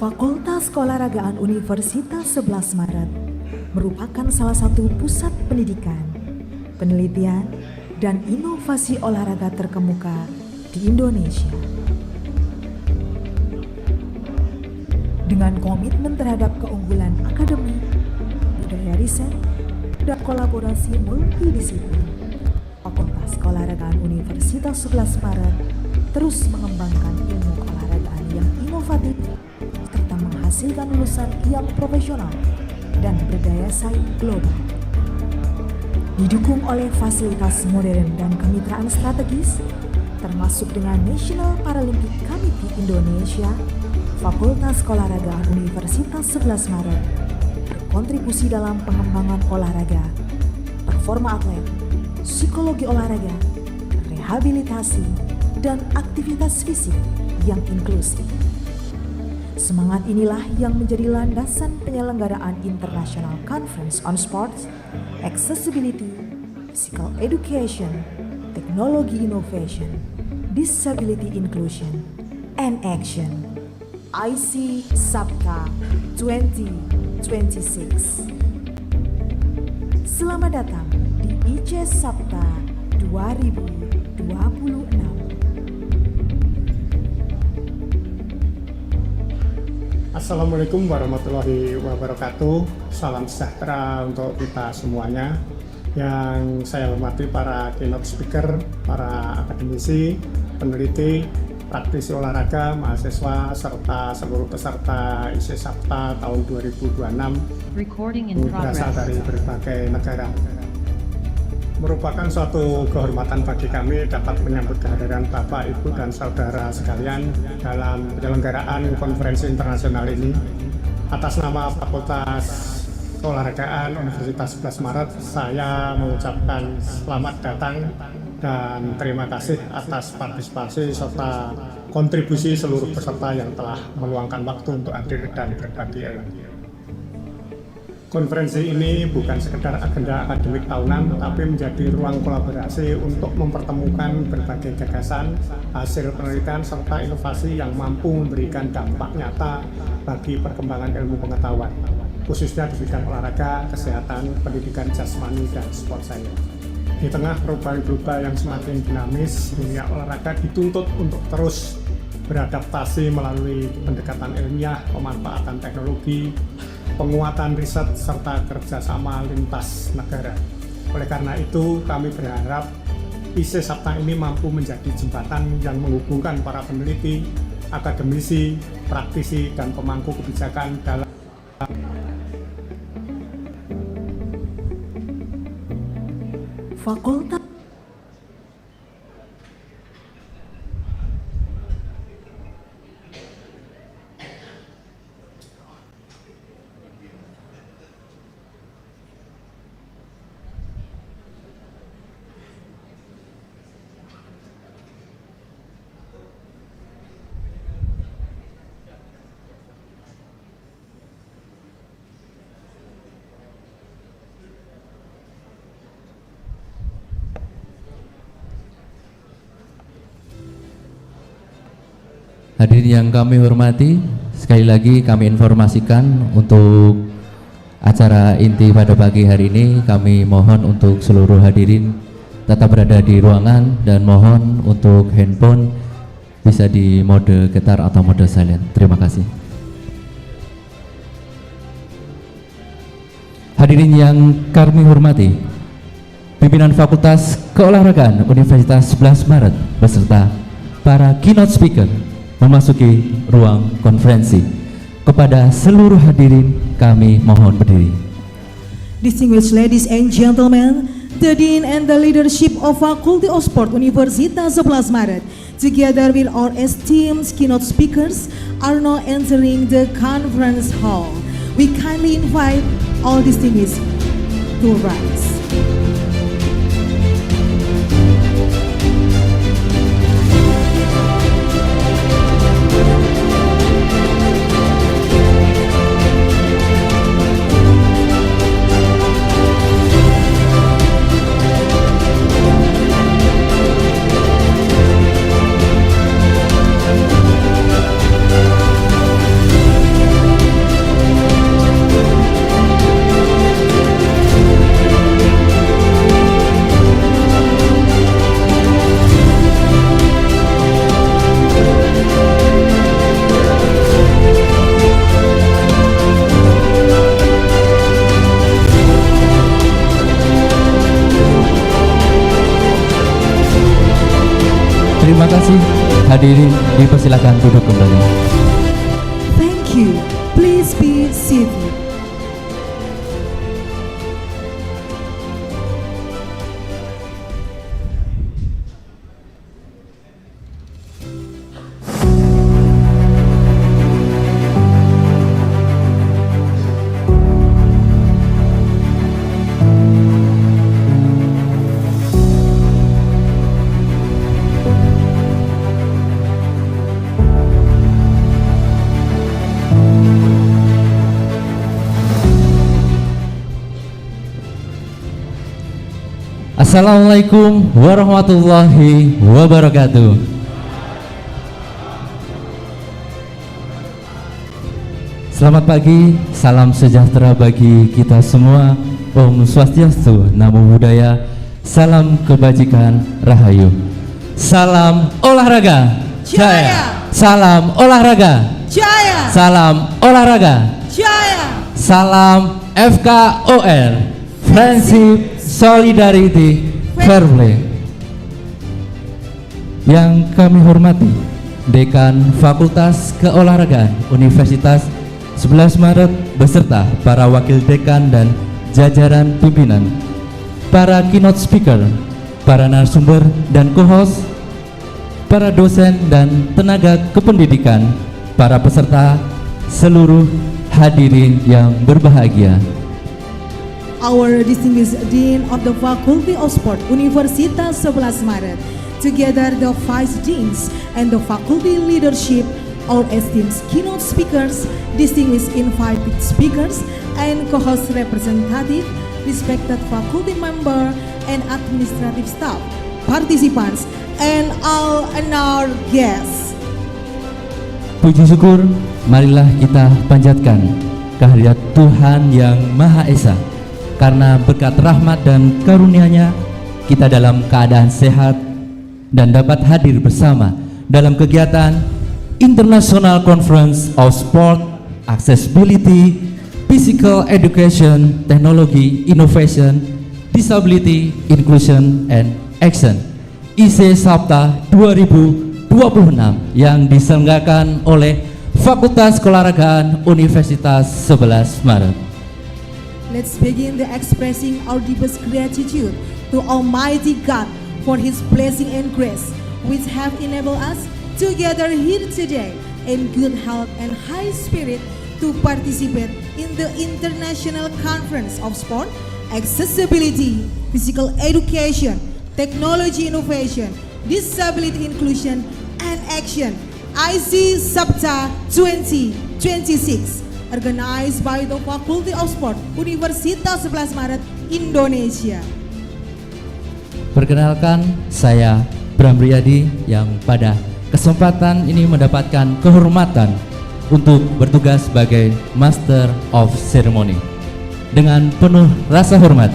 Fakultas Keolahragaan Universitas 11 Maret merupakan salah satu pusat pendidikan, penelitian, dan inovasi olahraga terkemuka di Indonesia. Dengan komitmen terhadap keunggulan akademik, budaya riset, dan kolaborasi multidisiplin, Fakultas Keolahragaan Universitas 11 Maret terus mengembangkan ilmu keolahragaan yang inovatif serta menghasilkan lulusan yang profesional dan berdaya saing global. Didukung oleh fasilitas modern dan kemitraan strategis, termasuk dengan National Paralympic Committee Indonesia, Fakultas Keolahragaan Universitas 11 Maret berkontribusi dalam pengembangan olahraga, performa atlet, psikologi olahraga, rehabilitasi, dan aktivitas fisik yang inklusif. Semangat inilah yang menjadi landasan penyelenggaraan International Conference on Sports, Accessibility, Physical Education, Technology Innovation, Disability Inclusion, and Action, IC Sapta 2026. Selamat datang di IC Sapta 2026. Assalamualaikum warahmatullahi wabarakatuh. Salam sejahtera untuk kita semuanya. Yang saya hormati para keynote speaker, para akademisi, peneliti, praktisi olahraga, mahasiswa, serta seluruh peserta IC Sapta tahun 2026 berasal dari berbagai negara. Merupakan suatu kehormatan bagi kami dapat menyambut kehadiran Bapak, Ibu, dan Saudara sekalian dalam penyelenggaraan konferensi internasional ini. Atas nama Fakultas Keolahragaan Universitas 11 Maret, saya mengucapkan selamat datang dan terima kasih atas partisipasi serta kontribusi seluruh peserta yang telah meluangkan waktu untuk hadir dan berbagi ilmu. Konferensi ini bukan sekedar agenda akademik tahunan, tapi menjadi ruang kolaborasi untuk mempertemukan berbagai gagasan, hasil penelitian, serta inovasi yang mampu memberikan dampak nyata bagi perkembangan ilmu pengetahuan, khususnya di bidang olahraga, kesehatan, pendidikan jasmani, dan sport science. Di tengah perubahan global yang semakin dinamis, dunia olahraga dituntut untuk terus beradaptasi melalui pendekatan ilmiah, pemanfaatan teknologi, penguatan riset, serta kerjasama lintas negara. Oleh karena itu, kami berharap IC Sapta ini mampu menjadi jembatan yang menghubungkan para peneliti, akademisi, praktisi, dan pemangku kebijakan dalam Fakultas Hadirin yang kami hormati, sekali lagi kami informasikan untuk acara inti pada pagi hari ini, kami mohon untuk seluruh hadirin tetap berada di ruangan dan mohon untuk handphone bisa di mode getar atau mode silent. Terima kasih. Hadirin yang kami hormati, pimpinan Fakultas Keolahragaan Universitas 11 Maret beserta para keynote speaker memasuki ruang konferensi. Kepada seluruh hadirin kami mohon berdiri. Distinguished ladies and gentlemen, the Dean and the leadership of Faculty of Sport Universitas 11 Maret, together with our esteemed keynote speakers, are now entering the conference hall. We kindly invite all distinguished to rise. Terima kasih. Hadirin dipersilakan duduk kembali. Thank you. Please be seated. Assalamualaikum warahmatullahi wabarakatuh. Selamat pagi, salam sejahtera bagi kita semua. Om Swastiastu, Namo Buddhaya, salam kebajikan, rahayu. Salam olahraga, Jaya. Salam olahraga, Jaya. salam olahraga, Jaya. salam FKOR, Friendship, Solidarity, Fair Play. Yang kami hormati Dekan Fakultas Keolahragaan Universitas 11 Maret beserta para wakil dekan dan jajaran pimpinan, para keynote speaker, para narasumber dan co-host, para dosen dan tenaga kependidikan, para peserta, seluruh hadirin yang berbahagia. Our distinguished Dean of the Faculty of Sport, Universitas 11 Maret, together the Vice Deans and the Faculty Leadership, our esteemed keynote speakers, distinguished invited speakers, and co-host representative, respected faculty member and administrative staff, participants, and all honored guests. Puji syukur, marilah kita panjatkan kehadirat Tuhan Yang Maha Esa. Karena berkat rahmat dan karunia-Nya, kita dalam keadaan sehat dan dapat hadir bersama dalam kegiatan International Conference of Sport, Accessibility, Physical Education, Technology, Innovation, Disability, Inclusion, and Action IC Sapta 2026 yang diselenggarakan oleh Fakultas Keolahragaan Universitas 11 Maret. Let's begin the expressing our deepest gratitude to Almighty God for His blessing and grace, which have enabled us to gather here today in good health and high spirit to participate in the International Conference of Sport, Accessibility, Physical Education, Technology Innovation, Disability Inclusion, and Action IC Sapta 2026. Organized by the Faculty of Sport, Universitas 11 Maret, Indonesia. Perkenalkan, saya Bram Riyadi yang pada kesempatan ini mendapatkan kehormatan untuk bertugas sebagai Master of Ceremony. Dengan penuh rasa hormat,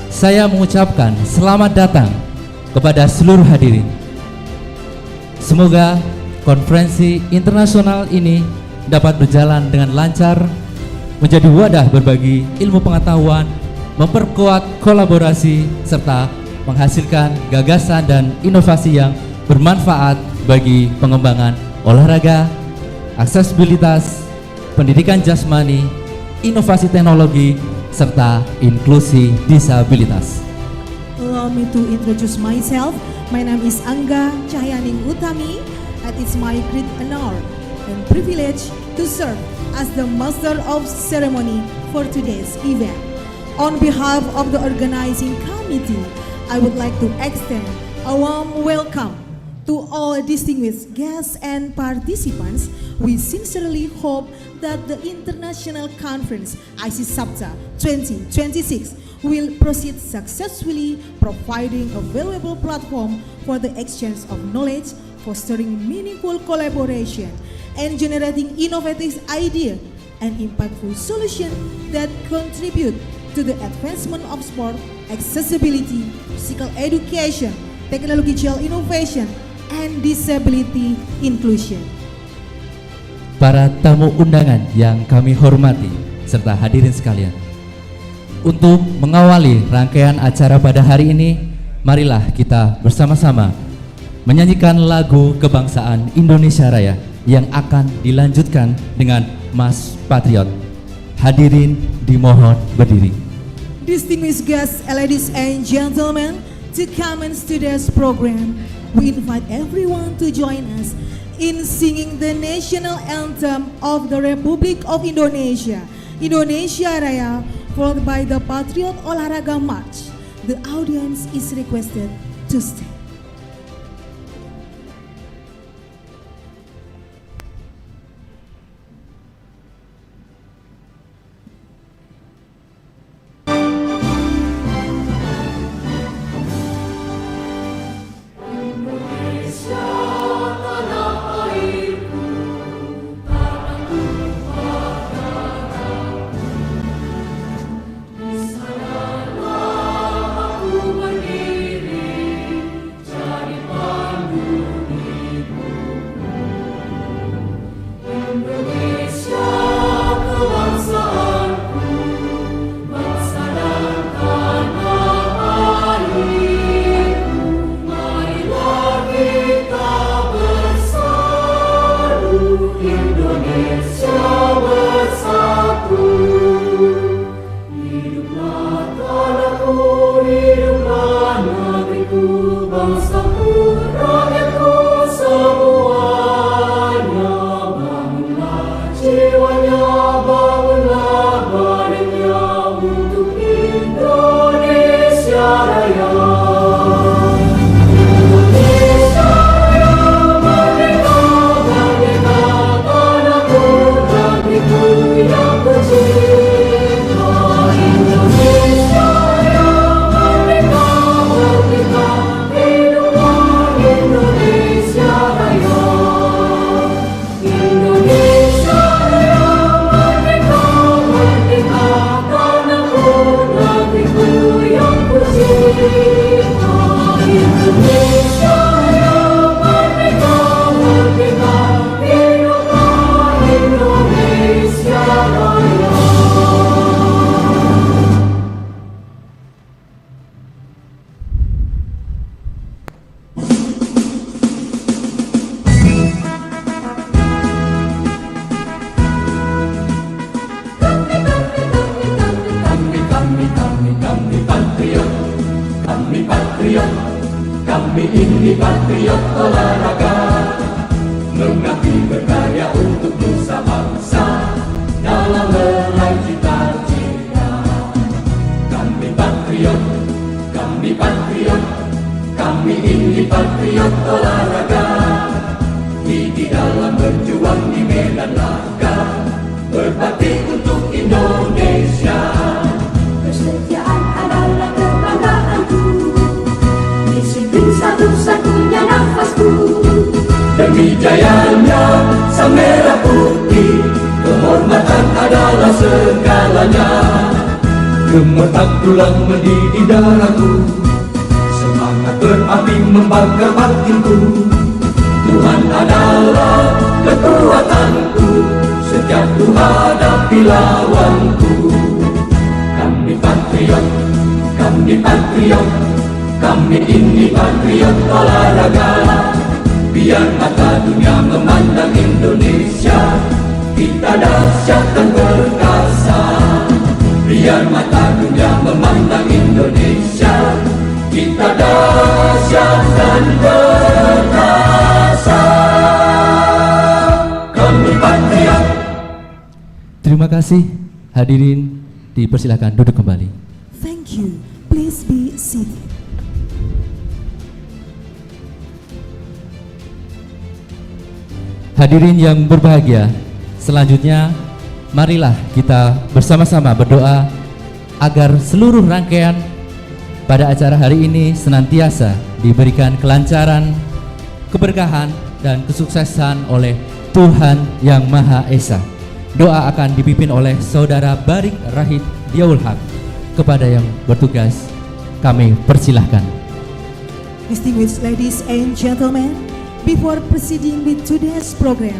saya mengucapkan selamat datang kepada seluruh hadirin. Semoga konferensi internasional ini dapat berjalan dengan lancar, menjadi wadah berbagi ilmu pengetahuan, memperkuat kolaborasi, serta menghasilkan gagasan dan inovasi yang bermanfaat bagi pengembangan olahraga, aksesibilitas, pendidikan jasmani, inovasi teknologi, serta inklusi disabilitas. Allow me to introduce myself. My name is Angga Cahyaning Utami, and it's my great honor and privilege to serve as the Master of Ceremony for today's event. On behalf of the organizing committee, I would like to extend a warm welcome to all distinguished guests and participants. We sincerely hope that the International Conference IC Sapta 2026 will proceed successfully, providing a valuable platform for the exchange of knowledge, fostering meaningful collaboration, and generating innovative ideas and impactful solutions that contribute to the advancement of sport, accessibility, physical education, technological innovation, and disability inclusion. Para tamu undangan yang kami hormati serta hadirin sekalian, untuk mengawali rangkaian acara pada hari ini, marilah kita bersama-sama menyanyikan lagu kebangsaan Indonesia Raya yang akan dilanjutkan dengan Mas Patriot. Hadirin dimohon berdiri. Distinguished guests, ladies and gentlemen, to commence today's program, we invite everyone to join us in singing the national anthem of the Republic of Indonesia, Indonesia Raya, followed by the Patriot Olahraga March. The audience is requested to stand. Kami ini patriot olahraga, mengabdi berkarya untuk nusa bangsa dalam meraih cita-cita. Kami patriot, kami ini patriot olahraga, di dalam berjuang di medan laga, berbakti untuk Indonesia. Kesetiaan adalah kebanggaanku, disiplin satu-satunya nafasku. Demi jayanya sang merah putih, kehormatan adalah segalanya. Gemetak tulang mendidih darahku, semangat berapi membakar batinku. Tuhan adalah kekuatanku, setiap ku hadapi lawanku. Kami patriot, kami ini patriot olahraga. Biar mata dunia memandang Indonesia, kita dahsyat dan perkasa. Biar mata dunia memandang Indonesia, kita dahsyat dan perkasa. Kami patriot. Terima kasih, hadirin dipersilakan duduk kembali. Thank you. Please be seated. Hadirin yang berbahagia, selanjutnya marilah kita bersama-sama berdoa agar seluruh rangkaian pada acara hari ini senantiasa diberikan kelancaran, keberkahan, dan kesuksesan oleh Tuhan Yang Maha Esa. Doa akan dipimpin oleh Saudara Barik Rahid Diaul Haq. Kepada yang bertugas, kami persilahkan. Distinguished ladies and gentlemen, before proceeding with today's program,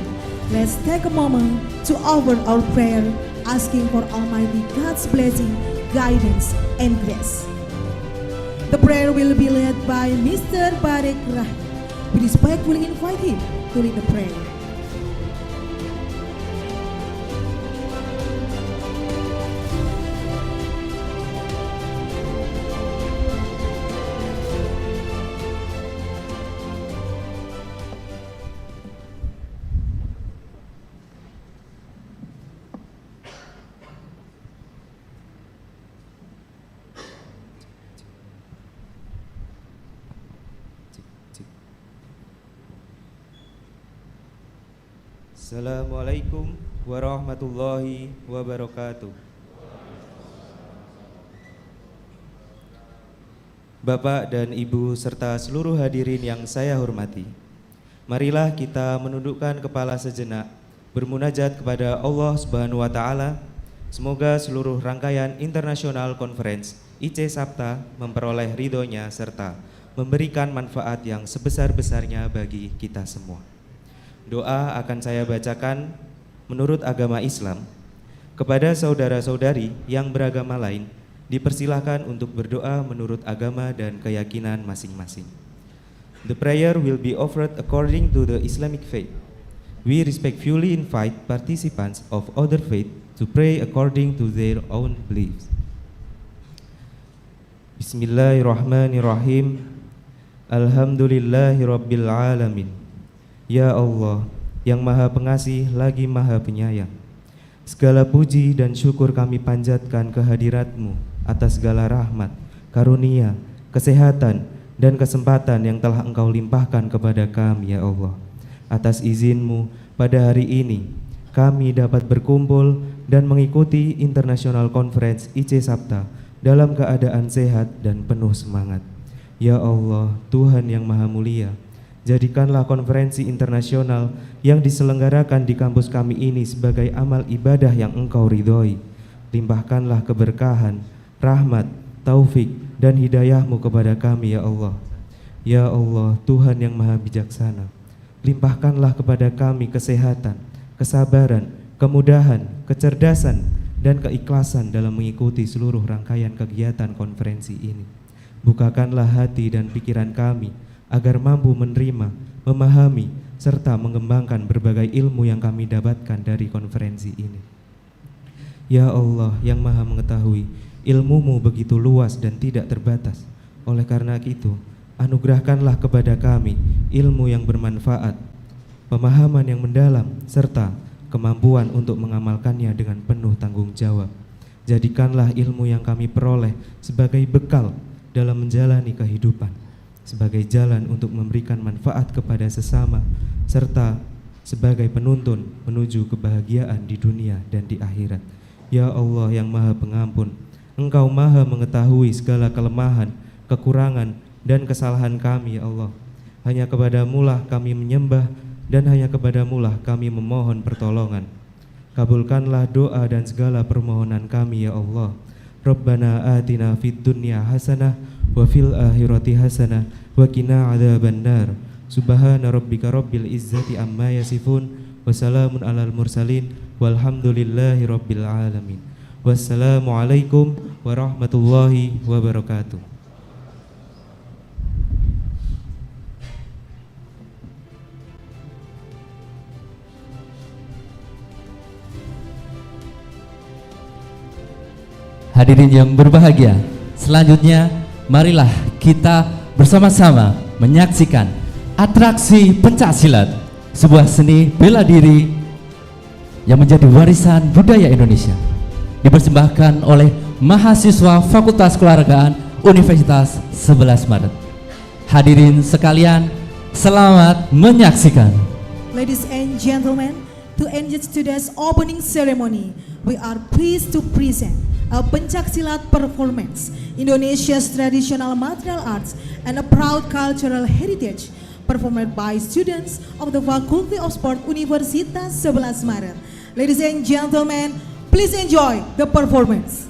let's take a moment to offer our prayer, asking for Almighty God's blessing, guidance, and grace. The prayer will be led by Mr. Barik Rahid. We respectfully invite him to lead the prayer. Assalamualaikum warahmatullahi wabarakatuh. Bapak dan Ibu serta seluruh hadirin yang saya hormati, marilah kita menundukkan kepala sejenak, bermunajat kepada Allah Subhanahu wa taala. Semoga seluruh rangkaian International Conference IC Sapta memperoleh ridhonya serta memberikan manfaat yang sebesar-besarnya bagi kita semua. Doa akan saya bacakan menurut agama Islam. Kepada saudara-saudari yang beragama lain, dipersilahkan untuk berdoa menurut agama dan keyakinan masing-masing. The prayer will be offered according to the Islamic faith. We respectfully invite participants of other faith to pray according to their own beliefs. Bismillahirrahmanirrahim. Alhamdulillahirabbil alamin. Ya Allah, yang Maha Pengasih lagi Maha Penyayang, segala puji dan syukur kami panjatkan kehadirat-Mu atas segala rahmat, karunia, kesehatan, dan kesempatan yang telah Engkau limpahkan kepada kami, ya Allah. Atas izin-Mu, pada hari ini, kami dapat berkumpul dan mengikuti International Conference IC Sapta dalam keadaan sehat dan penuh semangat. Ya Allah, Tuhan yang Maha Mulia, jadikanlah konferensi internasional yang diselenggarakan di kampus kami ini sebagai amal ibadah yang Engkau ridhoi. Limpahkanlah keberkahan, rahmat, taufik, dan hidayah-Mu kepada kami, ya Allah. Ya Allah, Tuhan yang Maha Bijaksana, limpahkanlah kepada kami kesehatan, kesabaran, kemudahan, kecerdasan, dan keikhlasan dalam mengikuti seluruh rangkaian kegiatan konferensi ini. Bukakanlah hati dan pikiran kami agar mampu menerima, memahami, serta mengembangkan berbagai ilmu yang kami dapatkan dari konferensi ini. Ya Allah yang Maha Mengetahui, ilmu-Mu begitu luas dan tidak terbatas. Oleh karena itu, anugerahkanlah kepada kami ilmu yang bermanfaat, pemahaman yang mendalam, serta kemampuan untuk mengamalkannya dengan penuh tanggung jawab. Jadikanlah ilmu yang kami peroleh sebagai bekal dalam menjalani kehidupan, sebagai jalan untuk memberikan manfaat kepada sesama, serta sebagai penuntun menuju kebahagiaan di dunia dan di akhirat. Ya Allah yang Maha Pengampun, Engkau Maha mengetahui segala kelemahan, kekurangan, dan kesalahan kami, ya Allah. Hanya kepadamu-lah kami menyembah dan hanya kepadamu-lah kami memohon pertolongan. Kabulkanlah doa dan segala permohonan kami, ya Allah. Rabbana atina fid dunya hasanah wa fil akhirati hasanah wa qina adzabannar. Subhana rabbika rabbil izzati amma yasifun wa salamun alal mursalin walhamdulillahi rabbil alamin. Wassalamualaikum warahmatullahi wabarakatuh. Hadirin yang berbahagia, selanjutnya marilah kita bersama-sama menyaksikan atraksi pencaksilat, sebuah seni bela diri yang menjadi warisan budaya Indonesia, dipersembahkan oleh mahasiswa Fakultas Keolahragaan Universitas 11 Maret. Hadirin sekalian, selamat menyaksikan. Ladies and gentlemen, to end today's opening ceremony, we are pleased to present a pencaksilat performance, Indonesia's traditional martial arts and a proud cultural heritage, performed by students of the Faculty of Sport Universitas 11 Maret. Ladies and gentlemen, please enjoy the performance.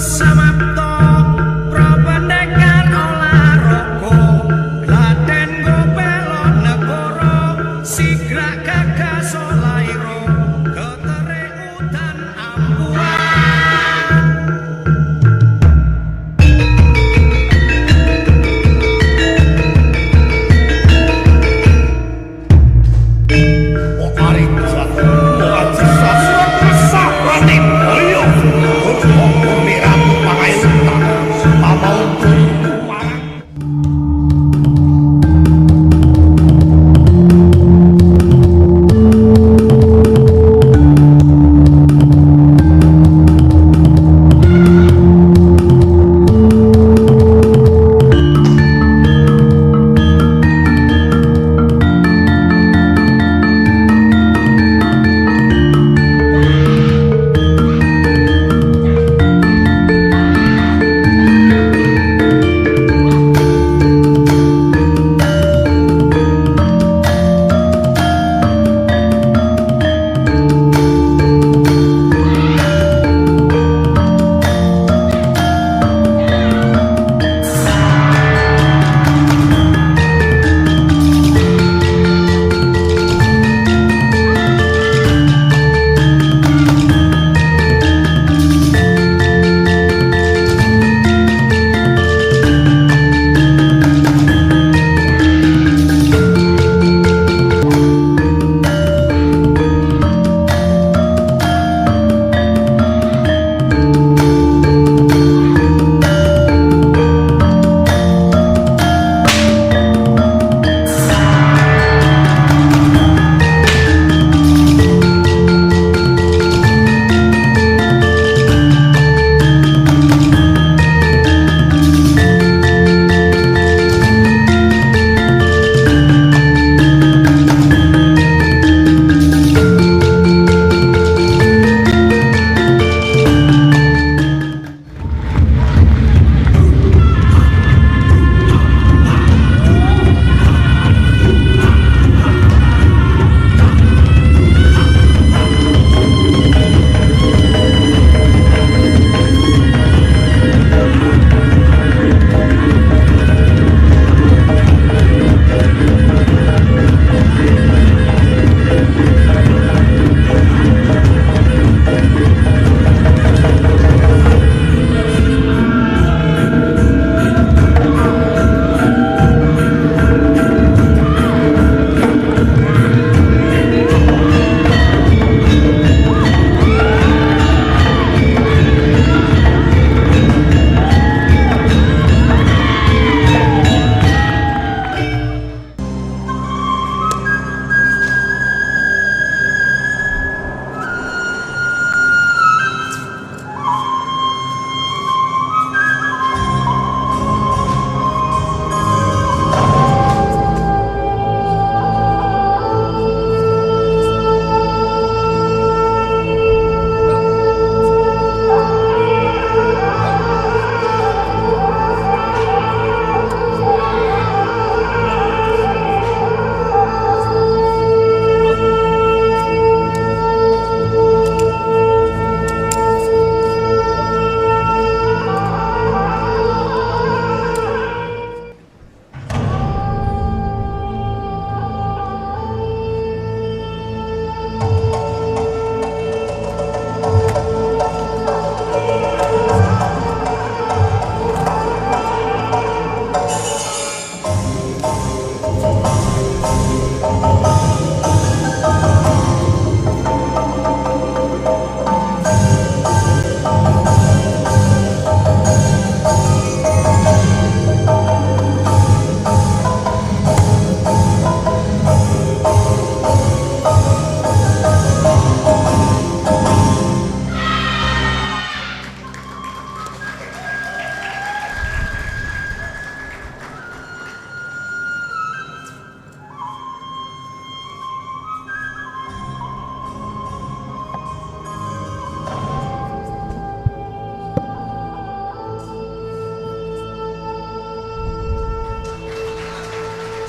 samapta prabandekar olahraga Klaten gobelo negara sigra gagas olairo ketere udan ampuan.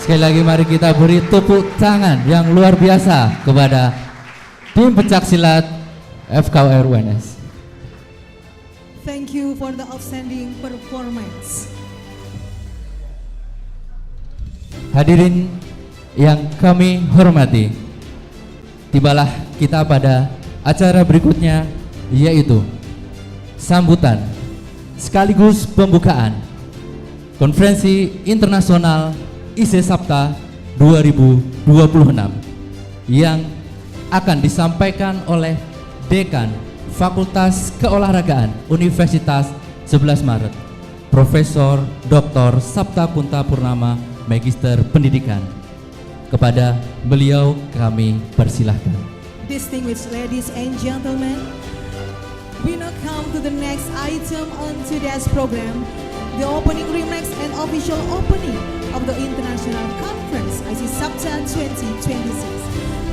Sekali lagi mari kita beri tepuk tangan yang luar biasa kepada tim pencak silat Fkor Uns. Thank you for the outstanding performance. Hadirin yang kami hormati, tibalah kita pada acara berikutnya, yaitu sambutan sekaligus pembukaan Konferensi Internasional IC Sapta 2026 yang akan disampaikan oleh Dekan Fakultas Keolahragaan Universitas 11 Maret, Profesor Dr. Sapta Kunta Purnama, Magister Pendidikan. Kepada beliau kami persilahkan. Distinguished ladies and gentlemen, we now come to the next item on today's program, the opening remarks and official opening of the International Conference IC Sapta 2026.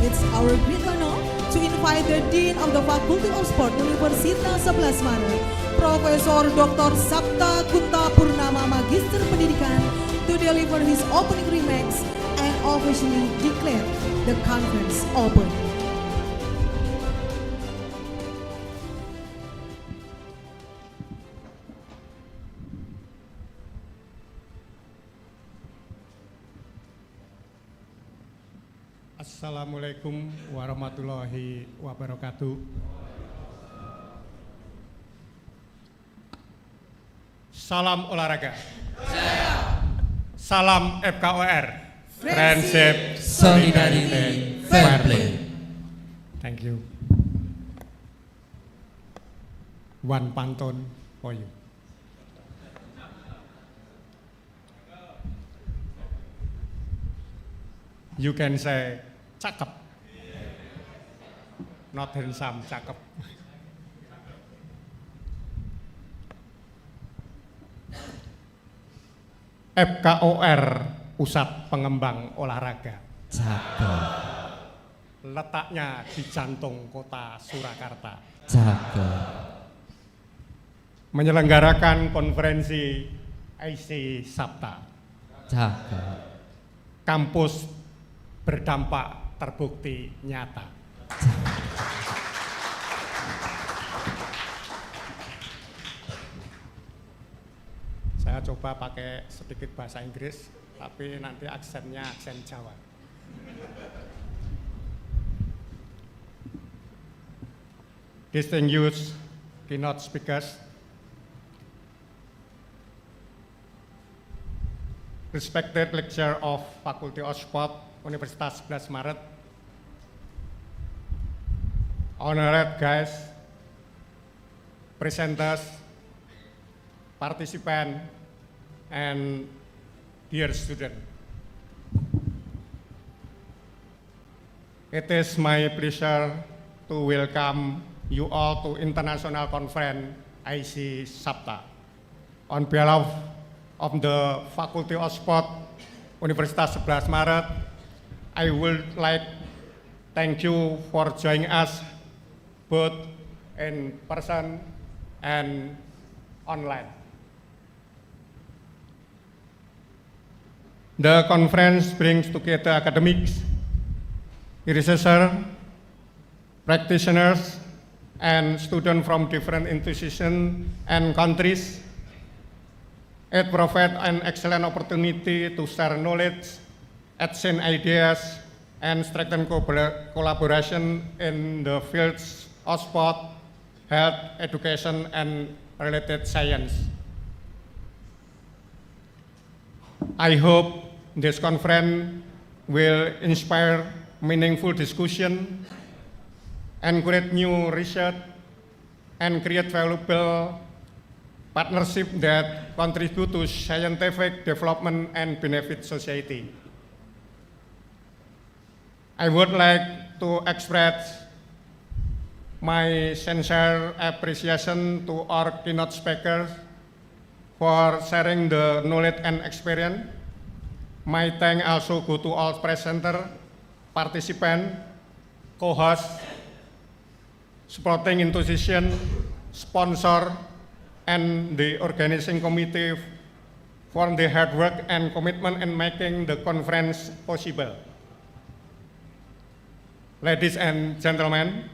It's our great honor to invite the Dean of the Faculty of Sport Universitas 11 Maret, Profesor Dr. Sapta Kunta Purnama, Magister Pendidikan, to deliver his opening remarks and officially declare the conference open. Assalamualaikum warahmatullahi wabarakatuh. Salam olahraga. Salam FKOR. Friendship, Solidarity, Fair Play. Thank you. One pantun for you. You can say cakep, not handsome, cakep. FKOR, Pusat Pengembang Olahraga. Cakep, Letaknya di jantung kota Surakarta. cakep. Menyelenggarakan konferensi IC Sapta. Cakep. Kampus berdampak terbukti nyata. Saya coba pakai sedikit bahasa Inggris, tapi nanti aksennya aksen Jawa. Distinguished keynote speakers, respected lecturer of Faculty of Sport Universitas 11 Maret, honored guests, presenters, participants, and dear students. It is my pleasure to welcome you all to International Conference IC Sapta. On behalf of the Faculty of Sport Universitas 11 Maret, I would like thank you for joining us both in person and online. The conference brings together academics, researchers, practitioners, and students from different institutions and countries. It provides an excellent opportunity to share knowledge, exchange ideas, and strengthen collaboration in the fields of sport, health, education, and related science. I hope this conference will inspire meaningful discussion, encourage new research, and create valuable partnership that contribute to scientific development and benefit society. I would like to express my sincere appreciation to our keynote speakers for sharing the knowledge and experience. My thanks also go to all presenters, participants, co-hosts, supporting enthusiasts, sponsor, and the organizing committee for the hard work and commitment in making the conference possible. Ladies and gentlemen,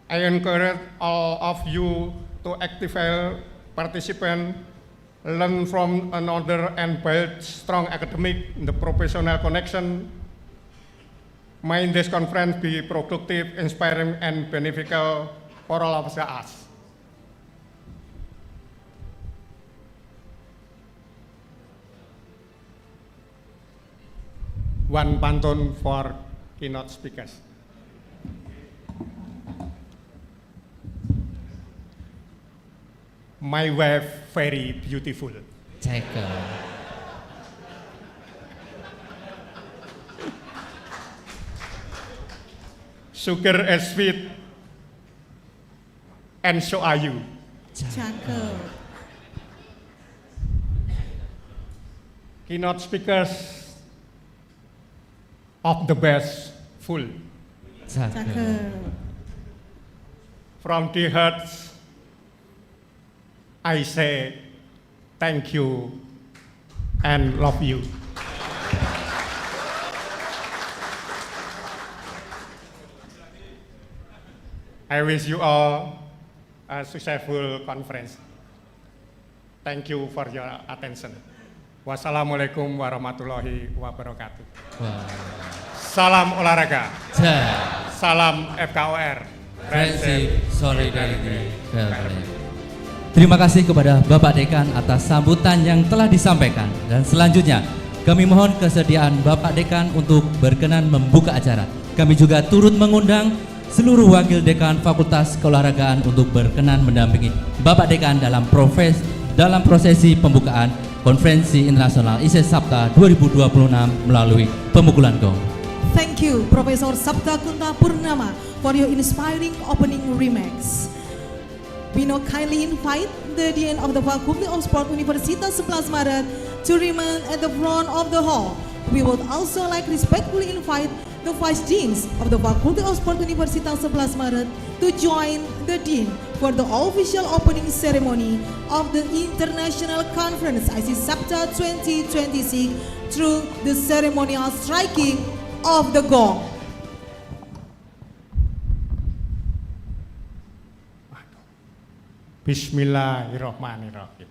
I encourage all of you to activate participants, learn from another and build strong academic and the professional connection. May this conference be productive, inspiring, and beneficial for all of us. One pantun for keynote speakers. My wife very beautiful. Cakep. Sugar is sweet, and so are you. Cakep. Keynote speakers of the best, full. Cakep. From the heart, I say thank you and love you. I wish you all a successful conference. Thank you for your attention. Wassalamualaikum warahmatullahi wabarakatuh. Wow. Salam olahraga. Ja. Salam FKOR. Friendship, Solidarity, Fairplay. Terima kasih kepada Bapak Dekan atas sambutan yang telah disampaikan. Dan selanjutnya kami mohon kesediaan Bapak Dekan untuk berkenan membuka acara. Kami juga turut mengundang seluruh wakil dekan Fakultas Keolahragaan untuk berkenan mendampingi Bapak Dekan dalam prosesi pembukaan Konferensi Internasional ISES Sapta 2026 melalui pemukulan gong. Thank you, Profesor Sapta Kunta Purnama, for your inspiring opening remarks. We now kindly invite the Dean of the Faculty of Sport Universitas 11 Maret to remain at the front of the hall. We would also like respectfully invite the Vice Deans of the Faculty of Sport Universitas 11 Maret to join the Dean for the official opening ceremony of the International Conference IC Sapta 2026 through the ceremonial striking of the gong. Bismillahirrahmanirrahim.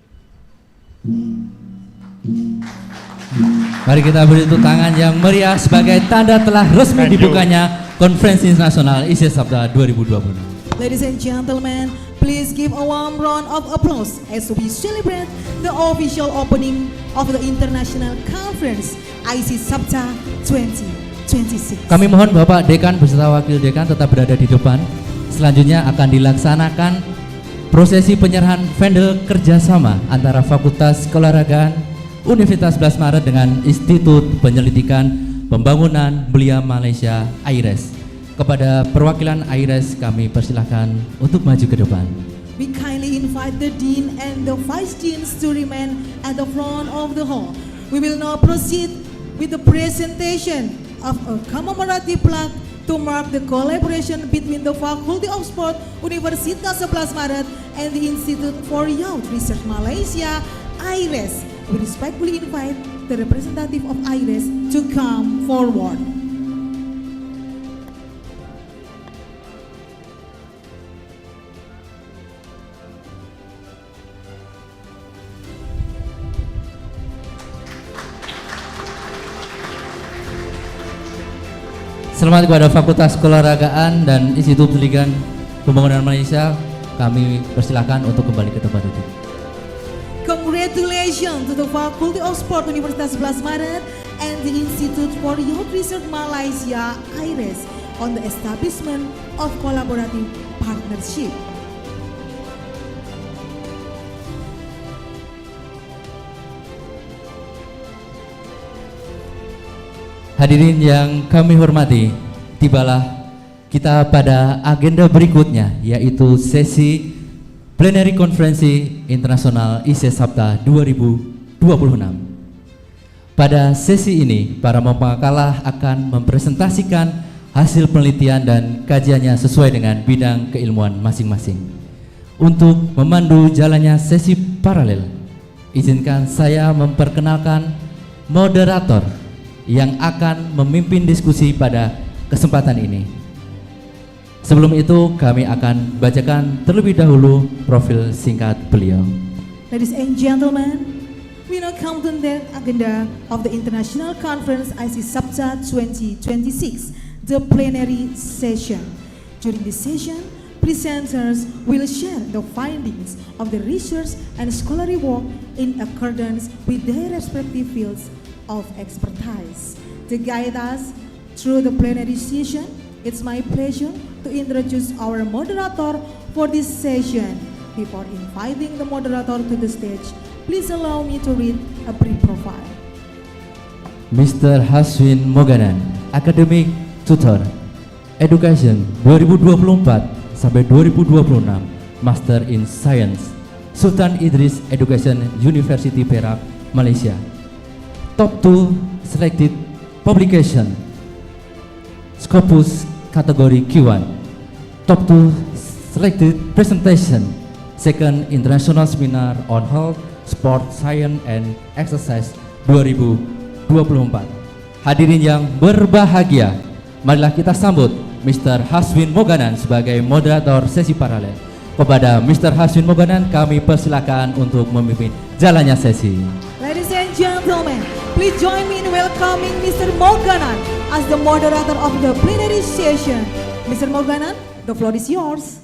Mari kita beri tepuk tangan yang meriah sebagai tanda telah resmi Thank you. dibukanya Konferensi Internasional ISES Sapta 2026. Ladies and gentlemen, please give a warm round of applause as we celebrate the official opening of the International Conference IC Sapta 2026. Kami mohon Bapak Dekan beserta Wakil Dekan tetap berada di depan. Selanjutnya akan dilaksanakan prosesi penyerahan vendor kerjasama antara Fakultas Keolahragaan Universitas 11 Maret dengan Institut Penyelidikan Pembangunan Belia Malaysia AIRES. Kepada perwakilan AIRES kami persilahkan untuk maju ke depan. We kindly invite the Dean and the Vice Deans to remain at the front of the hall. We will now proceed with the presentation of a commemorative plaque to mark the collaboration between the Faculty of Sport Universitas 11 Maret and the Institute for Youth Research Malaysia AIRES. We respectfully invite the representative of AIRES to come forward. Selamat kepada Fakultas Keolahragaan dan Institut Pendidikan Pembangunan Malaysia. Kami persilakan untuk kembali ke tempat duduk. Congratulations to the Faculty of Sport Universitas 11 Maret and the Institute for Youth Research Malaysia AIRES on the establishment of collaborative partnership. Hadirin yang kami hormati, tibalah kita pada agenda berikutnya, yaitu sesi Plenary Konferensi Internasional ISES Sapta 2026. Pada sesi ini, para pemakalah akan mempresentasikan hasil penelitian dan kajiannya sesuai dengan bidang keilmuan masing-masing. Untuk memandu jalannya sesi paralel, izinkan saya memperkenalkan moderator yang akan memimpin diskusi pada kesempatan ini. Sebelum itu kami akan bacakan terlebih dahulu profil singkat beliau. Ladies and gentlemen, we now come to the agenda of the International Conference IC Sapta 2026, the plenary session. During this session, presenters will share the findings of the research and scholarly work in accordance with their respective fields of expertise. To guide us through the plenary session, it's my pleasure to introduce our moderator for this session. Before inviting the moderator to the stage, please allow me to read a brief profile. Mr. Haswin Moganan, Academic Tutor, Education 2024 sampai 2026, Master in Science, Sultan Idris Education University Perak, Malaysia. Top 2 selected publication, Scopus kategori Q1. Top 2 selected presentation, Second International Seminar on Health, Sport, Science, and Exercise 2024. Hadirin yang berbahagia, marilah kita sambut Mr. Haswin Moganan sebagai moderator sesi paralel. Kepada Mr. Haswin Moganan kami persilakan untuk memimpin jalannya sesi. Ladies and gentlemen, please join me in welcoming Mr. Moganan as the moderator of the plenary session. Mr. Moganan, the floor is yours.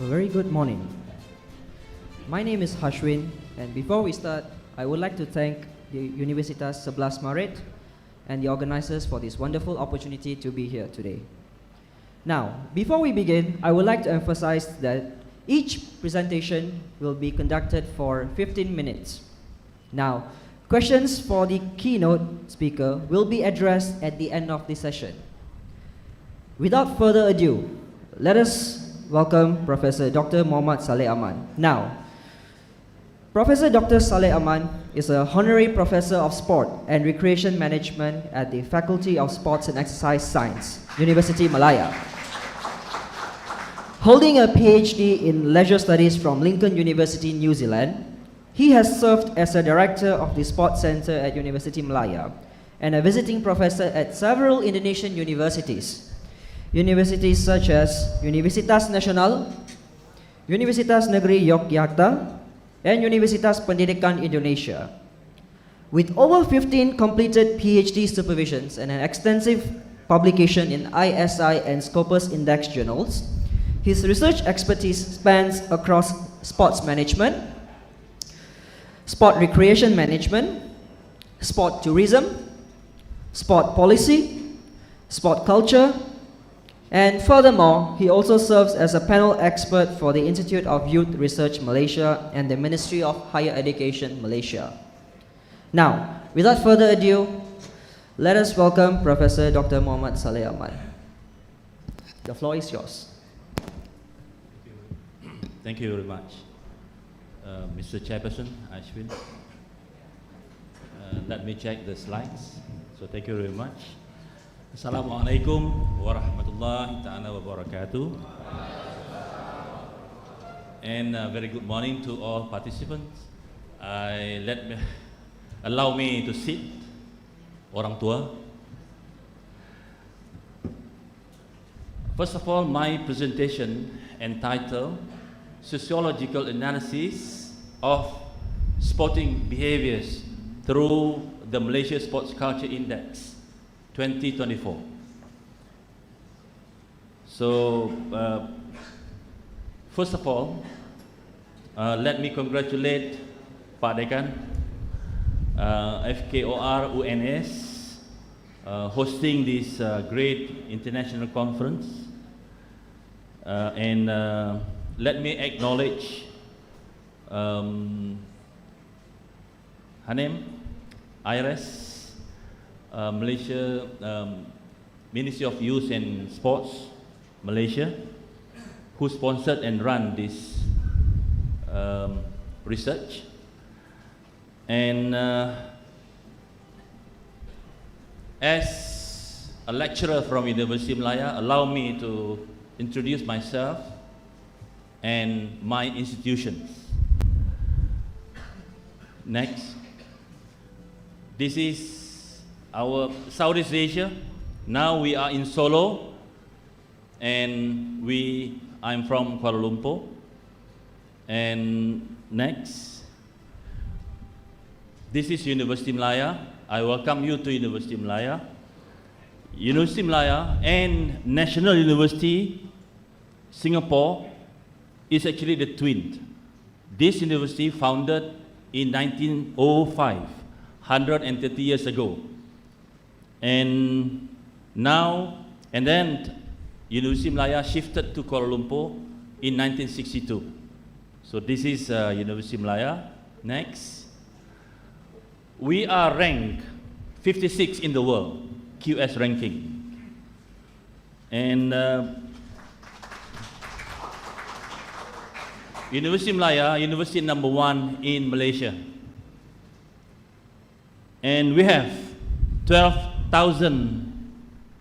A very good morning. My name is Hashwin, and before we start, I would like to thank the Universitas 11 Maret and the organizers for this wonderful opportunity to be here today. Now, before we begin, I would like to emphasize that each presentation will be conducted for 15 minutes. Now, questions for the keynote speaker will be addressed at the end of the session. Without further ado, let us welcome Professor Dr. Muhammad Saleh Aman. Now, Professor Dr. Saleh Aman is a honorary professor of sport and recreation management at the Faculty of Sports and Exercise Science, University Malaya. Holding a PhD in leisure studies from Lincoln University, New Zealand, he has served as a director of the Sports Center at University Malaya and a visiting professor at several Indonesian universities. Universities such as Universitas Nasional, Universitas Negeri Yogyakarta, and Universitas Pendidikan Indonesia. With over 15 completed PhD supervisions and an extensive publication in ISI and Scopus Index journals, his research expertise spans across sports management, sport recreation management, sport tourism, sport policy, sport culture, and furthermore, he also serves as a panel expert for the Institute of Youth Research Malaysia and the Ministry of Higher Education Malaysia. Now, without further ado, let us welcome Professor Dr. Muhammad Saleh Aman. The floor is yours. Thank you very much, Mr. Chairperson Ashwin. Let me check the slides. So thank you very much. Assalamualaikum warahmatullahi ta'ala wabarakatuh. And very good morning to all participants. Allow me to sit, orang tua. First of all, my presentation entitled Sociological Analysis of Sporting Behaviors through the Malaysia Sports Culture Index 2024. So, first of all, let me congratulate Pak Dekan, Fkor Uns, hosting this great international conference, and let me acknowledge Hanem, IRES, Malaysia, Ministry of Youth and Sports, Malaysia, who sponsored and run this research. And as a a lecturer from University Malaya, allow me to introduce myself and my institutions. Next. This is our Southeast Asia. Now we are in Solo, and I'm from Kuala Lumpur. And next, this is University Malaya. I welcome you to University Malaya. University Malaya and National University Singapore is actually the twin. This university founded in 1905, 130 years ago. And then University Malaya shifted to Kuala Lumpur in 1962. So this is University Malaya. Next. We are ranked 56 in the world, QS ranking. And University Malaya, university number 1 in Malaysia. And we have 12,000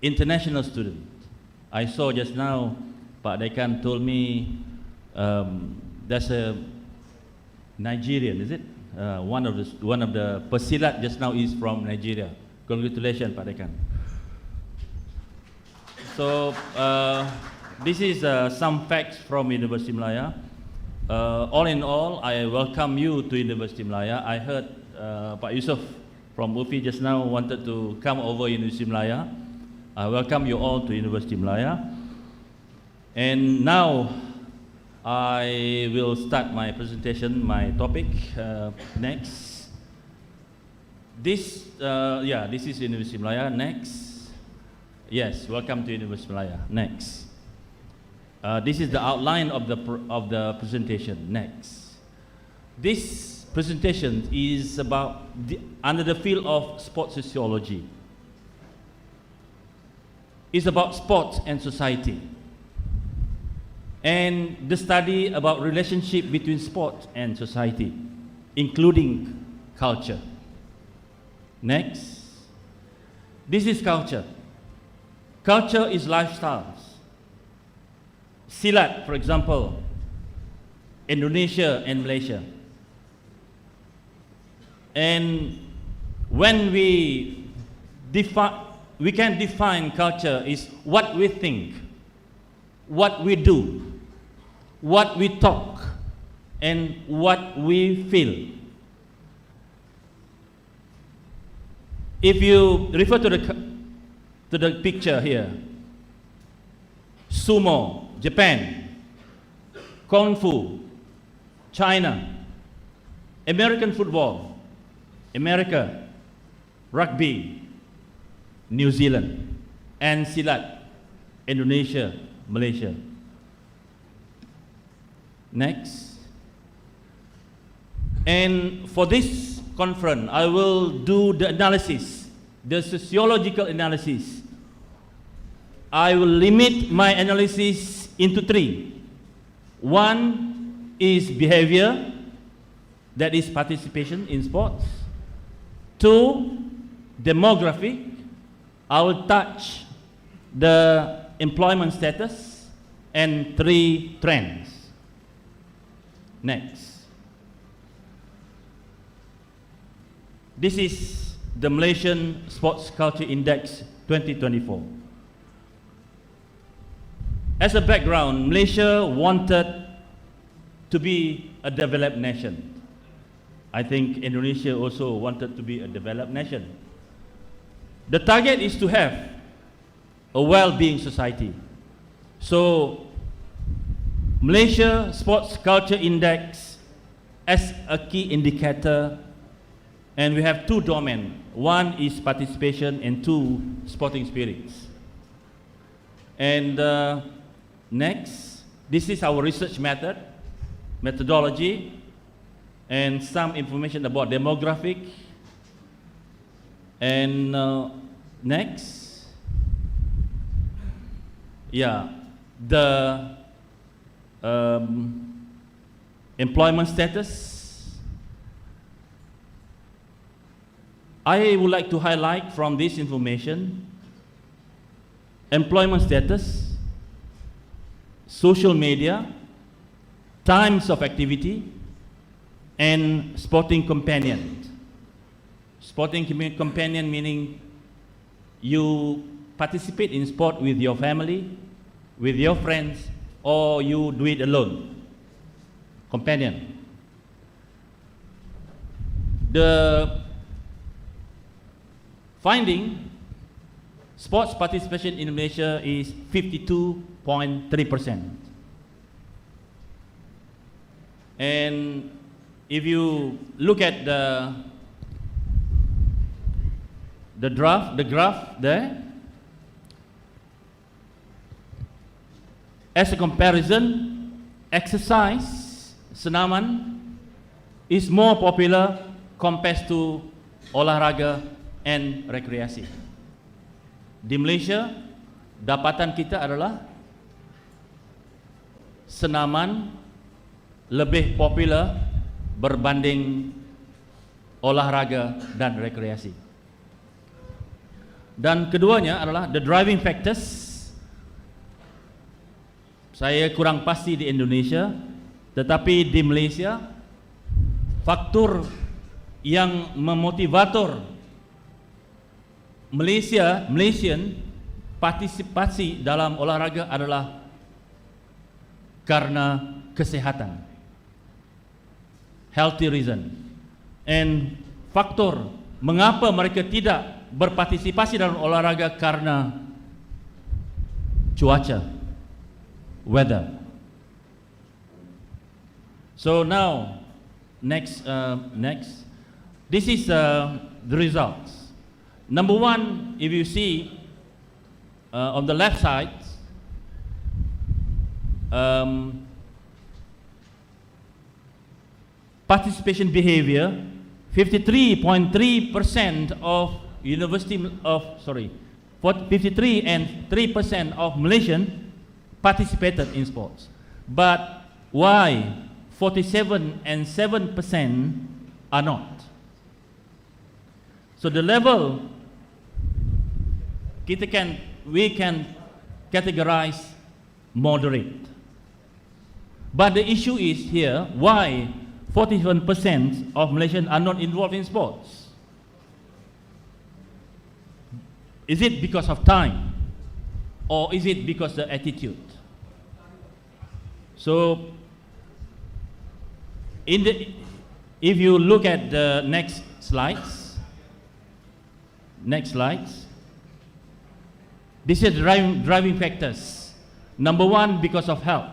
international students. I saw just now, Pak Dekan told me there's a Nigerian, is it? One of the pesilat just now is from Nigeria. Congratulations, Pak Dekan. So this is some facts from University Malaya. All in all, I welcome you to University Malaya. I heard Pak Yusof from UFI just now wanted to come over University Malaya. I welcome you all to University Malaya. And now I will start my presentation, my topic. Next. This is University Malaya. Next. Yes, welcome to University Malaya. Next. This is the outline of the presentation. Next. This presentation is about under the field of sports sociology. It's about sports and society, and the study about relationship between sport and society, including culture. Next. This is culture. Culture is lifestyles. Silat, for example, Indonesia and Malaysia. And when we can define culture is what we think, what we do, what we talk, and what we feel. If you refer to the picture here, sumo, Japan, Kung Fu, China, American football, America, rugby, New Zealand, and Silat, Indonesia, Malaysia. Next. And for this conference, I will do the analysis, the sociological analysis. I will limit my analysis into 3. One is behavior, that is participation in sports. 2, demographic. I will touch the employment status. And 3, trends. Next. This is the Malaysian Sports Culture Index 2024. As a background, Malaysia wanted to be a developed nation. I think Indonesia also wanted to be a developed nation. The target is to have a well-being society. So, Malaysia Sports Culture Index as a key indicator, and we have 2 domains. One is participation and 2, sporting spirits. And next, this is our research methodology, and some information about demographic. And next, the employment status. I would like to highlight from this information employment status, social media, times of activity, and sporting companion. Sporting companion meaning you participate in sport with your family, with your friends, or you do it alone. Companion. The finding, sports participation in Indonesia is 52.3%. And if you look at the graph there, as a comparison, exercise, senaman, is more popular compared to olahraga and rekreasi. Di Malaysia, dapatan kita adalah senaman lebih popular berbanding olahraga dan rekreasi. Dan keduanya adalah the driving factors. Saya kurang pasti di Indonesia, tetapi di Malaysia faktor yang memotivator Malaysian partisipasi dalam olahraga adalah karena kesehatan, healthy reason. And faktor mengapa mereka tidak berpartisipasi dalam olahraga karena cuaca, weather. So now, next. This is the results. Number one, if you see on the left side, participation behavior, 53.3% of 53 and 3% of Malaysian participated in sports. But why 47 and 7% are not? So the level we can categorize moderate. But the issue is here, why 47% of Malaysians are not involved in sports? Is it because of time, or is it because of the attitude? So, if you look at the next slides, this is driving factors. Number one, because of health.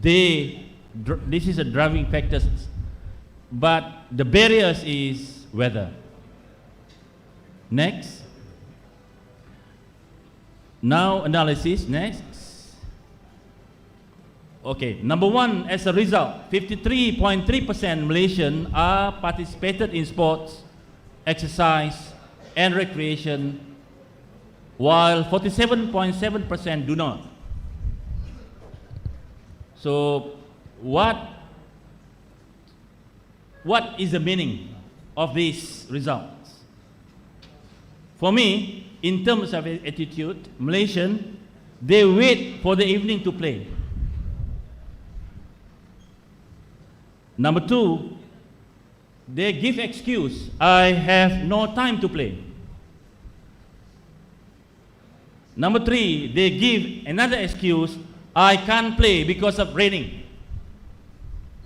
This is a driving factors, but the barriers is weather. Next. Now analysis, next. Okay, number one, as a result, 53.3% Malaysian are participated in sports, exercise, and recreation, while 47.7% do not. So, what is the meaning of these results? For me, in terms of attitude, Malaysian, they wait for the evening to play. Number two, they give excuse, I have no time to play. Number three, they give another excuse, I can't play because of raining,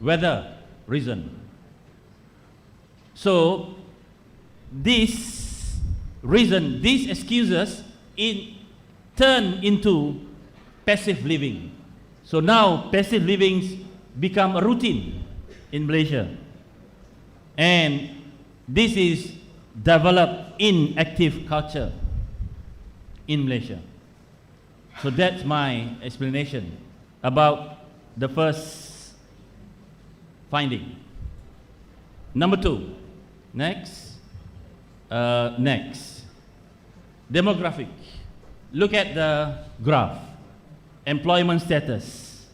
weather reason. So, this reason, these excuses turn into passive living. So now passive living become a routine in Malaysia, and this is developed in active culture in Malaysia. So that's my explanation about the first finding. Number two, next. Demographic. Look at the graph. Employment status.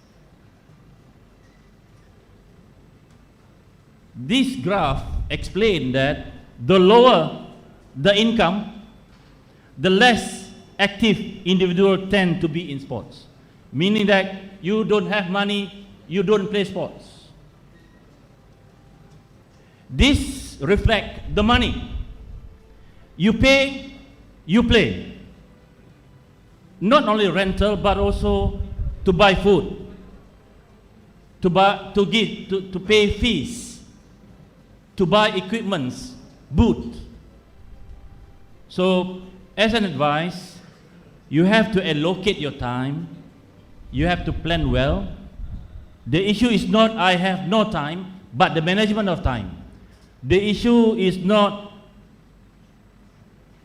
This graph explains that the lower the income, the less active individuals tend to be in sports, meaning that you don't have money, you don't play sports. This reflects the money. You pay, you play. Not only rental, but also to buy food, to pay fees, to buy equipments, booth. So, as an advice, you have to allocate your time. You have to plan well. The issue is not I have no time, but the management of time. The issue is not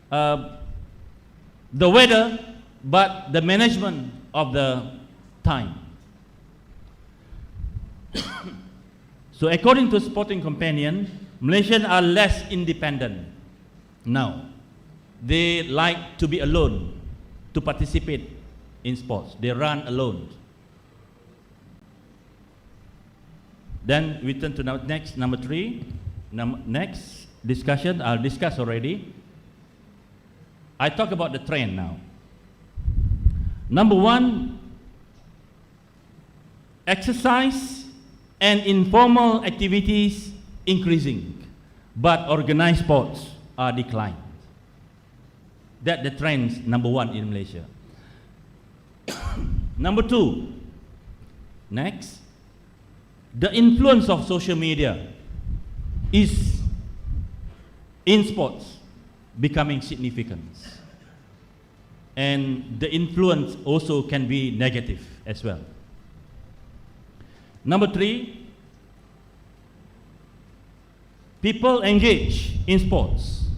the weather, but the management of the time. So according to Sporting Companion, Malaysians are less independent now. They like to be alone to participate in sports. They run alone. Then we turn to next, number 3. Next discussion, I'll discuss already. I talk about the trend now. Number 1, exercise and informal activities increasing, but organized sports are declined. That the trends number 1 in Malaysia. Number 2, next, the influence of social media is in sports becoming significant, and the influence also can be negative as well. Number 3, people engage in sports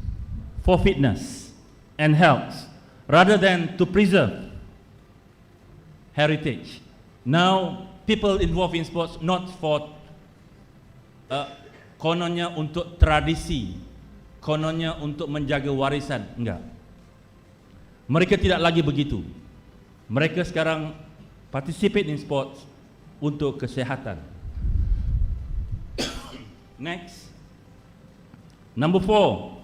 for fitness and health rather than to preserve heritage. Now people involved in sports not for kononnya untuk tradisi, kononnya untuk menjaga warisan, enggak. Mereka tidak lagi begitu. Mereka sekarang participate in sports untuk kesehatan. Next, number 4,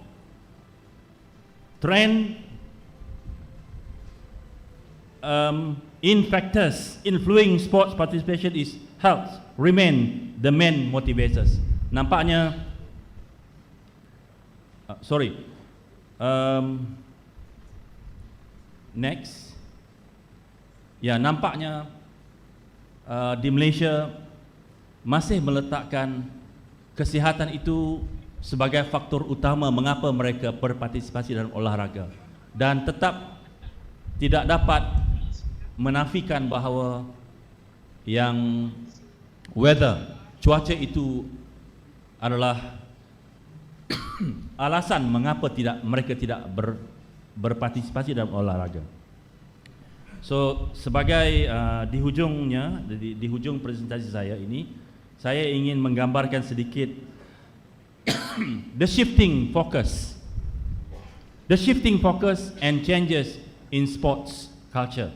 trend in factors influencing sports participation is health remain the main motivators. Nampaknya, next, ya nampaknya di Malaysia masih meletakkan kesihatan itu sebagai faktor utama mengapa mereka berpartisipasi dalam olahraga, dan tetap tidak dapat menafikan bahawa yang weather, cuaca itu adalah alasan mengapa mereka tidak berpartisipasi dalam olahraga. So sebagai di hujung presentasi saya ini, saya ingin menggambarkan sedikit the shifting focus and changes in sports culture.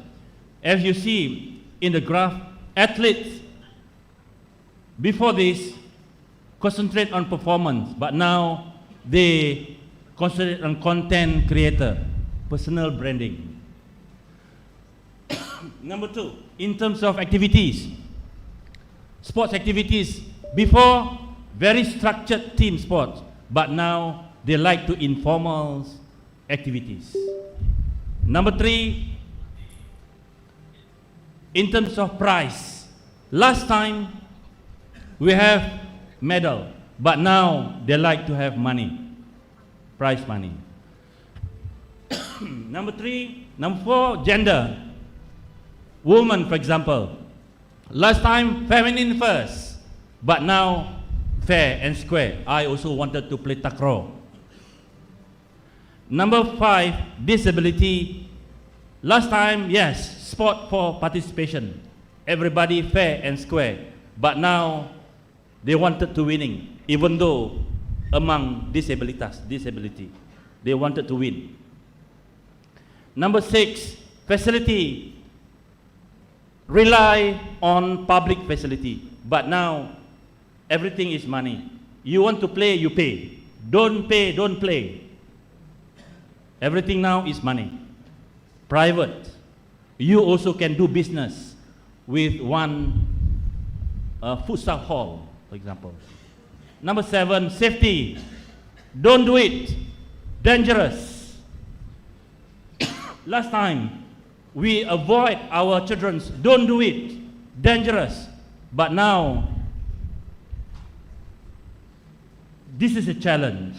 As you see in the graph, athletes before this concentrate on performance, but now they concentrate on content creator, personal branding. Number 2, in terms of activities, sports activities, before very structured team sports, but now they like to informal activities. Number 3, in terms of prize, last time we have medal, but now they like to have money, prize money. Number 4, gender. Women, for example, last time feminine first, but now fair and square. I also wanted to play takraw. Number 5, disability. Last time, yes, sport for participation, everybody fair and square, but now they wanted to winning, even though among disability, they wanted to win. Number 6, facility. Rely on public facility, but now everything is money. You want to play, you pay. Don't pay, don't play. Everything now is money. private. You also can do business with one futsal hall, for example. Number 7, safety. Don't do it. Dangerous. Last time, we avoid our children's, don't do it. Dangerous. But now, this is a challenge.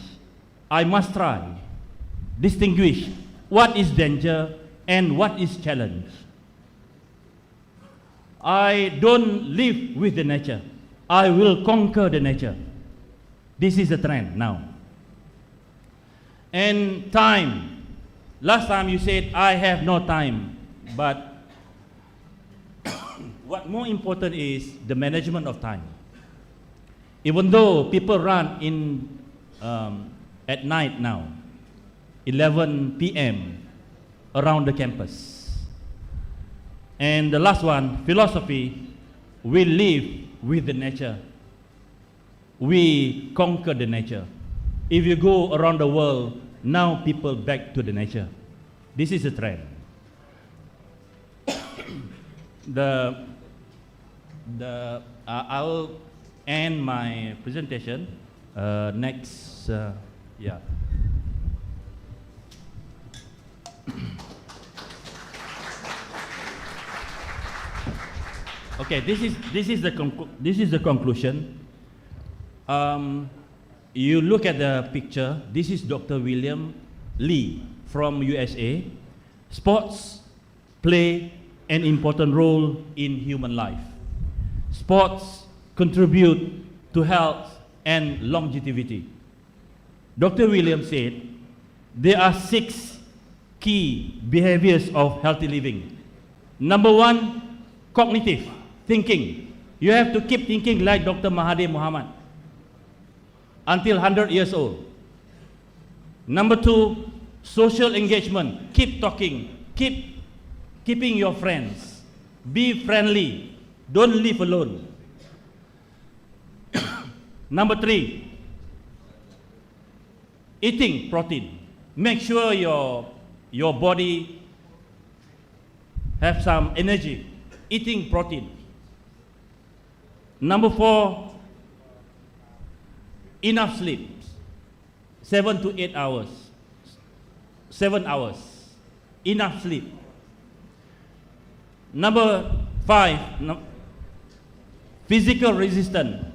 I must try. Distinguish what is danger and what is challenge. I don't live with the nature. I will conquer the nature. This is the trend now. And time. Last time you said, I have no time. But what more important is the management of time. Even though people run in at night now, 11 p.m. around the campus. And the last one, philosophy, we live with the nature. We conquer the nature. If you go around the world, now people back to the nature. This is a trend. I'll end my presentation next. Yeah. Okay, this is the conclusion. You look at the picture. This is Dr. William Lee from USA. Sports play an important role in human life. Sports contribute to health and longevity. Dr. William said there are 6 key behaviors of healthy living. Number 1, cognitive thinking. You have to keep thinking like Dr. Mahathir Mohamad until 100 years old. Number 2, social engagement. Keep talking. Keeping your friends. Be friendly. Don't live alone. Number 3, eating protein. Make sure your body have some energy. Eating protein. Number 4, enough sleep. 7 to 8 hours. 7 hours. Enough sleep. Number 5, physical resistance.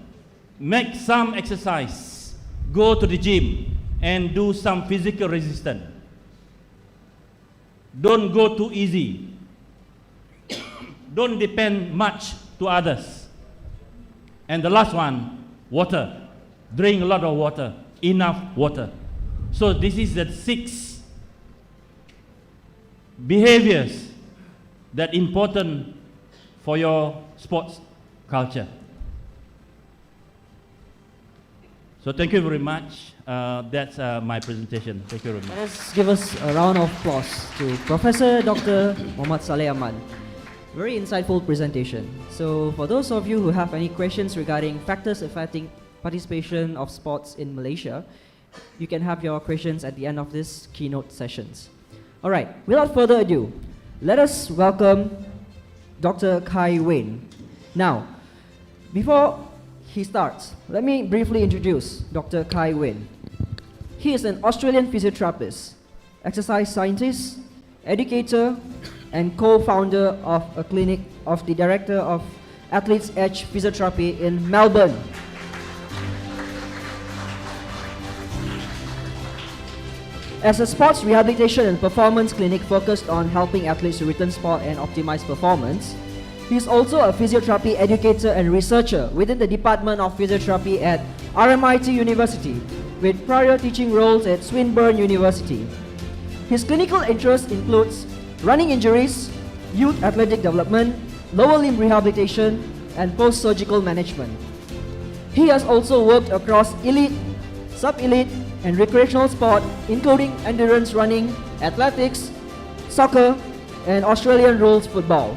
Make some exercise. Go to the gym and do some physical resistance. Don't go too easy. Don't depend much to others. And the last one, water. Drink a lot of water. Enough water. So this is the 6 behaviors that important for your sports culture. So thank you very much. That's my presentation. Thank you very much. Let's give us a round of applause to Professor Dr. Muhammad Saleh Aman. Very insightful presentation. So for those of you who have any questions regarding factors affecting participation of sports in Malaysia, you can have your questions at the end of this keynote sessions. All right, without further ado, let us welcome Dr. Kai Wen. Now, before he starts, let me briefly introduce Dr. Kai Wen. He is an Australian physiotherapist, exercise scientist, educator, and co-founder of a clinic of the director of Athletes Edge Physiotherapy in Melbourne. As a sports rehabilitation and performance clinic focused on helping athletes to return sport and optimize performance, he is also a physiotherapy educator and researcher within the Department of Physiotherapy at RMIT University, with prior teaching roles at Swinburne University. His clinical interests includes running injuries, youth athletic development, lower limb rehabilitation, and post-surgical management. He has also worked across elite, sub-elite, and recreational sport, including endurance running, athletics, soccer, and Australian rules football.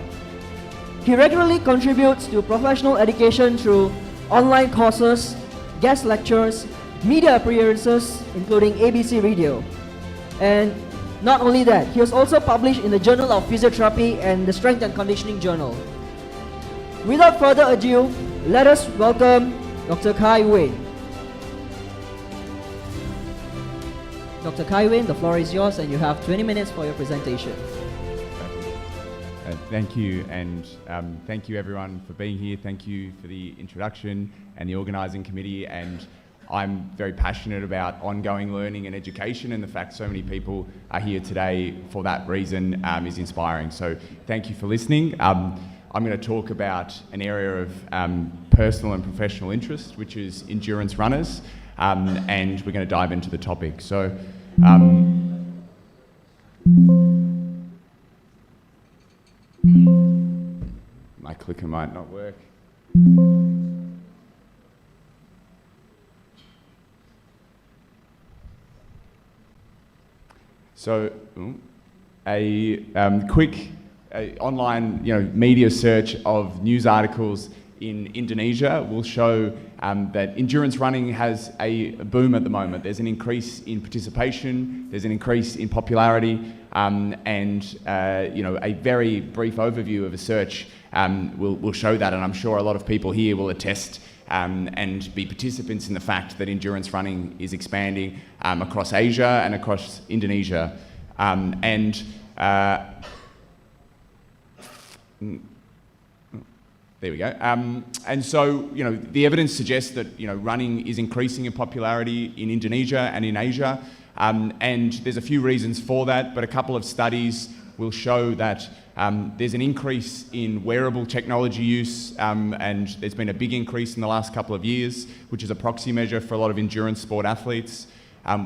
He regularly contributes to professional education through online courses, guest lectures, media appearances, including ABC Radio. And Not only that, he was also published in the Journal of Physiotherapy and the Strength and Conditioning Journal. Without further ado, let us welcome Dr. Kai Wayne. Dr. Kai Wayne, the floor is yours and you have 20 minutes for your presentation. Thank you, and thank you everyone for being here. Thank you for the introduction and the organising committee, and I'm very passionate about ongoing learning and education, and the fact so many people are here today for that reason is inspiring. So thank you for listening. I'm going to talk about an area of personal and professional interest, which is endurance runners, and we're going to dive into the topic. So my clicker might not work. So a quick online media search of news articles in Indonesia will show that endurance running has a boom at the moment. There's an increase in participation, there's an increase in popularity, and a very brief overview of a search will show that, and I'm sure a lot of people here will attest and be participants in the fact that endurance running is expanding across Asia and across Indonesia. There we go. And so, the evidence suggests that, running is increasing in popularity in Indonesia and in Asia. And there's a few reasons for that, but a couple of studies will show that there's an increase in wearable technology use, and there's been a big increase in the last couple of years, which is a proxy measure for a lot of endurance sport athletes.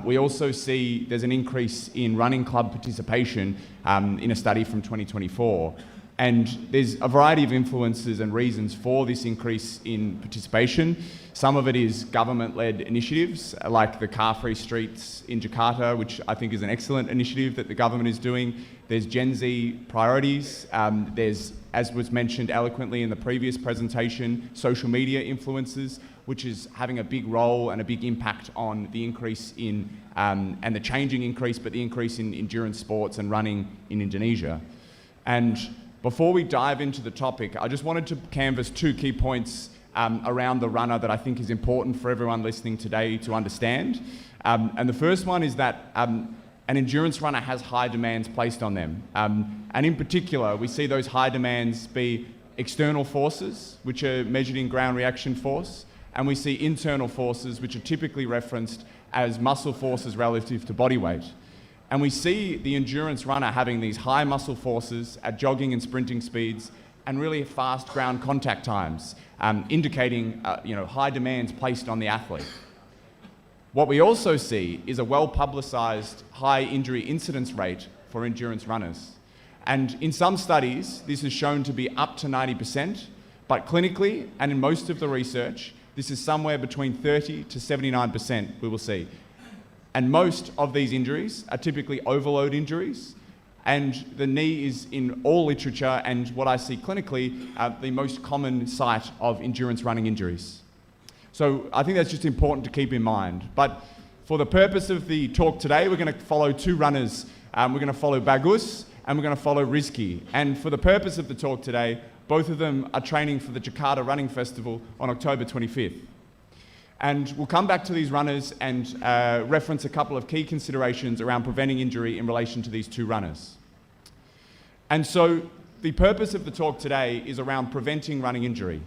We also see there's an increase in running club participation in a study from 2024. And there's a variety of influences and reasons for this increase in participation. Some of it is government-led initiatives, like the car-free streets in Jakarta, which I think is an excellent initiative that the government is doing. There's Gen Z priorities. There's, as was mentioned eloquently in the previous presentation, social media influences, which is having a big role and a big impact on the increase in, and the changing increase, but the increase in endurance sports and running in Indonesia. And before we dive into the topic, I just wanted to canvass two key points around the runner that I think is important for everyone listening today to understand. And the first one is that an endurance runner has high demands placed on them. And in particular, we see those high demands be external forces, which are measured in ground reaction force, and we see internal forces, which are typically referenced as muscle forces relative to body weight. And we see the endurance runner having these high muscle forces at jogging and sprinting speeds and really fast ground contact times, indicating high demands placed on the athlete. What we also see is a well-publicised high injury incidence rate for endurance runners. And in some studies, this is shown to be up to 90%, but clinically and in most of the research, this is somewhere between 30 to 79%, we will see. And most of these injuries are typically overload injuries, and the knee is in all literature and what I see clinically the most common site of endurance running injuries. So I think that's just important to keep in mind. But for the purpose of the talk today, we're going to follow two runners. We're going to follow Bagus and we're going to follow Rizky. And for the purpose of the talk today, both of them are training for the Jakarta Running Festival on October 25th. And we'll come back to these runners and reference a couple of key considerations around preventing injury in relation to these two runners. And so the purpose of the talk today is around preventing running injury.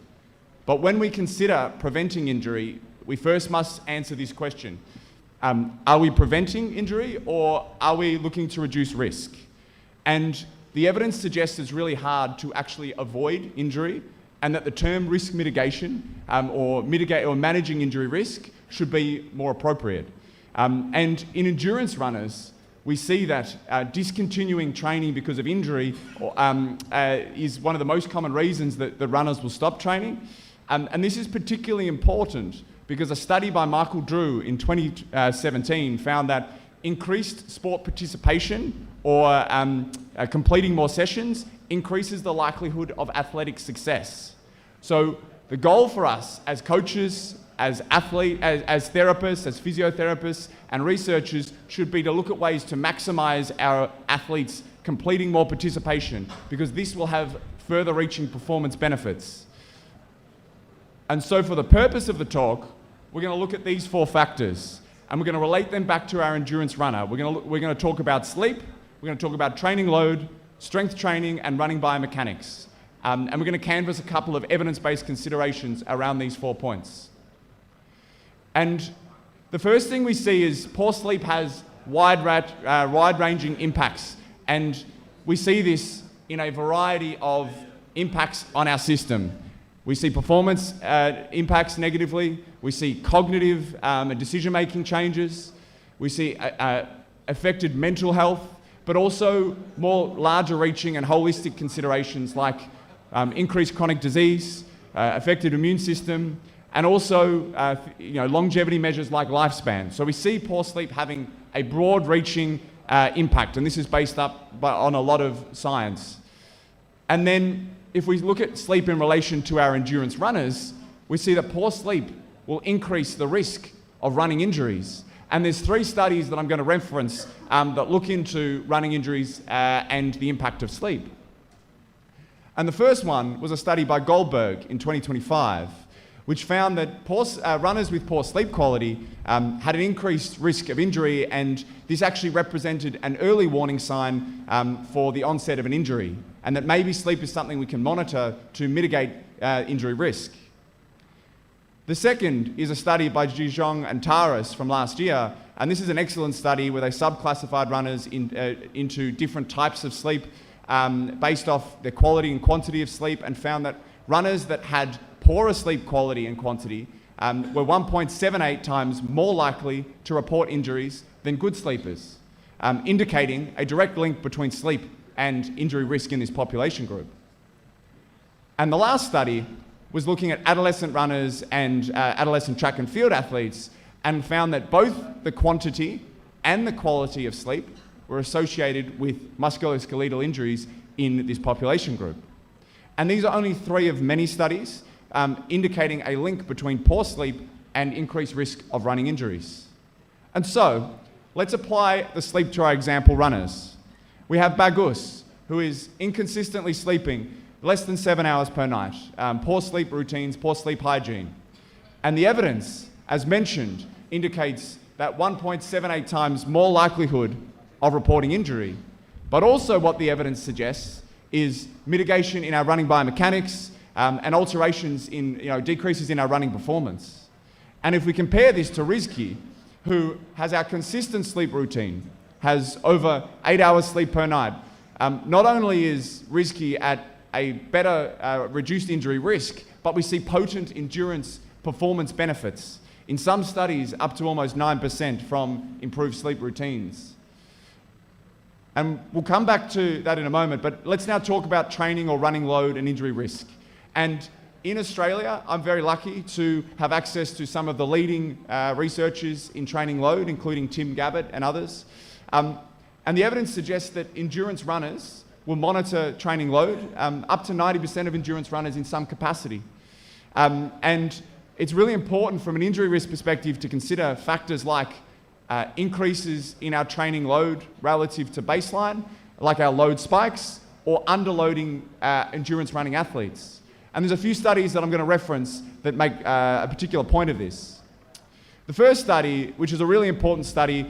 But when we consider preventing injury, we first must answer this question. Are we preventing injury or are we looking to reduce risk? And the evidence suggests it's really hard to actually avoid injury, and that the term risk mitigation or managing injury risk should be more appropriate. And in endurance runners, we see that discontinuing training because of injury is one of the most common reasons that the runners will stop training. And this is particularly important because a study by Michael Drew in 2017 found that increased sport participation or completing more sessions increases the likelihood of athletic success. So the goal for us as coaches, as athletes, as therapists, as physiotherapists, and researchers should be to look at ways to maximize our athletes completing more participation, because this will have further reaching performance benefits. And so for the purpose of the talk, we're going to look at these 4 factors, and we're going to relate them back to our endurance runner. We're going to talk about sleep, we're going to talk about training load, strength training, and running biomechanics. And we're going to canvass a couple of evidence-based considerations around these 4 points. And the first thing we see is poor sleep has wide-ranging impacts, and we see this in a variety of impacts on our system. We see performance impacts negatively, we see cognitive and decision-making changes, we see affected mental health, but also more larger-reaching and holistic considerations like increased chronic disease, affected immune system, and also longevity measures like lifespan. So we see poor sleep having a broad-reaching impact, and this is based on a lot of science. And then if we look at sleep in relation to our endurance runners, we see that poor sleep will increase the risk of running injuries. And there's 3 studies that I'm going to reference that look into running injuries and the impact of sleep. And the first one was a study by Goldberg in 2025, which found that runners with poor sleep quality had an increased risk of injury, and this actually represented an early warning sign for the onset of an injury, and that maybe sleep is something we can monitor to mitigate injury risk. The second is a study by Jijong and Taras from last year, and this is an excellent study where they subclassified runners into different types of sleep based off their quality and quantity of sleep, and found that runners that had poorer sleep quality and quantity were 1.78 times more likely to report injuries than good sleepers, indicating a direct link between sleep and injury risk in this population group. And the last study was looking at adolescent runners and adolescent track and field athletes, and found that both the quantity and the quality of sleep were associated with musculoskeletal injuries in this population group. And these are only 3 of many studies indicating a link between poor sleep and increased risk of running injuries. And so, let's apply the sleep to our example runners. We have Bagus, who is inconsistently sleeping less than 7 hours per night, poor sleep routines, poor sleep hygiene. And the evidence, as mentioned, indicates that 1.78 times more likelihood of reporting injury. But also what the evidence suggests is mitigation in our running biomechanics and alterations in, decreases in our running performance. And if we compare this to Rizki, who has our consistent sleep routine, has over 8 hours sleep per night, not only is Rizki at a better reduced injury risk, but we see potent endurance performance benefits. In some studies, up to almost 9% from improved sleep routines. And we'll come back to that in a moment, but let's now talk about training or running load and injury risk. And in Australia, I'm very lucky to have access to some of the leading researchers in training load, including Tim Gabbett and others. And the evidence suggests that endurance runners will monitor training load, up to 90% of endurance runners in some capacity. And it's really important from an injury risk perspective to consider factors like increases in our training load relative to baseline, like our load spikes, or underloading endurance running athletes. And there's a few studies that I'm going to reference that make a particular point of this. The first study, which is a really important study,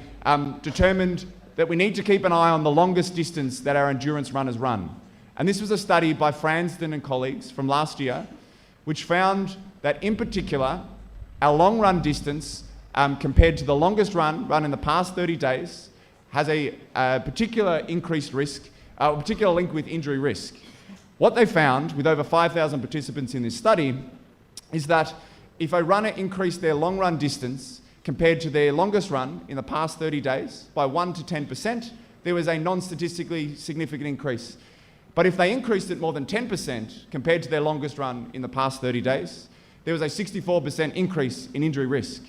determined that we need to keep an eye on the longest distance that our endurance runners run. And this was a study by Fransden and colleagues from last year, which found that in particular, our long run distance compared to the longest run in the past 30 days has a particular increased risk, a particular link with injury risk. What they found with over 5,000 participants in this study is that if a runner increased their long run distance compared to their longest run in the past 30 days by 1 to 10%, there was a non-statistically significant increase. But if they increased it more than 10% compared to their longest run in the past 30 days, there was a 64% increase in injury risk.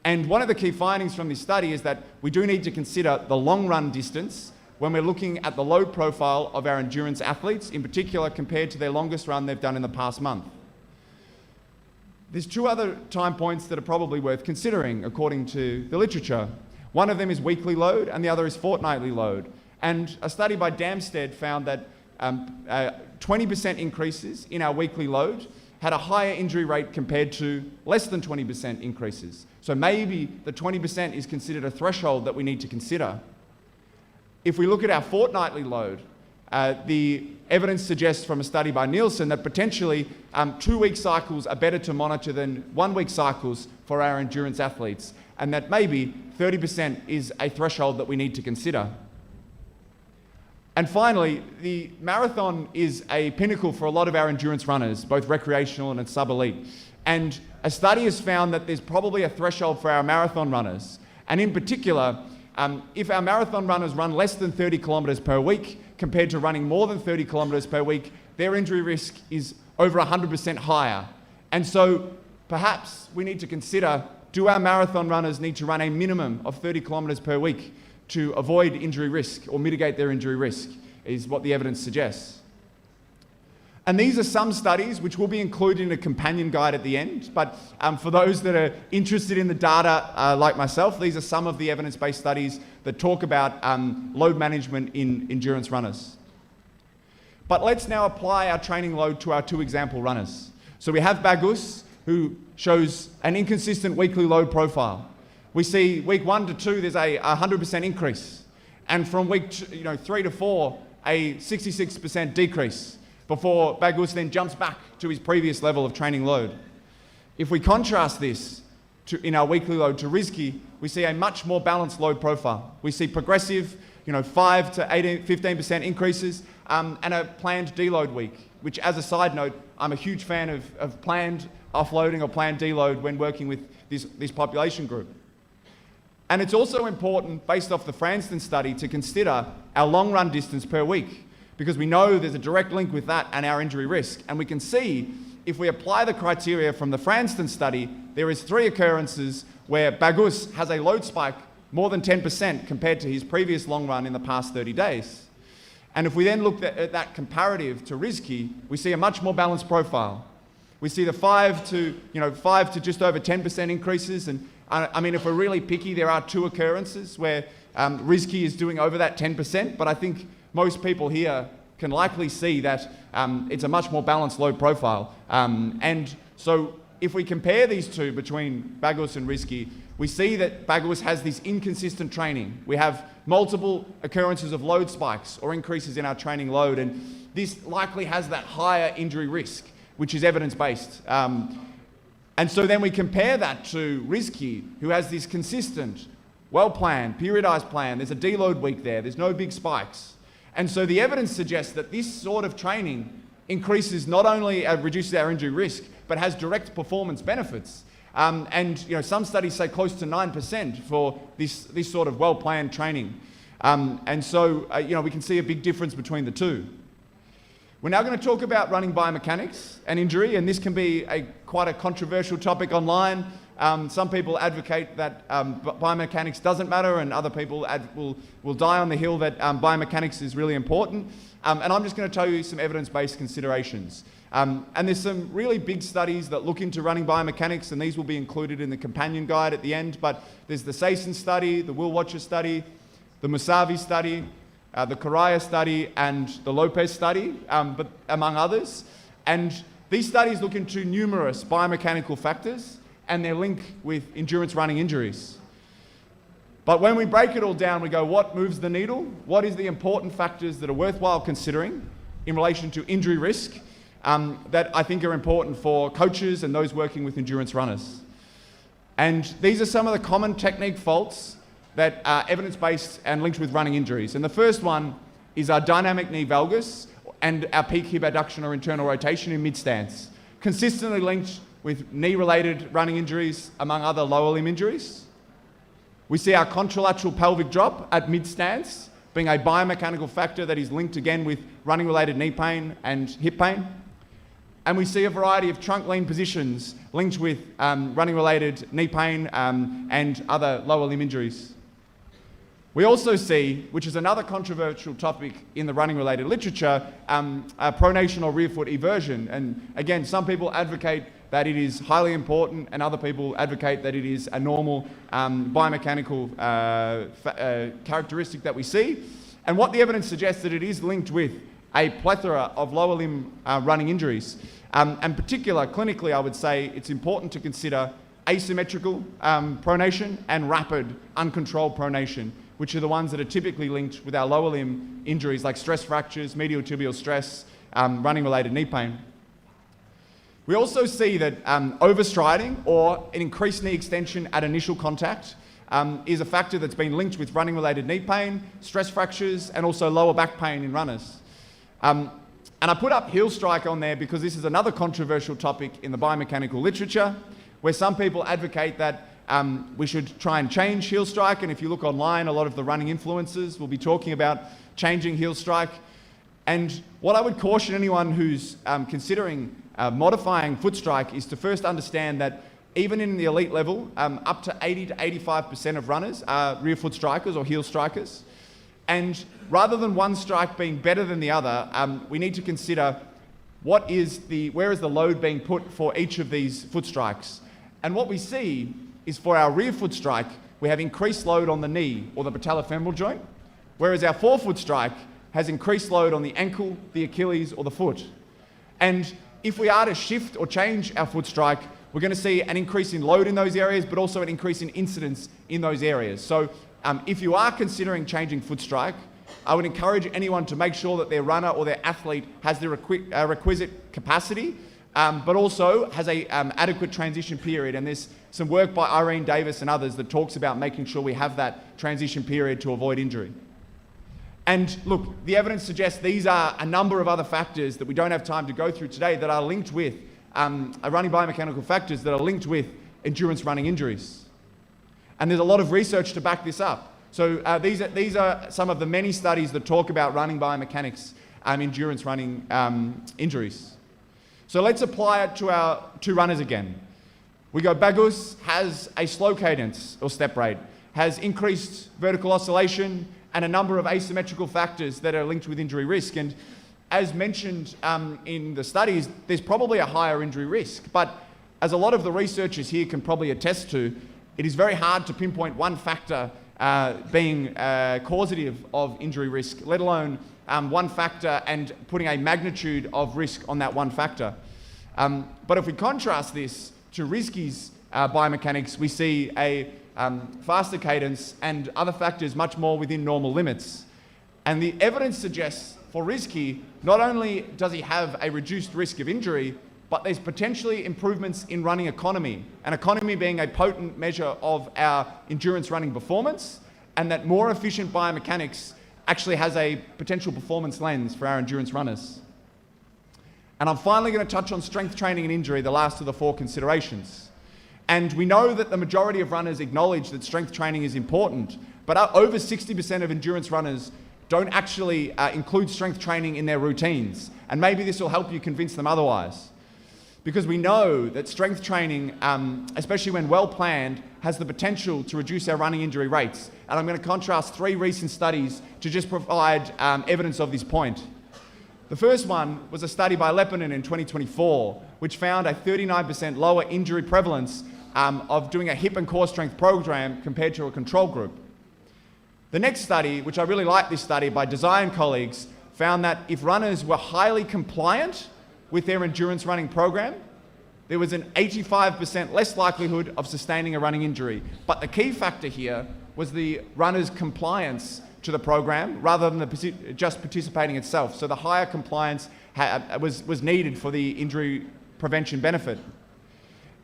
And one of the key findings from this study is that we do need to consider the long run distance when we're looking at the load profile of our endurance athletes, in particular compared to their longest run they've done in the past month. There's 2 other time points that are probably worth considering according to the literature. One of them is weekly load and the other is fortnightly load. And a study by Damstead found that 20% increases in our weekly load had a higher injury rate compared to less than 20% increases. So maybe the 20% is considered a threshold that we need to consider. If we look at our fortnightly load, the evidence suggests from a study by Nielsen that potentially 2-week cycles are better to monitor than 1-week cycles for our endurance athletes, and that maybe 30% is a threshold that we need to consider. And finally, the marathon is a pinnacle for a lot of our endurance runners, both recreational and sub-elite. And a study has found that there's probably a threshold for our marathon runners. And in particular, if our marathon runners run less than 30 kilometres per week compared to running more than 30 kilometres per week, their injury risk is over 100% higher. And so perhaps we need to consider, do our marathon runners need to run a minimum of 30 kilometres per week to avoid injury risk or mitigate their injury risk, is what the evidence suggests. And these are some studies which will be included in a companion guide at the end, but for those that are interested in the data like myself, these are some of the evidence-based studies that talk about load management in endurance runners. But let's now apply our training load to our 2 example runners. So we have Bagus, who shows an inconsistent weekly load profile. We see week 1 to 2, there's a 100% increase. And from week 3 to 4, a 66% decrease before Bagus then jumps back to his previous level of training load. If we contrast this in our weekly load to Rizki, we see a much more balanced load profile. We see progressive, 5 to 15% increases and a planned deload week, which, as a side note, I'm a huge fan of planned offloading or planned deload when working with this population group. And it's also important, based off the Franston study, to consider our long run distance per week, because we know there's a direct link with that and our injury risk. And we can see, if we apply the criteria from the Franston study, there is 3 occurrences where Bagus has a load spike more than 10% compared to his previous long run in the past 30 days. And if we then look at that comparative to Rizki, we see a much more balanced profile. We see the 5 to just over 10% increases. And I mean, if we're really picky, there are 2 occurrences where Rizki is doing over that 10%, but I think most people here can likely see that it's a much more balanced load profile. And so if we compare these 2 between Bagus and Rizki, we see that Bagus has this inconsistent training. We have multiple occurrences of load spikes or increases in our training load, and this likely has that higher injury risk, which is evidence-based. And so then we compare that to Rizki, who has this consistent, well-planned, periodized plan. There's a deload week there. There's no big spikes. And so the evidence suggests that this sort of training increases, not only reduces our injury risk, but has direct performance benefits. And some studies say close to 9% for this sort of well-planned training. And so we can see a big difference between the 2. We're now going to talk about running biomechanics and injury, and this can be quite a controversial topic online. Some people advocate that biomechanics doesn't matter, and other people will die on the hill that biomechanics is really important. And I'm just going to tell you some evidence-based considerations. And there's some really big studies that look into running biomechanics, and these will be included in the companion guide at the end. But there's the Sayson study, the Will Watcher study, the Musavi study, the Correa study, and the Lopez study, but among others. And these studies look into numerous biomechanical factors and their link with endurance running injuries. But when we break it all down, we go, what moves the needle? What is the important factors that are worthwhile considering in relation to injury risk that I think are important for coaches and those working with endurance runners? And these are some of the common technique faults that are evidence-based and linked with running injuries. And the first one is our dynamic knee valgus and our peak hip adduction or internal rotation in mid-stance, consistently linked with knee-related running injuries, among other lower limb injuries. We see our contralateral pelvic drop at mid-stance being a biomechanical factor that is linked again with running-related knee pain and hip pain. And we see a variety of trunk lean positions linked with running-related knee pain and other lower limb injuries. We also see, which is another controversial topic in the running-related literature, pronation or rear foot eversion. And again, some people advocate that it is highly important, and other people advocate that it is a normal biomechanical characteristic that we see. And what the evidence suggests that it is linked with a plethora of lower limb running injuries. And particular, clinically, I would say it's important to consider asymmetrical pronation and rapid, uncontrolled pronation, which are the ones that are typically linked with our lower limb injuries like stress fractures, medial tibial stress, running-related knee pain. We also see that overstriding or an increased knee extension at initial contact is a factor that's been linked with running-related knee pain, stress fractures, and also lower back pain in runners. And I put up heel strike on there because this is another controversial topic in the biomechanical literature, where some people advocate that we should try and change heel strike. And if you look online, a lot of the running influencers will be talking about changing heel strike. And what I would caution anyone who's considering modifying foot strike is to first understand that even in the elite level, up to 80 to 85% of runners are rear foot strikers or heel strikers. And rather than one strike being better than the other, we need to consider where is the load being put for each of these foot strikes. And what we see is for our rear foot strike, we have increased load on the knee or the patellofemoral joint, whereas our forefoot strike has increased load on the ankle, the Achilles, or the foot. And if we are to shift or change our foot strike, we're going to see an increase in load in those areas, but also an increase in incidence in those areas. So if you are considering changing foot strike, I would encourage anyone to make sure that their runner or their athlete has the requisite capacity, but also has a adequate transition period. And there's some work by Irene Davis and others that talks about making sure we have that transition period to avoid injury. And look, the evidence suggests these are a number of other factors that we don't have time to go through today that are linked with, running biomechanical factors that are linked with endurance running injuries. And there's a lot of research to back this up. So these are some of the many studies that talk about running biomechanics, endurance running injuries. So let's apply it to our two runners again. We go, Bagus has a slow cadence or step rate, has increased vertical oscillation, and a number of asymmetrical factors that are linked with injury risk. And as mentioned in the studies, there's probably a higher injury risk. But as a lot of the researchers here can probably attest to, it is very hard to pinpoint one factor being causative of injury risk, let alone one factor and putting a magnitude of risk on that one factor. But if we contrast this to Rizki's biomechanics, we see a faster cadence and other factors much more within normal limits. And the evidence suggests for Rizki, not only does he have a reduced risk of injury, but there's potentially improvements in running economy, and economy being a potent measure of our endurance running performance, and that more efficient biomechanics actually has a potential performance lens for our endurance runners. And I'm finally going to touch on strength training and injury, the last of the four considerations. And we know that the majority of runners acknowledge that strength training is important, but over 60% of endurance runners don't actually include strength training in their routines. And maybe this will help you convince them otherwise. Because we know that strength training, especially when well planned, has the potential to reduce our running injury rates. And I'm going to contrast three recent studies to just provide evidence of this point. The first one was a study by Lepinen in 2024, which found a 39% lower injury prevalence of doing a hip and core strength program compared to a control group. The next study, which I really like this study by Design colleagues, found that if runners were highly compliant with their endurance running program, there was an 85% less likelihood of sustaining a running injury. But the key factor here was the runner's compliance to the program rather than just participating itself. So the higher compliance was needed for the injury prevention benefit.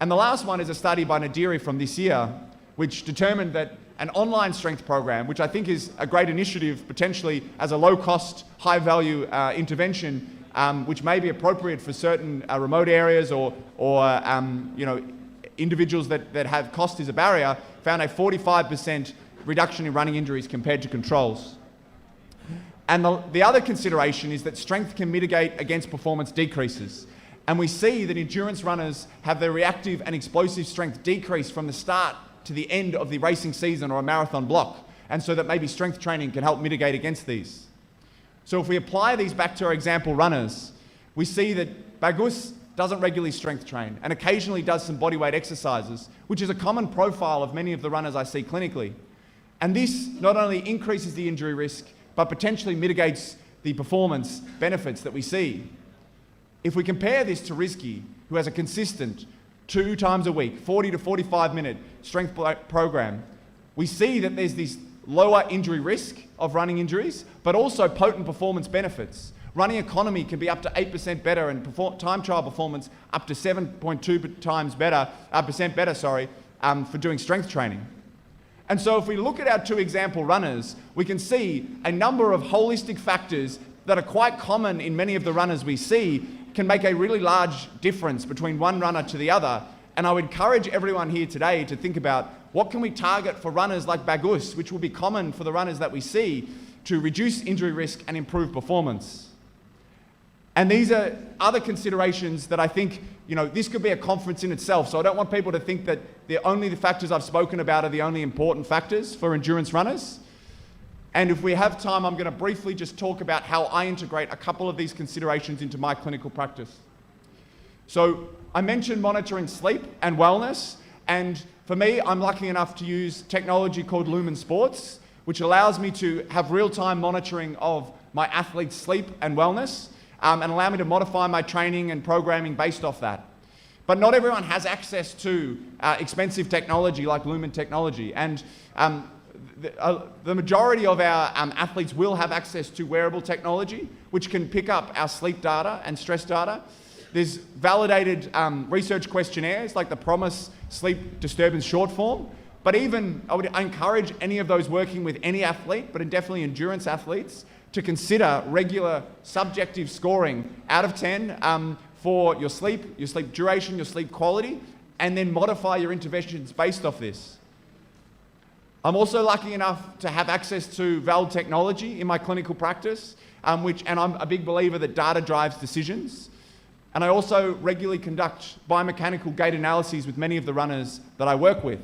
And the last one is a study by Nadiri from this year, which determined that an online strength program, which I think is a great initiative potentially as a low-cost, high-value intervention, which may be appropriate for certain remote areas or individuals that have cost as a barrier, found a 45% reduction in running injuries compared to controls. And the other consideration is that strength can mitigate against performance decreases. And we see that endurance runners have their reactive and explosive strength decrease from the start to the end of the racing season or a marathon block. and so that maybe strength training can help mitigate against these. So if we apply these back to our example runners, we see that Bagus doesn't regularly strength train and occasionally does some bodyweight exercises, which is a common profile of many of the runners I see clinically. And this not only increases the injury risk, but potentially mitigates the performance benefits that we see. If we compare this to Rizky, who has a consistent 2 times a week, 40 to 45 minute strength program, we see that there's this lower injury risk of running injuries, but also potent performance benefits. Running economy can be up to 8% better and time trial performance up to 7.2% better for doing strength training. And so if we look at our 2 example runners, we can see a number of holistic factors that are quite common in many of the runners we see can make a really large difference between one runner to the other. And I would encourage everyone here today to think about what can we target for runners like Bagus, which will be common for the runners that we see, to reduce injury risk and improve performance. And these are other considerations that I think, this could be a conference in itself. So I don't want people to think that the factors I've spoken about are the only important factors for endurance runners. And if we have time, I'm going to briefly just talk about how I integrate a couple of these considerations into my clinical practice. So I mentioned monitoring sleep and wellness. And for me, I'm lucky enough to use technology called Lumen Sports, which allows me to have real-time monitoring of my athletes' sleep and wellness. And allow me to modify my training and programming based off that. But not everyone has access to expensive technology like Lumen technology. And the majority of our athletes will have access to wearable technology, which can pick up our sleep data and stress data. There's validated research questionnaires like the PROMIS Sleep Disturbance Short Form. But even, I encourage any of those working with any athlete, but definitely endurance athletes, to consider regular subjective scoring out of 10 for your sleep duration, your sleep quality, and then modify your interventions based off this. I'm also lucky enough to have access to valid technology in my clinical practice, and I'm a big believer that data drives decisions. And I also regularly conduct biomechanical gait analyses with many of the runners that I work with.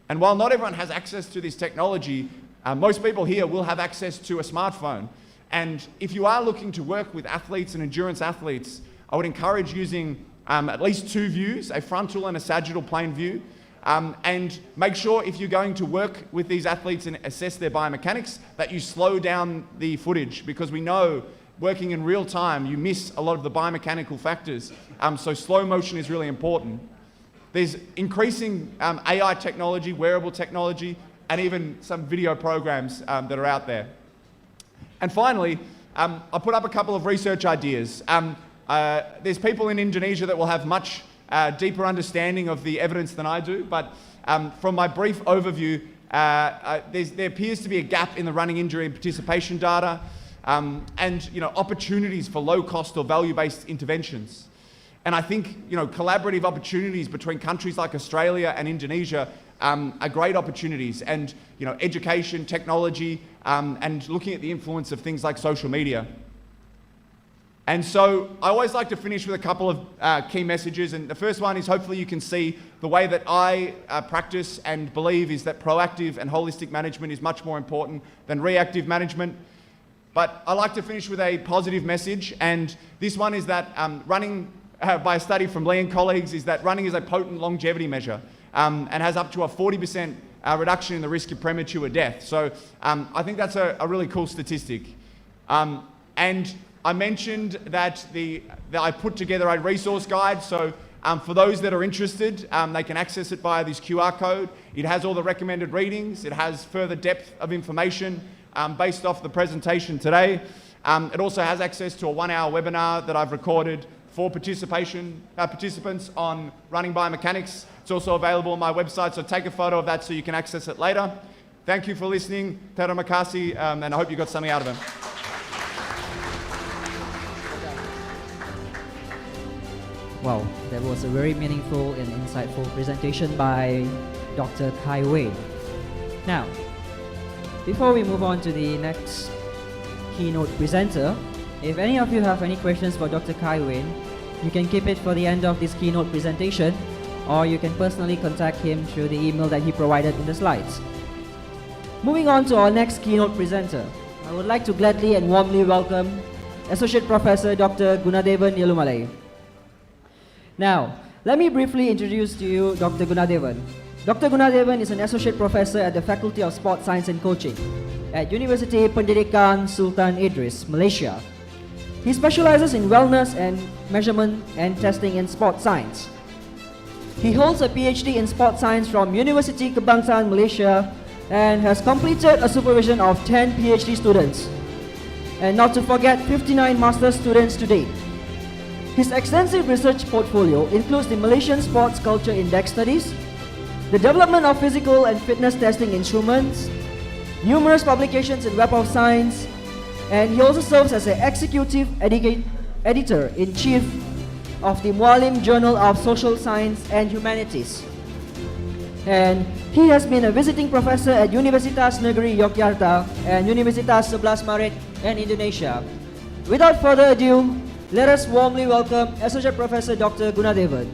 And while not everyone has access to this technology, most people here will have access to a smartphone. And if you are looking to work with athletes and endurance athletes, I would encourage using at least 2 views, a frontal and a sagittal plane view. And make sure if you're going to work with these athletes and assess their biomechanics, that you slow down the footage, because we know working in real time, you miss a lot of the biomechanical factors. So slow motion is really important. There's increasing AI technology, wearable technology, and even some video programs that are out there. And finally, I put up a couple of research ideas. There's people in Indonesia that will have much deeper understanding of the evidence than I do, but from my brief overview, there appears to be a gap in the running injury and participation data, and opportunities for low-cost or value-based interventions. And I think collaborative opportunities between countries like Australia and Indonesia are great opportunities, and education, technology, and looking at the influence of things like social media. And so I always like to finish with a couple of key messages, and the first one is hopefully you can see the way that I practice and believe is that proactive and holistic management is much more important than reactive management. But I like to finish with a positive message, and this one is that running, by a study from Lee and colleagues, is that running is a potent longevity measure. And has up to a 40% reduction in the risk of premature death. So I think that's a really cool statistic. And I mentioned that I put together a resource guide. So for those that are interested, they can access it via this QR code. It has all the recommended readings. It has further depth of information based off the presentation today. It also has access to a 1-hour webinar that I've recorded for participants on running biomechanics. It's also available on my website, so take a photo of that so you can access it later. Thank you for listening. Terima kasih, and I hope you got something out of it. Wow, that was a very meaningful and insightful presentation by Dr. Kai Wei. Now, before we move on to the next keynote presenter, if any of you have any questions for Dr. Kai Wei, you can keep it for the end of this keynote presentation, or you can personally contact him through the email that he provided in the slides. Moving on to our next keynote presenter, I would like to gladly and warmly welcome Associate Professor Dr. Gunadevan Yelumalai. Now, let me briefly introduce to you Dr. Gunadevan. Dr. Gunadevan is an Associate Professor at the Faculty of Sports Science and Coaching at University Pendidikan Sultan Idris, Malaysia. He specializes in wellness and measurement and testing in sports science. He holds a PhD in sports science from University Kebangsaan Malaysia and has completed a supervision of 10 PhD students, and not to forget 59 master's students to date. His extensive research portfolio includes the Malaysian Sports Culture Index studies, the development of physical and fitness testing instruments, numerous publications in Web of Science, and he also serves as an executive editor-in-chief of the Mualim Journal of Social Science and Humanities. And he has been a visiting professor at Universitas Negeri Yogyakarta and Universitas 11 Maret in Indonesia. Without further ado, let us warmly welcome Associate Professor Dr. Gunadevan.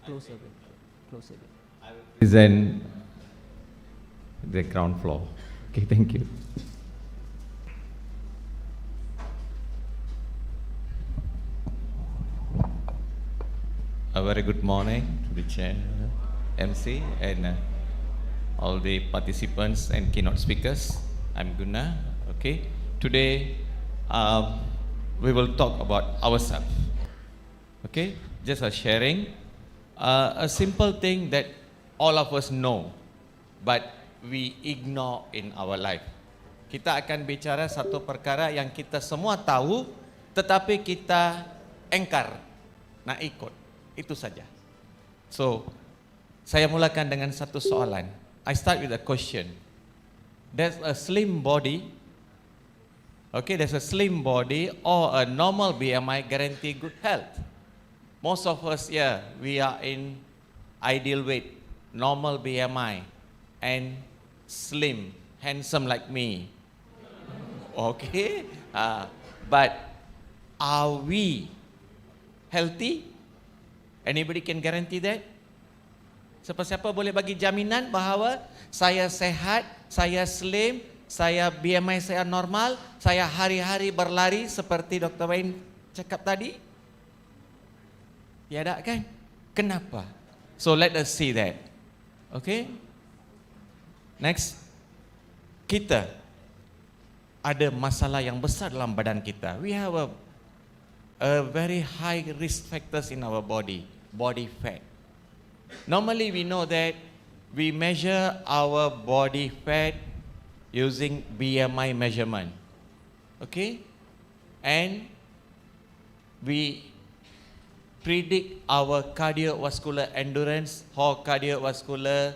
Closer, closer. Present the ground floor. Okay, thank you. A very good morning to the chair, MC, and all the participants and keynote speakers. I'm Guna. Okay, today we will talk about ourselves. Okay, just a sharing, a simple thing that all of us know, but we ignore in our life. Kita akan bicara satu perkara yang kita semua tahu, tetapi kita engkar, nak ikut. Itu saja. So, saya mulakan dengan satu soalan. I start with a question. There's a slim body, okay, there's a slim body or a normal BMI guarantee good health. Most of us, yeah, we are in ideal weight, normal BMI, and slim, handsome like me. Okay, but are we healthy? Anybody can guarantee that? Siapa-siapa boleh bagi jaminan bahawa saya sehat, saya slim, saya BMI saya normal, saya hari-hari berlari seperti Dr. Wain cakap tadi? Tiada kan? Kenapa? So let us see that. Okay? Next. Kita ada masalah yang besar dalam badan kita. We have a very high risk factors in our body fat. Normally we know that we measure our body fat using BMI measurement. Okay? And we predict our cardiovascular endurance or cardiovascular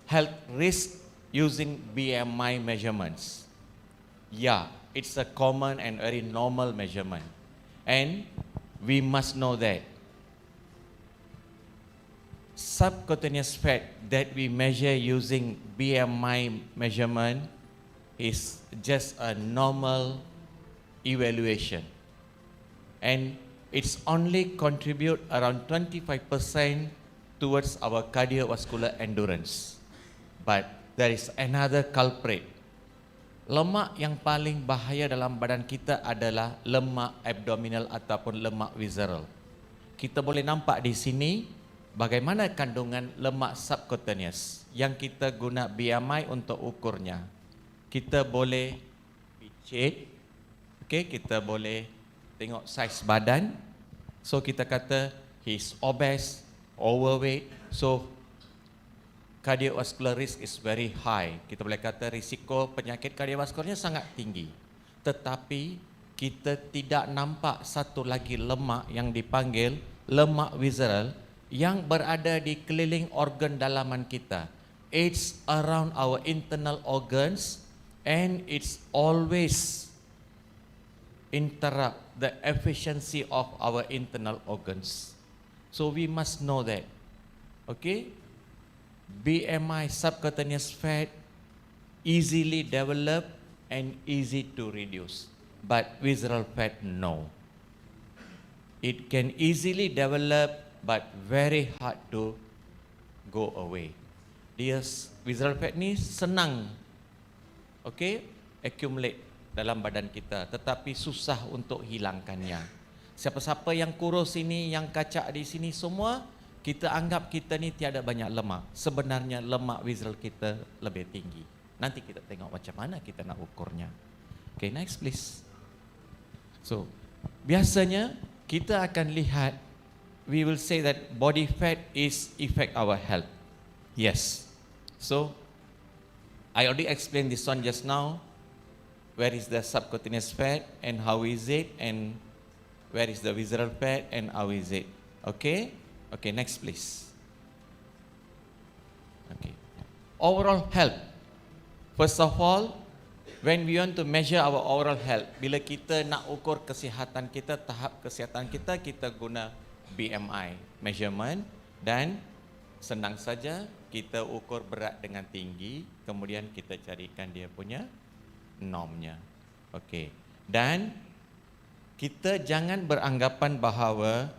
health risk using BMI measurements. Yeah, it's a common and very normal measurement. And we must know that subcutaneous fat that we measure using BMI measurement is just a normal evaluation. And it's only contribute around 25% towards our cardiovascular endurance. But there is another culprit. Lemak yang paling bahaya dalam badan kita adalah lemak abdominal ataupun lemak visceral. Kita boleh nampak di sini bagaimana kandungan lemak subcutaneous yang kita guna BMI untuk ukurnya. Kita boleh picit, okay, kita boleh tengok saiz badan. So kita kata he's obese, overweight, so cardiovascular risk is very high. Kita boleh kata risiko penyakit kardiovaskularnya sangat tinggi. Tetapi kita tidak nampak satu lagi lemak yang dipanggil lemak visceral yang berada di keliling organ dalaman kita. It's around our internal organs and it's always interrupt the efficiency of our internal organs. So we must know that. Okay? BMI subcutaneous fat easily developed and easy to reduce. But visceral fat, no. It can easily develop but very hard to go away. Dia visceral fat ni senang, okay, accumulate dalam badan kita, tetapi susah untuk hilangkannya. Siapa-siapa yang kurus ini, yang kacak di sini semua, kita anggap kita ni tiada banyak lemak. Sebenarnya lemak visceral kita lebih tinggi. Nanti kita tengok macam mana kita nak ukurnya. Okay, next please. So, biasanya kita akan lihat, we will say that body fat is affect our health. Yes. So, I already explained this one just now. Where is the subcutaneous fat and how is it, and where is the visceral fat and how is it? Okay? Okay, next please. Okay. Overall health. First of all, when we want to measure our overall health, bila kita nak ukur kesihatan kita, tahap kesihatan kita, kita guna BMI measurement, dan senang saja kita ukur berat dengan tinggi, kemudian kita carikan dia punya normnya. Okey. Dan kita jangan beranggapan bahawa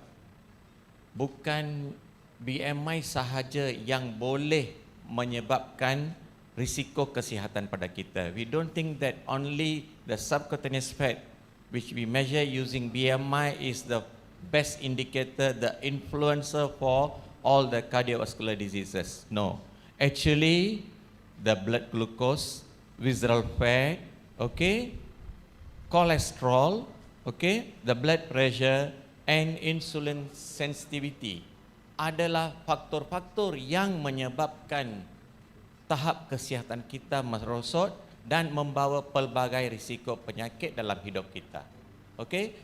bukan BMI sahaja yang boleh menyebabkan risiko kesihatan pada kita. We don't think that only the subcutaneous fat which we measure using BMI is the best indicator, the influencer for all the cardiovascular diseases. No. Actually, the blood glucose, visceral fat, okay, cholesterol, okay, the blood pressure and insulin sensitivity adalah faktor-faktor yang menyebabkan tahap kesihatan kita merosot dan membawa pelbagai risiko penyakit dalam hidup kita. Okay,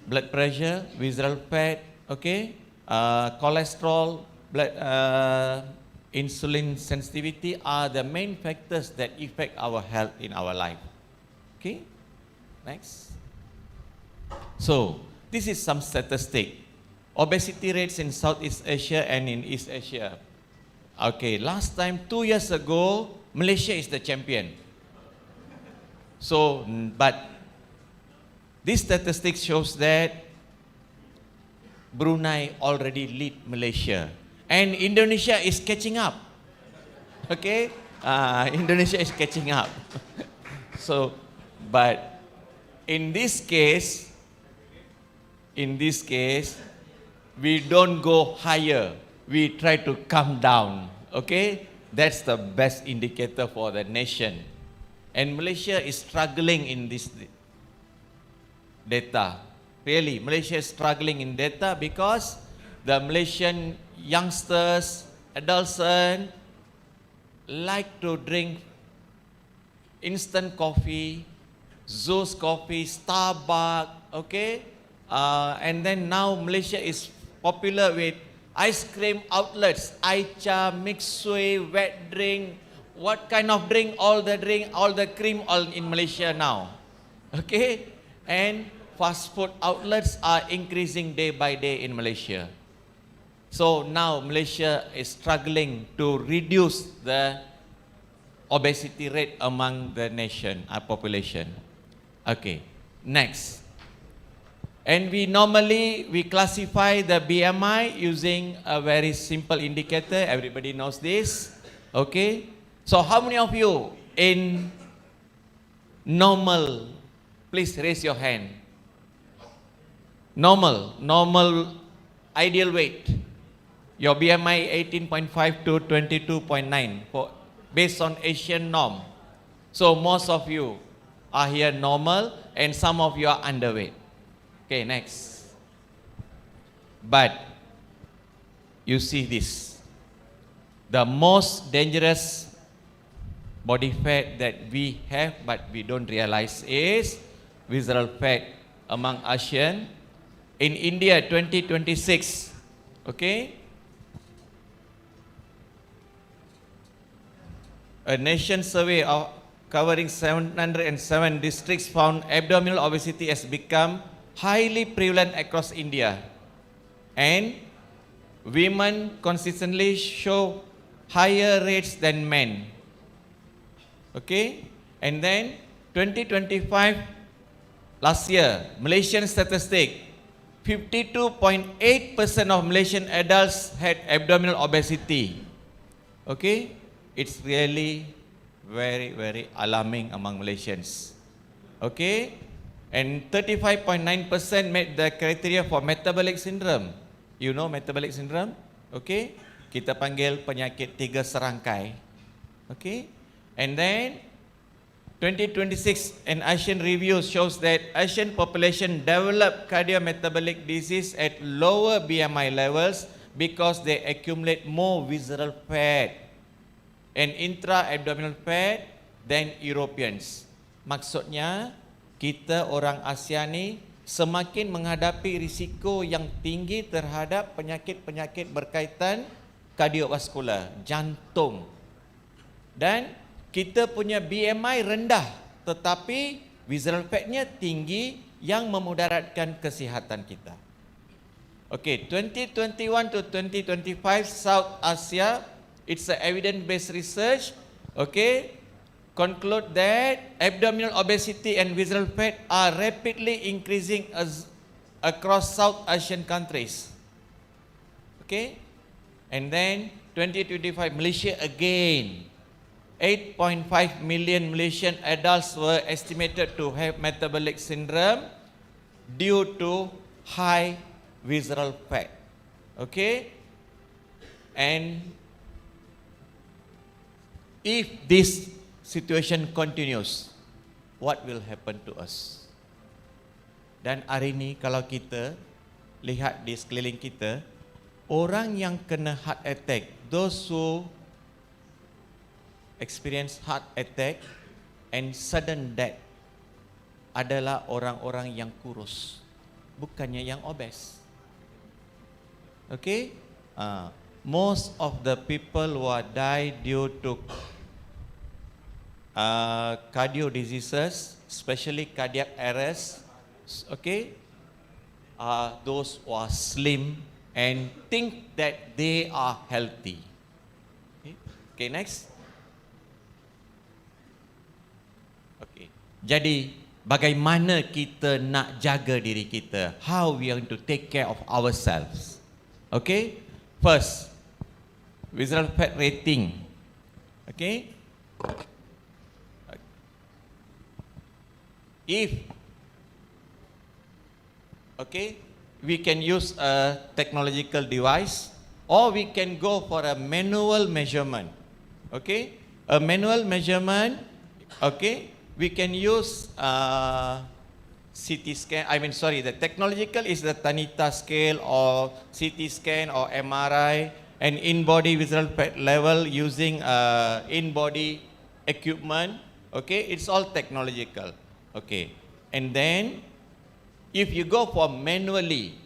blood pressure, visceral fat, okay, cholesterol, blood, insulin sensitivity are the main factors that affect our health in our life. Okay, next. So, this is some statistic. Obesity rates in Southeast Asia and in East Asia. Okay, last time 2 years ago, Malaysia is the champion. So, but this statistic shows that Brunei already lead Malaysia. And Indonesia is catching up. Okay? Indonesia is catching up. So, but in this case, we don't go higher. We try to come down. Okay? That's the best indicator for the nation. And Malaysia is struggling in this data. Really, Malaysia is struggling in data because the Malaysian youngsters, adolescents, like to drink instant coffee, Zeus coffee, Starbucks, okay? And then now Malaysia is popular with ice cream outlets, Aicha, Mixway, wet drink, what kind of drink, all the cream, all in Malaysia now. Okay? And fast food outlets are increasing day by day in Malaysia. So now Malaysia is struggling to reduce the obesity rate among the nation, our population. Okay, next. And we normally classify the BMI using a very simple indicator. Everybody knows this. Okay. So how many of you in normal? Please raise your hand. Normal ideal weight. Your BMI 18.5 to 22.9 based on Asian norm. So most of you are here normal and some of you are underweight. Okay, next. But you see this. The most dangerous body fat that we have but we don't realize is visceral fat among Asian. In India 2026, okay, a nation survey covering 707 districts found abdominal obesity has become highly prevalent across India, and women consistently show higher rates than men. Okay, And then 2025, last year, Malaysian statistic, 52.8% of Malaysian adults had abdominal obesity. Okay, it's really very, very alarming among Malaysians. Okay, and 35.9% met the criteria for metabolic syndrome. You know metabolic syndrome? Okay, kita panggil penyakit tiga serangkai. Okay, and then 2026 an Asian review shows that Asian population develop cardiometabolic disease at lower BMI levels because they accumulate more visceral fat and intra-abdominal fat than Europeans. Maksudnya, kita orang Asia ni semakin menghadapi risiko yang tinggi terhadap penyakit-penyakit berkaitan kardiovaskular, jantung. Dan kita punya BMI rendah tetapi visceral fatnya tinggi yang memudaratkan kesihatan kita. Okay, 2021 to 2025 South Asia, it's a evidence-based research, okay, conclude that abdominal obesity and visceral fat are rapidly increasing across South Asian countries. Okay, and then 2025 Malaysia again, 8.5 million Malaysian adults were estimated to have metabolic syndrome due to high visceral fat. Okay, and if this situation continues, what will happen to us? Dan hari ini kalau kita lihat di sekeliling kita, orang yang kena heart attack, those who experience heart attack and sudden death adalah orang-orang yang kurus, bukannya yang obes. Okay, most of the people who are die due to cardio diseases, especially cardiac arrest, okay, those who are slim and think that they are healthy. Okay, next. Okay, jadi bagaimana kita nak jaga diri kita? How we are going to take care of ourselves? Okay, first, visceral fat rating. Okay, if we can use a technological device or we can go for a manual measurement. Okay, a manual measurement, okay, we can use CT scan, the technological is the Tanita scale or CT scan or MRI and in-body visceral fat level using in-body equipment. Okay, it's all technological. Okay, and then if you go for manually,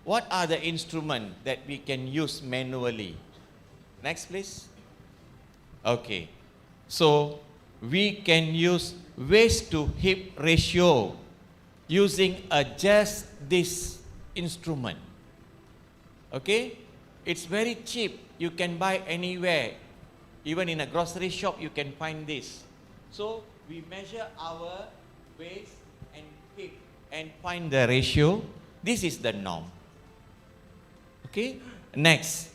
what are the instruments that we can use manually? Next, please. Okay, so we can use waist to hip ratio using just this instrument. Okay, it's very cheap. You can buy anywhere, even in a grocery shop. You can find this. So we measure our waist and hip and find the ratio. This is the norm. Okay, next,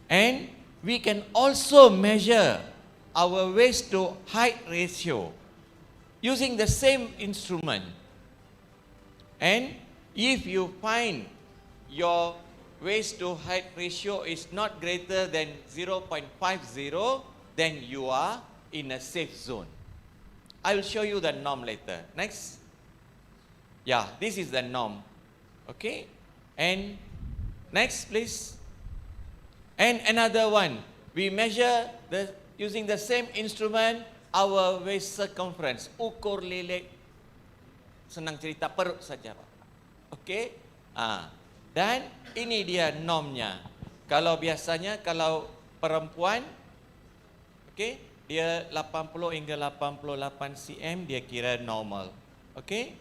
and we can also measure our waist to height ratio using the same instrument. And if you find your waist to height ratio is not greater than 0.50, then you are in a safe zone. I will show you the norm later. Next. Yeah, this is the norm. Okay, and next, please. And another one, we measure using the same instrument our waist circumference. Ukur lilit, senang cerita perut saja, Pak. Okay, dan ini dia normnya. Kalau biasanya kalau perempuan, okay, dia 80 hingga 88 cm dia kira normal. Okay,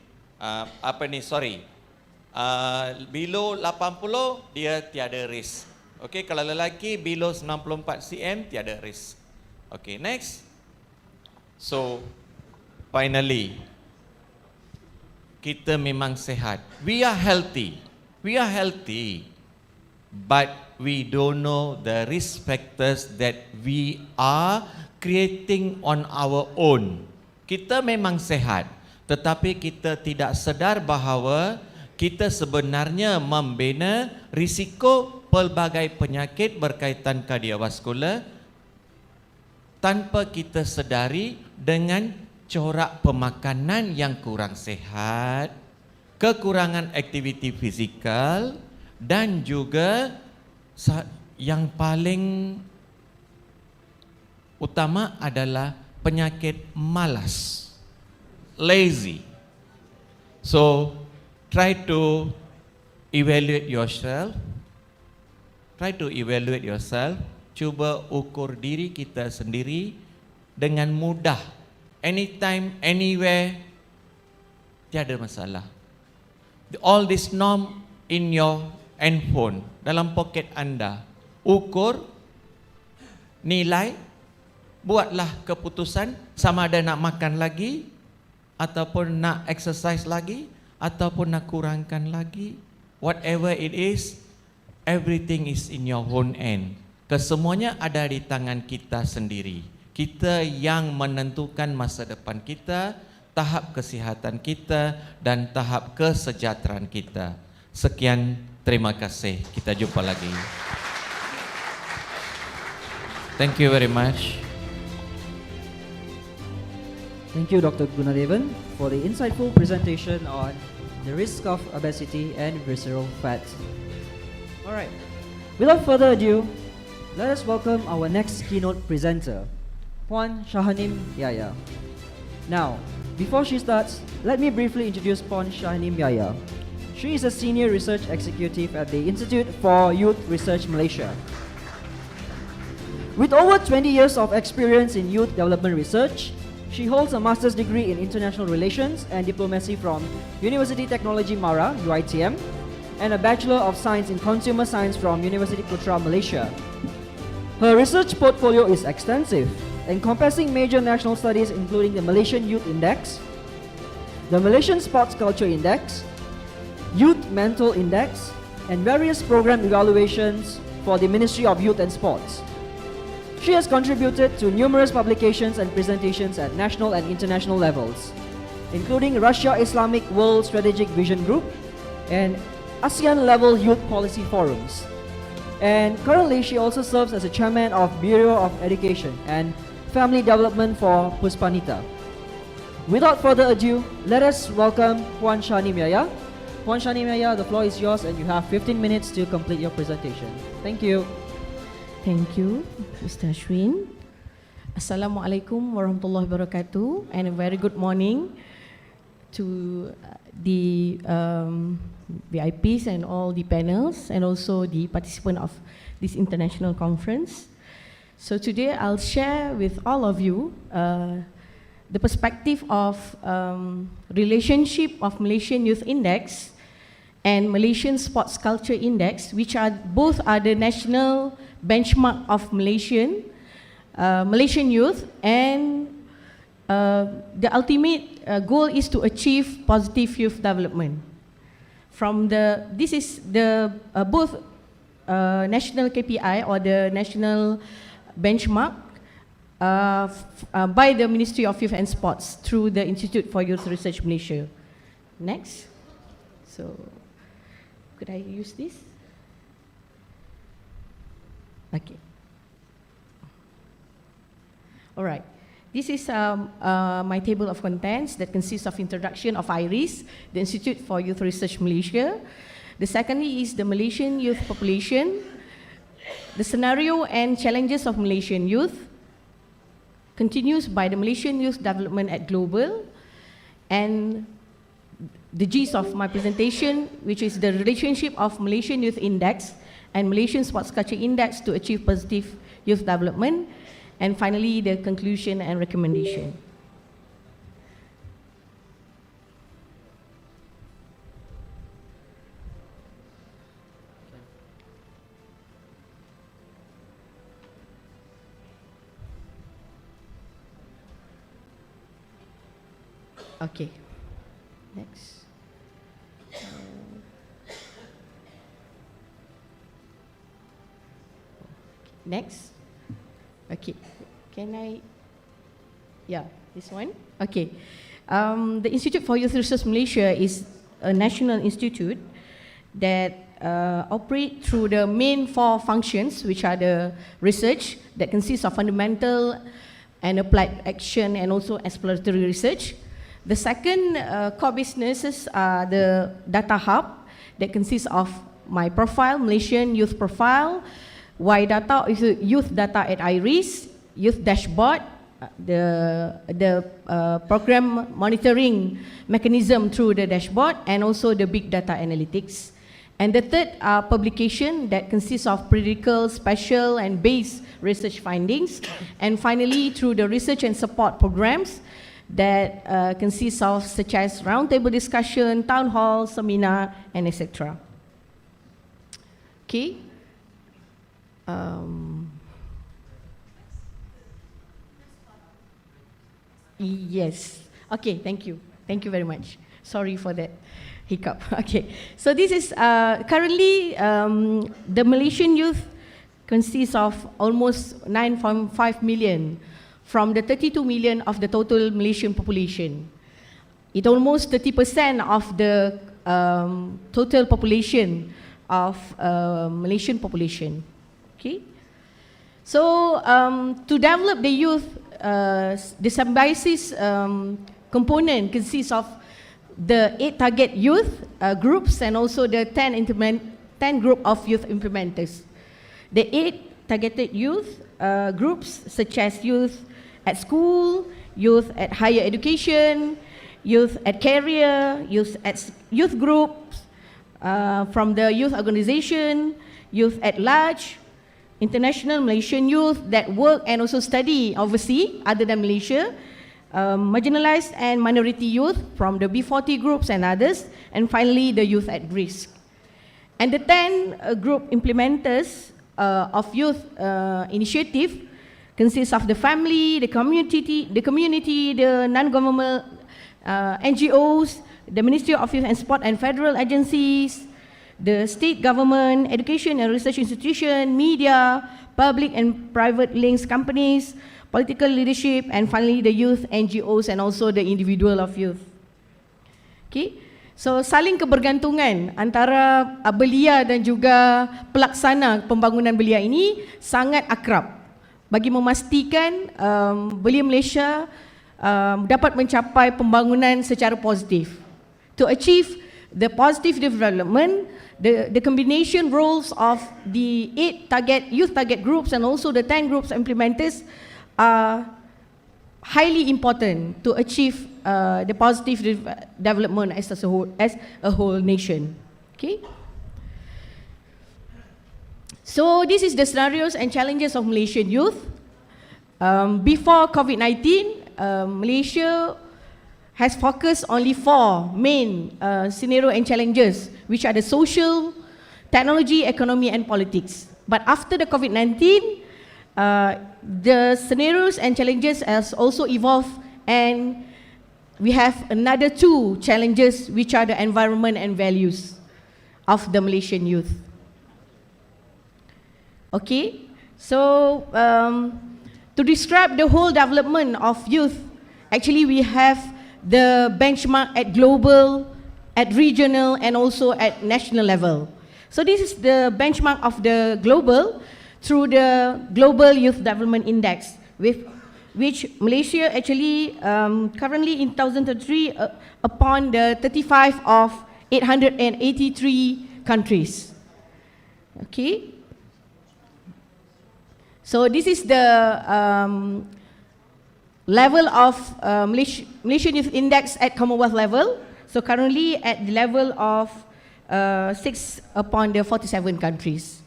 below 80 dia tiada risk. Okay, kalau lelaki below 94 cm tiada risk. Okay, next. So, finally, kita memang sehat. We are healthy. We are healthy. But we don't know the risk factors that we are creating on our own. Kita memang sehat, tetapi kita tidak sedar bahawa kita sebenarnya membina risiko pelbagai penyakit berkaitan kardiovaskular tanpa kita sedari dengan corak pemakanan yang kurang sehat, kekurangan aktiviti fizikal, dan juga yang paling utama adalah penyakit malas, lazy. So, try to evaluate yourself. Try to evaluate yourself. Cuba ukur diri kita sendiri dengan mudah. Anytime, anywhere, tiada masalah. All this norm in your handphone, dalam poket anda. Ukur, nilai, buatlah keputusan sama ada nak makan lagi, ataupun nak exercise lagi, ataupun nak kurangkan lagi. Whatever it is, everything is in your own hand. Kesemuanya ada di tangan kita sendiri. Kita yang menentukan masa depan kita, tahap kesihatan kita, dan tahap kesejahteraan kita. Sekian, terima kasih. Kita jumpa lagi. Thank you very much. Thank you, Dr. Gunadevan, for the insightful presentation on the risk of obesity and visceral fat. All right, without further ado, let us welcome our next keynote presenter, Puan Shahanim Yahya. Now, before she starts, let me briefly introduce Puan Shahanim Yahya. She is a senior research executive at the Institute for Youth Research Malaysia. With over 20 years of experience in youth development research, she holds a master's degree in international relations and diplomacy from University Technology Mara, UiTM, and a Bachelor of Science in Consumer Science from University Putra, Malaysia. Her research portfolio is extensive, encompassing major national studies including the Malaysian Youth Index, the Malaysian Sports Culture Index, Youth Mental Index, and various program evaluations for the Ministry of Youth and Sports. She has contributed to numerous publications and presentations at national and international levels, including Russia Islamic World Strategic Vision Group and ASEAN-level youth policy forums. And currently, she also serves as a chairman of Bureau of Education and Family Development for Puspanita. Without further ado, let us welcome Puan Shahanim Yahya. Puan Shahanim Yahya, the floor is yours and you have 15 minutes to complete your presentation. Thank you. Thank you, Mr. Ashwin. Assalamualaikum warahmatullahi wabarakatuh, and a very good morning to the VIPs and all the panels, and also the participant of this international conference. So today I'll share with all of you the perspective of relationship of Malaysian Youth Index and Malaysian Sports Culture Index, which are both are the national benchmark of Malaysian youth, and the ultimate goal is to achieve positive youth development. This is the both national KPI or the national benchmark by the Ministry of Youth and Sports through the Institute for Youth Research Malaysia. Next. So, could I use this? Okay. All right. This is my table of contents that consists of introduction of IRIS, the Institute for Youth Research Malaysia. The secondly is the Malaysian youth population, the scenario and challenges of Malaysian youth, continues by the Malaysian youth development at global, and the gist of my presentation, which is the relationship of Malaysian Youth Index and Malaysian Sports Culture Index to achieve positive youth development, and finally the conclusion and recommendation. Okay. Next. Next. Okay. Can I? Yeah, this one. Okay. The Institute for Youth Research Malaysia is a national institute that operate through the main 4 functions, which are the research that consists of fundamental and applied action and also exploratory research. The second core businesses are the data hub that consists of my profile, Malaysian youth profile, Y data, youth data at IRIS, youth dashboard, the program monitoring mechanism through the dashboard, and also the big data analytics. And the third publication that consists of predicate, special and base research findings. And finally, through the research and support programs that consists of such as roundtable discussion, town hall, seminar, and etc. Okay. Yes. Okay, thank you. Thank you very much. Sorry for that hiccup. Okay. So this is currently the Malaysian youth consists of almost 9.5 million from the 32 million of the total Malaysian population. It almost 30% of the total population of Malaysian population. Okay. So to develop the youth, the symbiosis component consists of the 8 target youth groups and also the 10 group of youth implementers. The 8 targeted youth groups such as youth at school, youth at higher education, youth at career, youth groups from the youth organization, youth at large, international Malaysian youth that work and also study overseas other than Malaysia, marginalized and minority youth from the B40 groups and others, and finally the youth at risk. And the 10 group implementers of youth initiative consists of the family, the community, the non-government NGOs, the Ministry of Youth and Sport and federal agencies, the state government, education and research institution, media, public and private links companies, political leadership, and finally the youth NGOs and also the individual of youth. Okay, so saling kebergantungan antara belia dan juga pelaksana pembangunan belia ini sangat akrab bagi memastikan belia Malaysia dapat mencapai pembangunan secara positif. To achieve the positive development, the combination roles of the 8 youth target groups and also the 10 groups implementers are highly important to achieve the positive development as a whole nation. Okay. So this is the scenarios and challenges of Malaysian youth. Before COVID-19, Malaysia has focused only 4 main scenario and challenges, which are the social, technology, economy, and politics. But after the COVID-19, the scenarios and challenges has also evolved, and we have another 2 challenges, which are the environment and values of the Malaysian youth. Okay, so to describe the whole development of youth, actually we have the benchmark at global, at regional, and also at national level. So this is the benchmark of the global through the Global Youth Development Index, with which Malaysia actually currently in 2003 upon the 35 of 883 countries. Okay. So this is the level of Malaysian Youth Index at Commonwealth level. So currently at the level of 6 upon the 47 countries.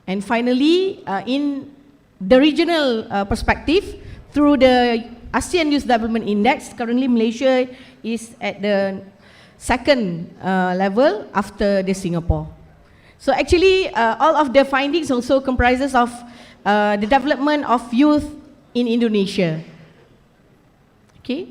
And finally, in the regional perspective, through the ASEAN Youth Development Index, currently Malaysia is at the 2nd level after the Singapore. So actually, all of the findings also comprises of the development of youth in Indonesia. Okay.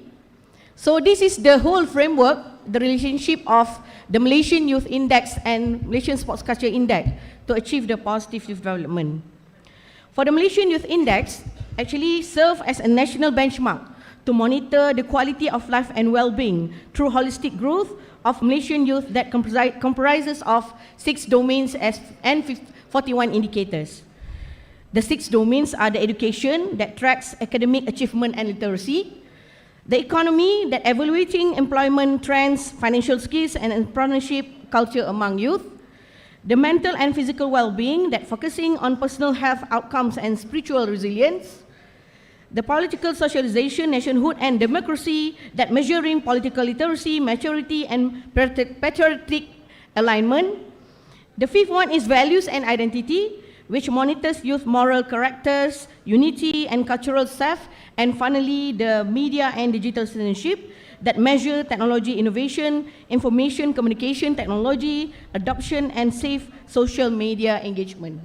So this is the whole framework, the relationship of the Malaysian Youth Index and Malaysian Sports Culture Index to achieve the positive youth development. For the Malaysian Youth Index, actually serve as a national benchmark to monitor the quality of life and well-being through holistic growth of Malaysian youth that comprises of 6 domains and 41 indicators. The 6 domains are the education that tracks academic achievement and literacy, the economy that evaluating employment trends, financial skills and entrepreneurship culture among youth, the mental and physical well-being that focusing on personal health outcomes and spiritual resilience, the political socialization, nationhood and democracy that measuring political literacy, maturity and patriotic alignment. The 5th one is values and identity, which monitors youth moral characters, unity and cultural self, and finally the media and digital citizenship that measure technology innovation, information communication technology, adoption and safe social media engagement.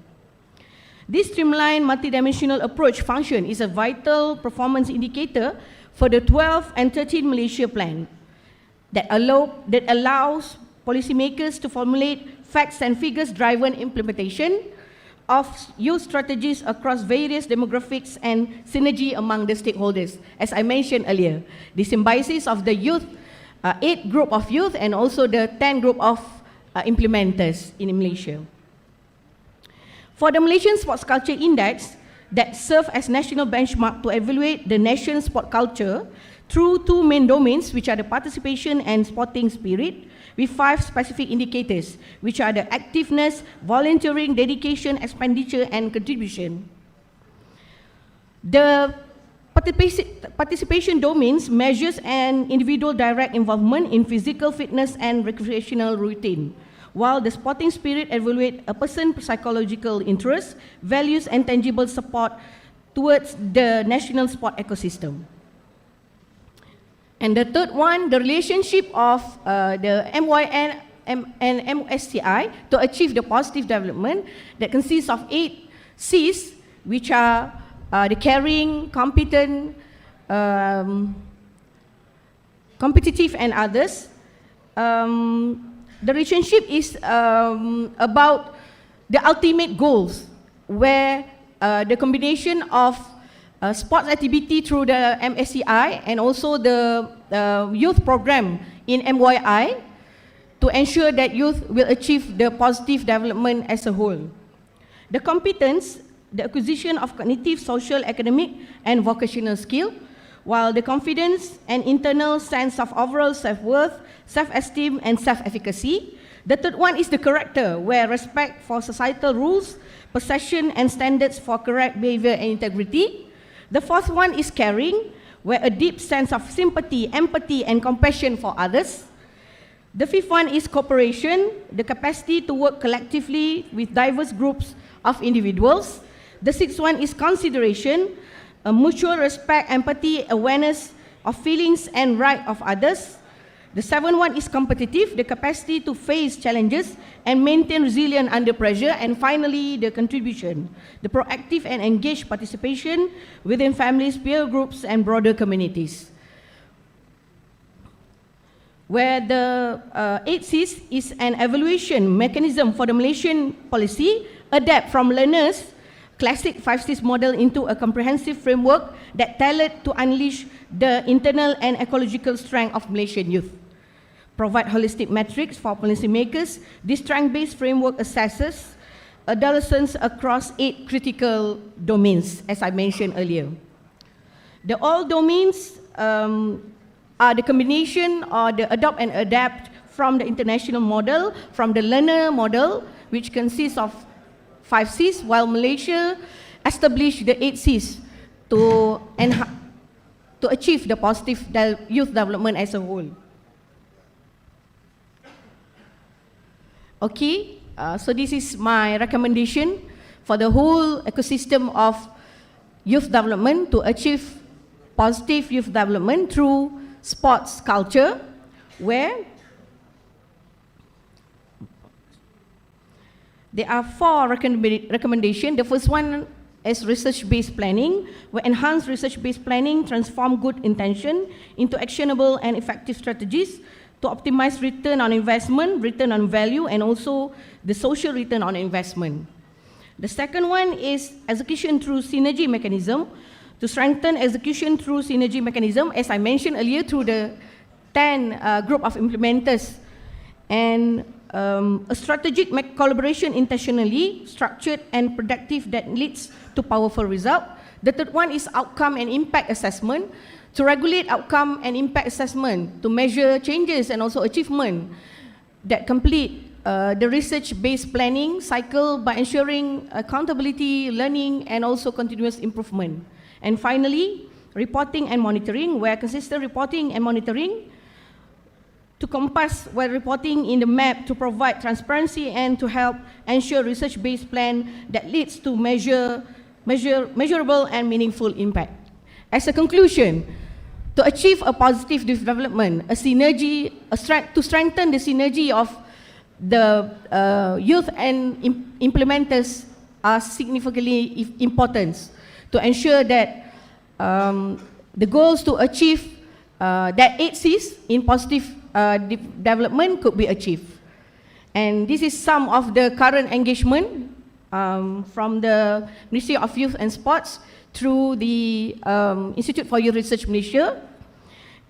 This streamlined multidimensional approach function is a vital performance indicator for the 12 and 13 Malaysia plan that allows policymakers to formulate facts and figures driven implementation of youth strategies across various demographics and synergy among the stakeholders. As I mentioned earlier, the symbiosis of the youth, 8 group of youth and also the 10 group of implementers in Malaysia. For the Malaysian Sports Culture Index that serve as national benchmark to evaluate the nation's sport culture through 2 main domains, which are the participation and sporting spirit, with 5 specific indicators, which are the activeness, volunteering, dedication, expenditure, and contribution. The participation domains measures an individual direct involvement in physical fitness and recreational routine, while the sporting spirit evaluates a person's psychological interests, values, and tangible support towards the national sport ecosystem. And the 3rd one, the relationship of the MYN and MSCI to achieve the positive development that consists of 8 C's, which are the caring, competent, competitive, and others. The relationship is about the ultimate goals, where the combination of sports activity through the MSCI and also the youth program in MYI to ensure that youth will achieve the positive development as a whole. The competence, the acquisition of cognitive, social, academic, and vocational skill, while the confidence and internal sense of overall self-worth, self-esteem, and self-efficacy. The 3rd one is the character, where respect for societal rules, possession, and standards for correct behavior and integrity. The 4th one is caring, where a deep sense of sympathy, empathy, and compassion for others. The 5th one is cooperation, the capacity to work collectively with diverse groups of individuals. The 6th one is consideration, a mutual respect, empathy, awareness of feelings and right of others. The 7th one is competitive, the capacity to face challenges and maintain resilience under pressure. And finally, the contribution, the proactive and engaged participation within families, peer groups, and broader communities. Where the 8 C's is an evaluation mechanism for the Malaysian policy, adapt from learners' classic 5 C's model into a comprehensive framework that tailored to unleash the internal and ecological strength of Malaysian youth. Provide holistic metrics for policymakers. This strength-based framework assesses adolescents across 8 critical domains, as I mentioned earlier. The all domains are the combination or the adopt and adapt from the international model, from the learner model, which consists of 5 C's, while Malaysia established the 8 C's to achieve the positive youth development as a whole. Okay, so this is my recommendation for the whole ecosystem of youth development to achieve positive youth development through sports culture, where there are 4 recommendations. The first one as research-based planning, where enhanced research-based planning transform good intention into actionable and effective strategies to optimize return on investment, return on value, and also the social return on investment. The second one is execution through synergy mechanism, to strengthen execution through synergy mechanism, as I mentioned earlier, through the 10 group of implementers, and a strategic collaboration intentionally structured and productive that leads to powerful result. The third one is outcome and impact assessment, to regulate outcome and impact assessment, to measure changes and also achievement that complete the research-based planning cycle by ensuring accountability, learning, and also continuous improvement. And finally, reporting and monitoring, where consistent reporting and monitoring to compass while reporting in the map to provide transparency and to help ensure research-based plan that leads to measurable and meaningful impact. As a conclusion, to achieve a positive development, to strengthen the synergy of the youth and implementers are significantly important to ensure that the goals to achieve that 8 C's in positive development could be achieved. And this is some of the current engagement from the Ministry of Youth and Sports through the Institute for Youth Research Malaysia,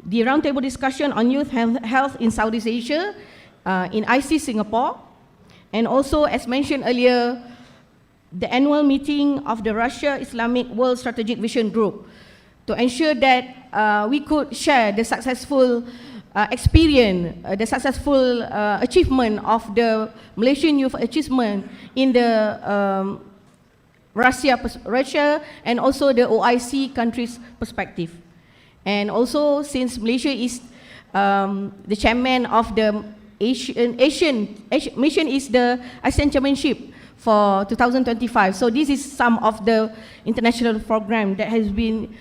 the roundtable discussion on youth health in Southeast Asia, in IC Singapore, and also, as mentioned earlier, the annual meeting of the Russia Islamic World Strategic Vision Group, to ensure that we could share the successful experience, the successful achievement of the Malaysian youth achievement in the Russia and also the OIC countries' perspective. And also, since Malaysia is the chairman of the mission is the ASEAN Chairmanship for 2025. So this is some of the international program that has been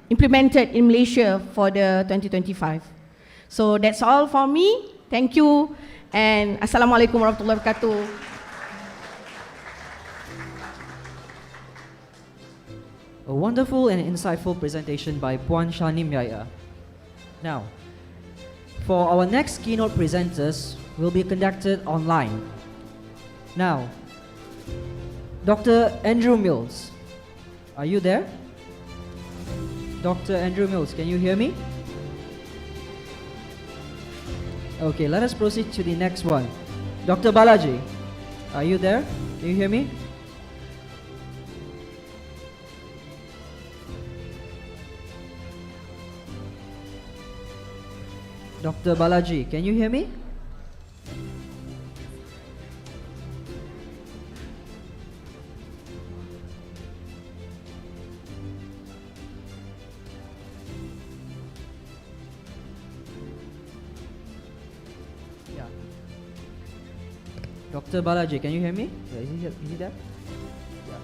implemented in Malaysia for the 2025. So that's all for me. Thank you, and Assalamualaikum warahmatullahi wabarakatuh. A wonderful and insightful presentation by Puan Shanim Yaya. Now, for our next keynote presenters will be conducted online. Now, Dr. Andrew Mills, are you there? Dr. Andrew Mills, can you hear me? Okay, let us proceed to the next one. Dr. Balaji, are you there? Can you hear me? Dr. Balaji, can you hear me? Yeah. Dr. Balaji, can you hear me? Is he there? Yeah.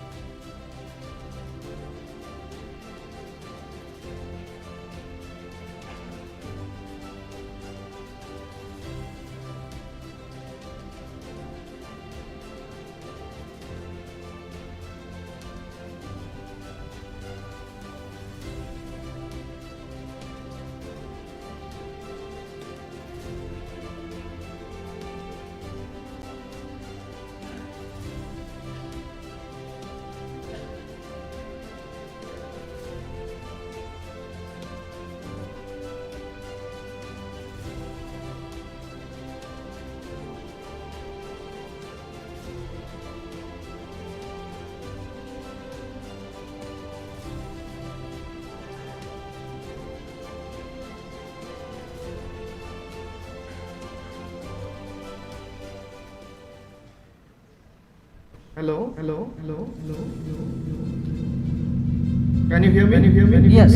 Hello. Can you hear me? Yes.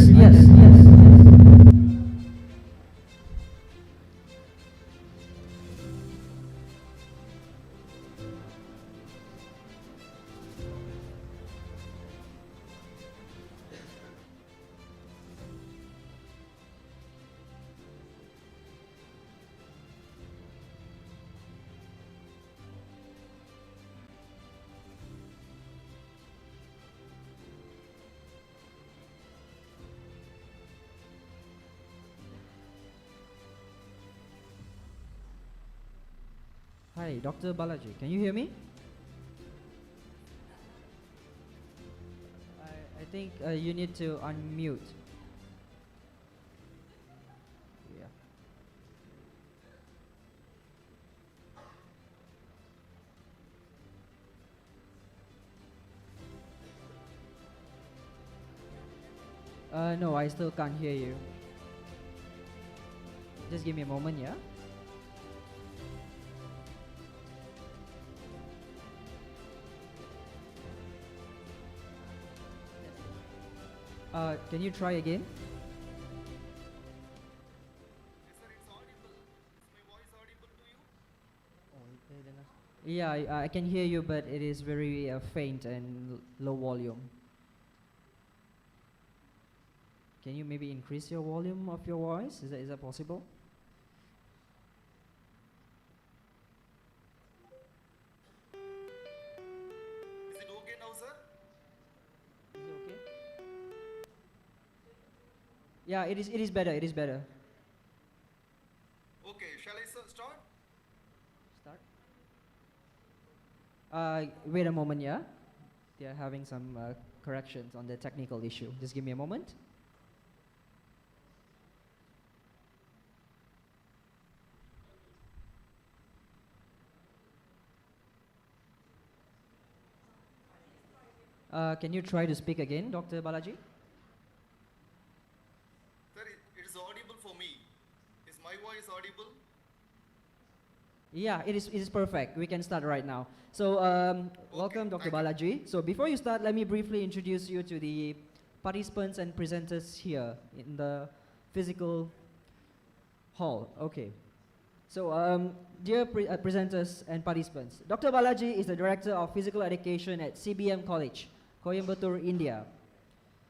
Hi, Dr. Balaji. Can you hear me? I think you need to unmute. Yeah. No, I still can't hear you. Just give me a moment, yeah? Can you try again? Yeah, I can hear you, but it is very faint and low volume. Can you maybe increase your volume of your voice? Is that possible? Is it okay now, sir? Is it okay? Yeah, it is better. It is better. Okay, shall I start? Start. Wait a moment, yeah. They are having some corrections on the technical issue. Just give me a moment. Can you try to speak again, Dr. Balaji? Sir, it is audible for me. Is my voice audible? Yeah, it is perfect. We can start right now. So, welcome, Dr. Balaji. So, before you start, let me briefly introduce you to the participants and presenters here in the physical hall. Okay. So, dear presenters and participants, Dr. Balaji is the Director of Physical Education at CBM College, Coimbatore, India.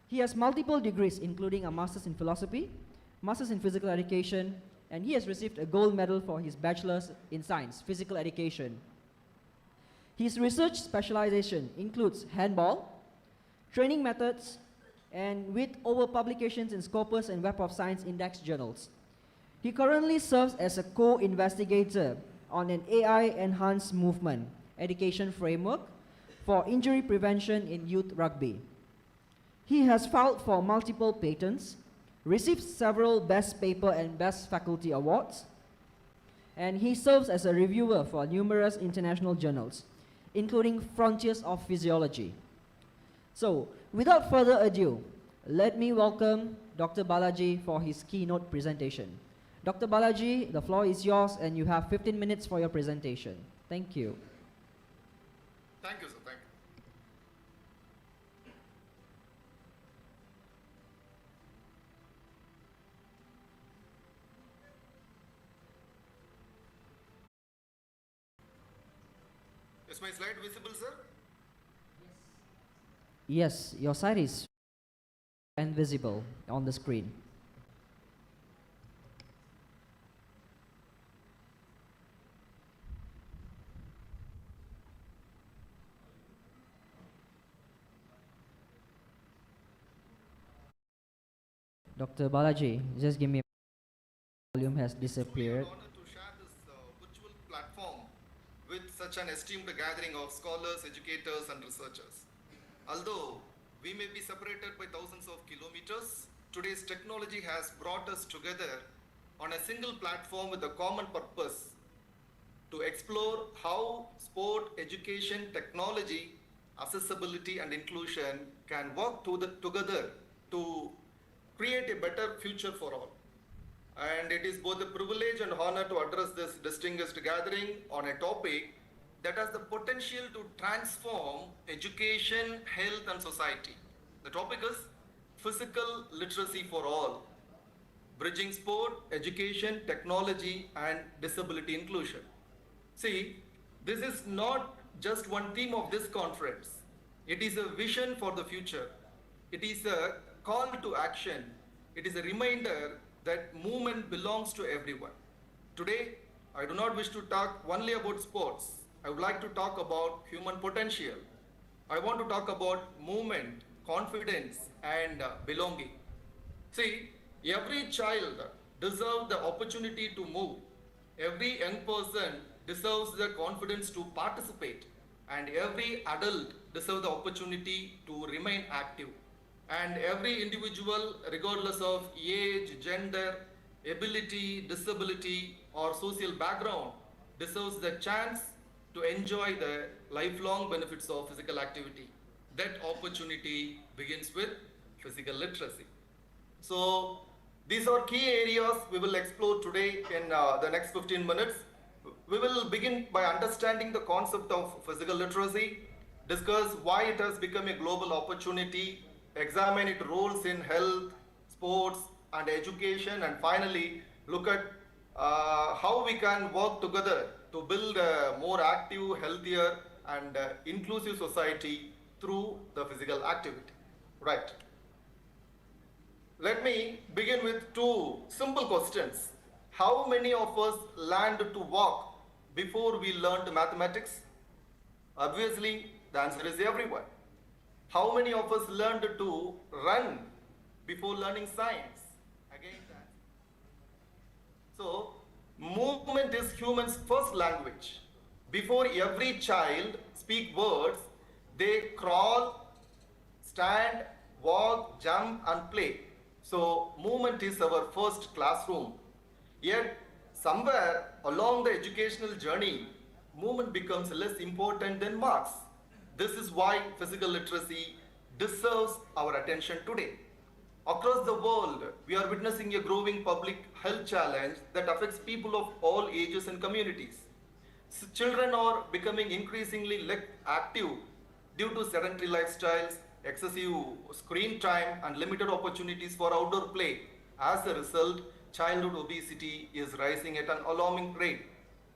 He has multiple degrees, including a Master's in Philosophy, Master's in Physical Education, and he has received a gold medal for his Bachelor's in Science, Physical Education. His research specialization includes handball, training methods, and with over publications in Scopus and Web of Science Index journals. He currently serves as a co-investigator on an AI-enhanced movement education framework for injury prevention in youth rugby. He has filed for multiple patents, received several Best Paper and Best Faculty awards, and he serves as a reviewer for numerous international journals, including Frontiers of Physiology. So, without further ado, let me welcome Dr. Balaji for his keynote presentation. Dr. Balaji, the floor is yours and you have 15 minutes for your presentation. Thank you. Thank you, sir. Thank you. Is my slide visible, sir? Yes, your side is and visible on the screen. Dr. Balaji, just give me a volume has disappeared. It's an honor to share this virtual platform with such an esteemed gathering of scholars, educators, and researchers. Although we may be separated by thousands of kilometers, today's technology has brought us together on a single platform with a common purpose to explore how sport, education, technology, accessibility, and inclusion can work together to create a better future for all. And it is both a privilege and honor to address this distinguished gathering on a topic that has the potential to transform education, health, and society. The topic is physical literacy for all, bridging sport, education, technology, and disability inclusion. See, this is not just one theme of this conference. It is a vision for the future. It is a call to action. It is a reminder that movement belongs to everyone. Today, I do not wish to talk only about sports. I would like to talk about human potential. I want to talk about movement, confidence, and belonging. See, every child deserves the opportunity to move. Every young person deserves the confidence to participate, and every adult deserves the opportunity to remain active. And every individual, regardless of age, gender, ability, disability, or social background, deserves the chance to enjoy the lifelong benefits of physical activity. That opportunity begins with physical literacy. So these are key areas we will explore today in the next 15 minutes. We will begin by understanding the concept of physical literacy, discuss why it has become a global opportunity, examine its roles in health, sports, and education, and finally look at how we can work together to build a more active, healthier, and inclusive society through the physical activity. Right. Let me begin with two simple questions. How many of us learned to walk before we learned mathematics? Obviously, the answer is everyone. How many of us learned to run before learning science? Again, so movement is humans' first language. Before every child speak words, they crawl, stand, walk, jump, and play. So movement is our first classroom. Yet somewhere along the educational journey, movement becomes less important than marks. This is why physical literacy deserves our attention today. Across the world, we are witnessing a growing public health challenge that affects people of all ages and communities. Children are becoming increasingly less active due to sedentary lifestyles, excessive screen time, and limited opportunities for outdoor play. As a result, childhood obesity is rising at an alarming rate,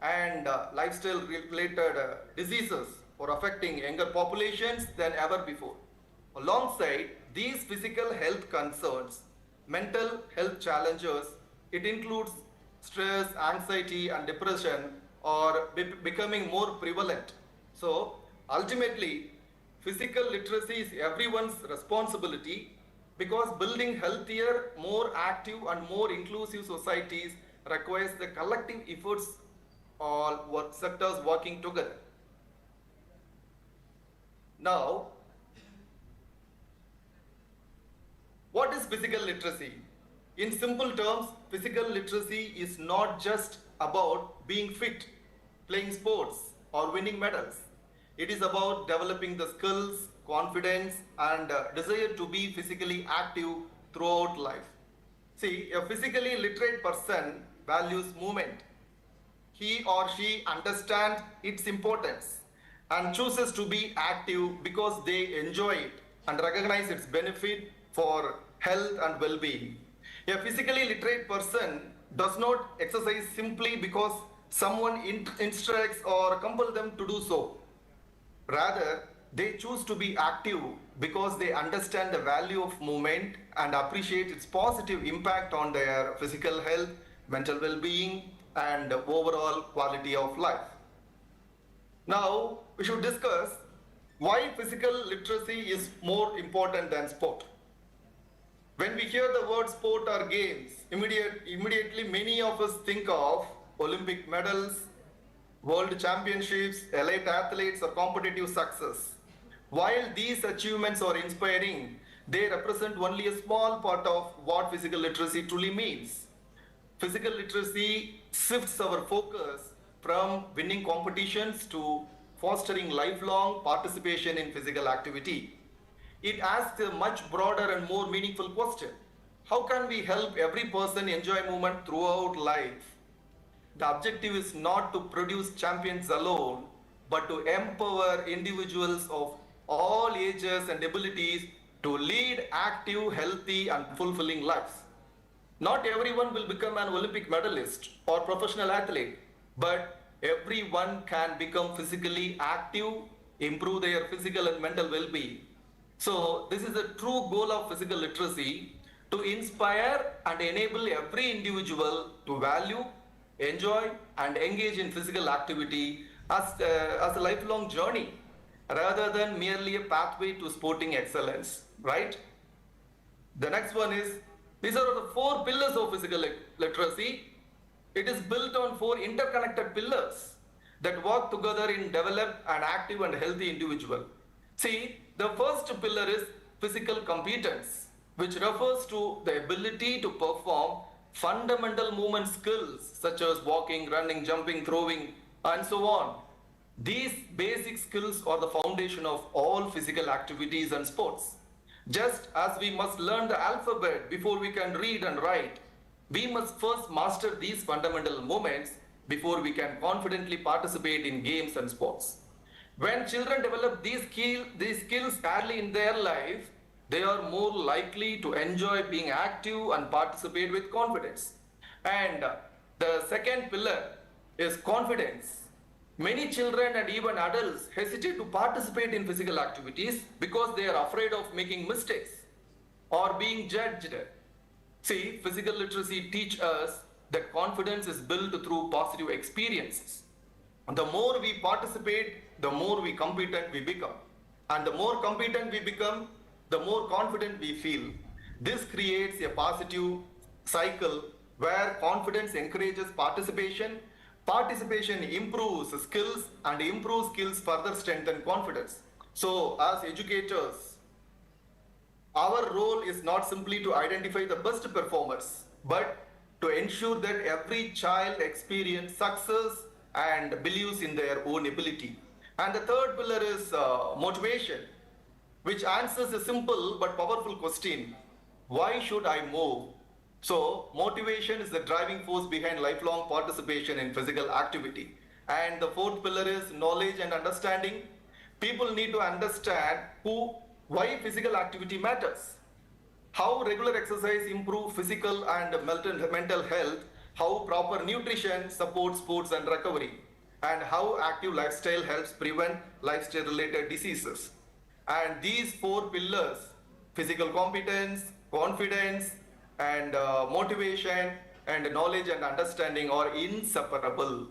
and lifestyle-related diseases are affecting younger populations than ever before. Alongside these physical health concerns, mental health challenges, it includes stress, anxiety, and depression are becoming more prevalent. So ultimately, physical literacy is everyone's responsibility because building healthier, more active, and more inclusive societies requires the collective efforts of all sectors working together. Now, what is physical literacy? In simple terms, physical literacy is not just about being fit, playing sports, or winning medals. It is about developing the skills, confidence, and desire to be physically active throughout life. See, a physically literate person values movement. He or she understands its importance and chooses to be active because they enjoy it and recognize its benefit for health and well-being. A physically literate person does not exercise simply because someone instructs or compels them to do so. Rather, they choose to be active because they understand the value of movement and appreciate its positive impact on their physical health, mental well-being, and overall quality of life. Now, we should discuss why physical literacy is more important than sport. When we hear the word sport or games, immediately many of us think of Olympic medals, world championships, elite athletes, or competitive success. While these achievements are inspiring, they represent only a small part of what physical literacy truly means. Physical literacy shifts our focus from winning competitions to fostering lifelong participation in physical activity. It asks a much broader and more meaningful question. How can we help every person enjoy movement throughout life? The objective is not to produce champions alone, but to empower individuals of all ages and abilities to lead active, healthy, and fulfilling lives. Not everyone will become an Olympic medalist or professional athlete, but everyone can become physically active, improve their physical and mental well-being. So this is the true goal of physical literacy, to inspire and enable every individual to value, enjoy, and engage in physical activity as a lifelong journey rather than merely a pathway to sporting excellence, right? The next one is, these are the 4 pillars of physical literacy. It is built on 4 interconnected pillars. that work together in develop an active and healthy individual. See, the first pillar is physical competence, which refers to the ability to perform fundamental movement skills such as walking, running, jumping, throwing, and so on. These basic skills are the foundation of all physical activities and sports. Just as we must learn the alphabet before we can read and write, we must first master these fundamental movements before we can confidently participate in games and sports. When children develop these skills early in their life, they are more likely to enjoy being active and participate with confidence. And the second pillar is confidence. Many children and even adults hesitate to participate in physical activities because they are afraid of making mistakes or being judged. See, physical literacy teaches us that confidence is built through positive experiences. The more we participate, the more competent we become. And the more competent we become, the more confident we feel. This creates a positive cycle where confidence encourages participation, participation improves skills, and improved skills further strengthen confidence. So, as educators, our role is not simply to identify the best performers, but to ensure that every child experiences success and believes in their own ability. And the third pillar is motivation, which answers a simple but powerful question: why should I move? So, motivation is the driving force behind lifelong participation in physical activity. And the fourth pillar is knowledge and understanding. People need to understand why physical activity matters, how regular exercise improves physical and mental health, how proper nutrition supports sports and recovery, and how active lifestyle helps prevent lifestyle-related diseases. And these four pillars, physical competence, confidence, and motivation, and knowledge and understanding, are inseparable.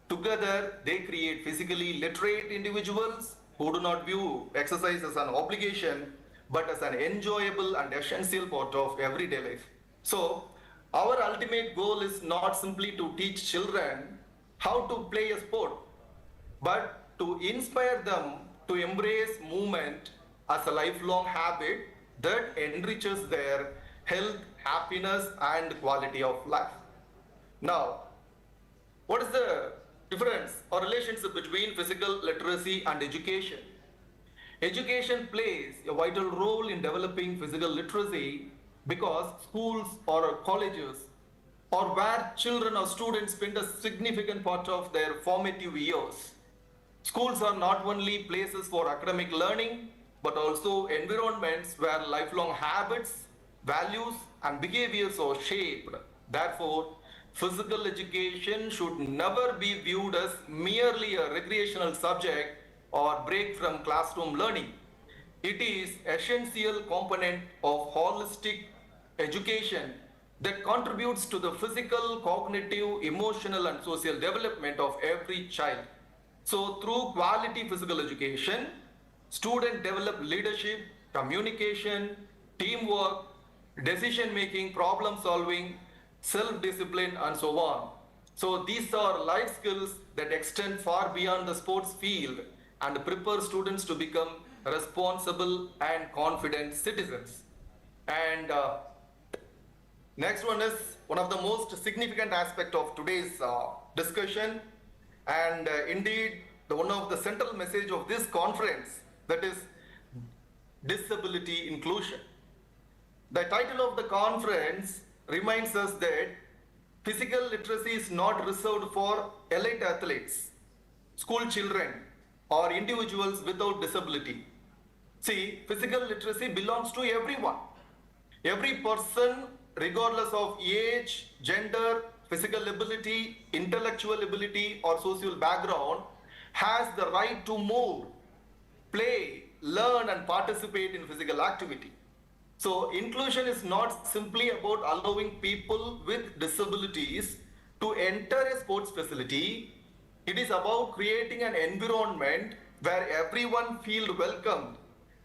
Together, they create physically literate individuals who do not view exercise as an obligation, but as an enjoyable and essential part of everyday life. So, our ultimate goal is not simply to teach children how to play a sport, but to inspire them to embrace movement as a lifelong habit that enriches their health, happiness, and quality of life. Now, what is the difference or relationship between physical literacy and education? Education plays a vital role in developing physical literacy because schools or colleges or where children or students spend a significant part of their formative years. Schools are not only places for academic learning, but also environments where lifelong habits, values, and behaviors are shaped. Therefore, physical education should never be viewed as merely a recreational subject or break from classroom learning. It is an essential component of holistic education that contributes to the physical, cognitive, emotional, and social development of every child. So, through quality physical education, students develop leadership, communication, teamwork, decision making, problem solving, self-discipline, and so on. So these are life skills that extend far beyond the sports field and prepare students to become responsible and confident citizens. And next one is one of the most significant aspect of today's discussion, and indeed one of the central message of this conference, that is disability inclusion. The title of the conference reminds us that physical literacy is not reserved for elite athletes, school children, or individuals without disability. See, physical literacy belongs to everyone. Every person, regardless of age, gender, physical ability, intellectual ability, or social background, has the right to move, play, learn, and participate in physical activity. So inclusion is not simply about allowing people with disabilities to enter a sports facility. It is about creating an environment where everyone feels welcomed,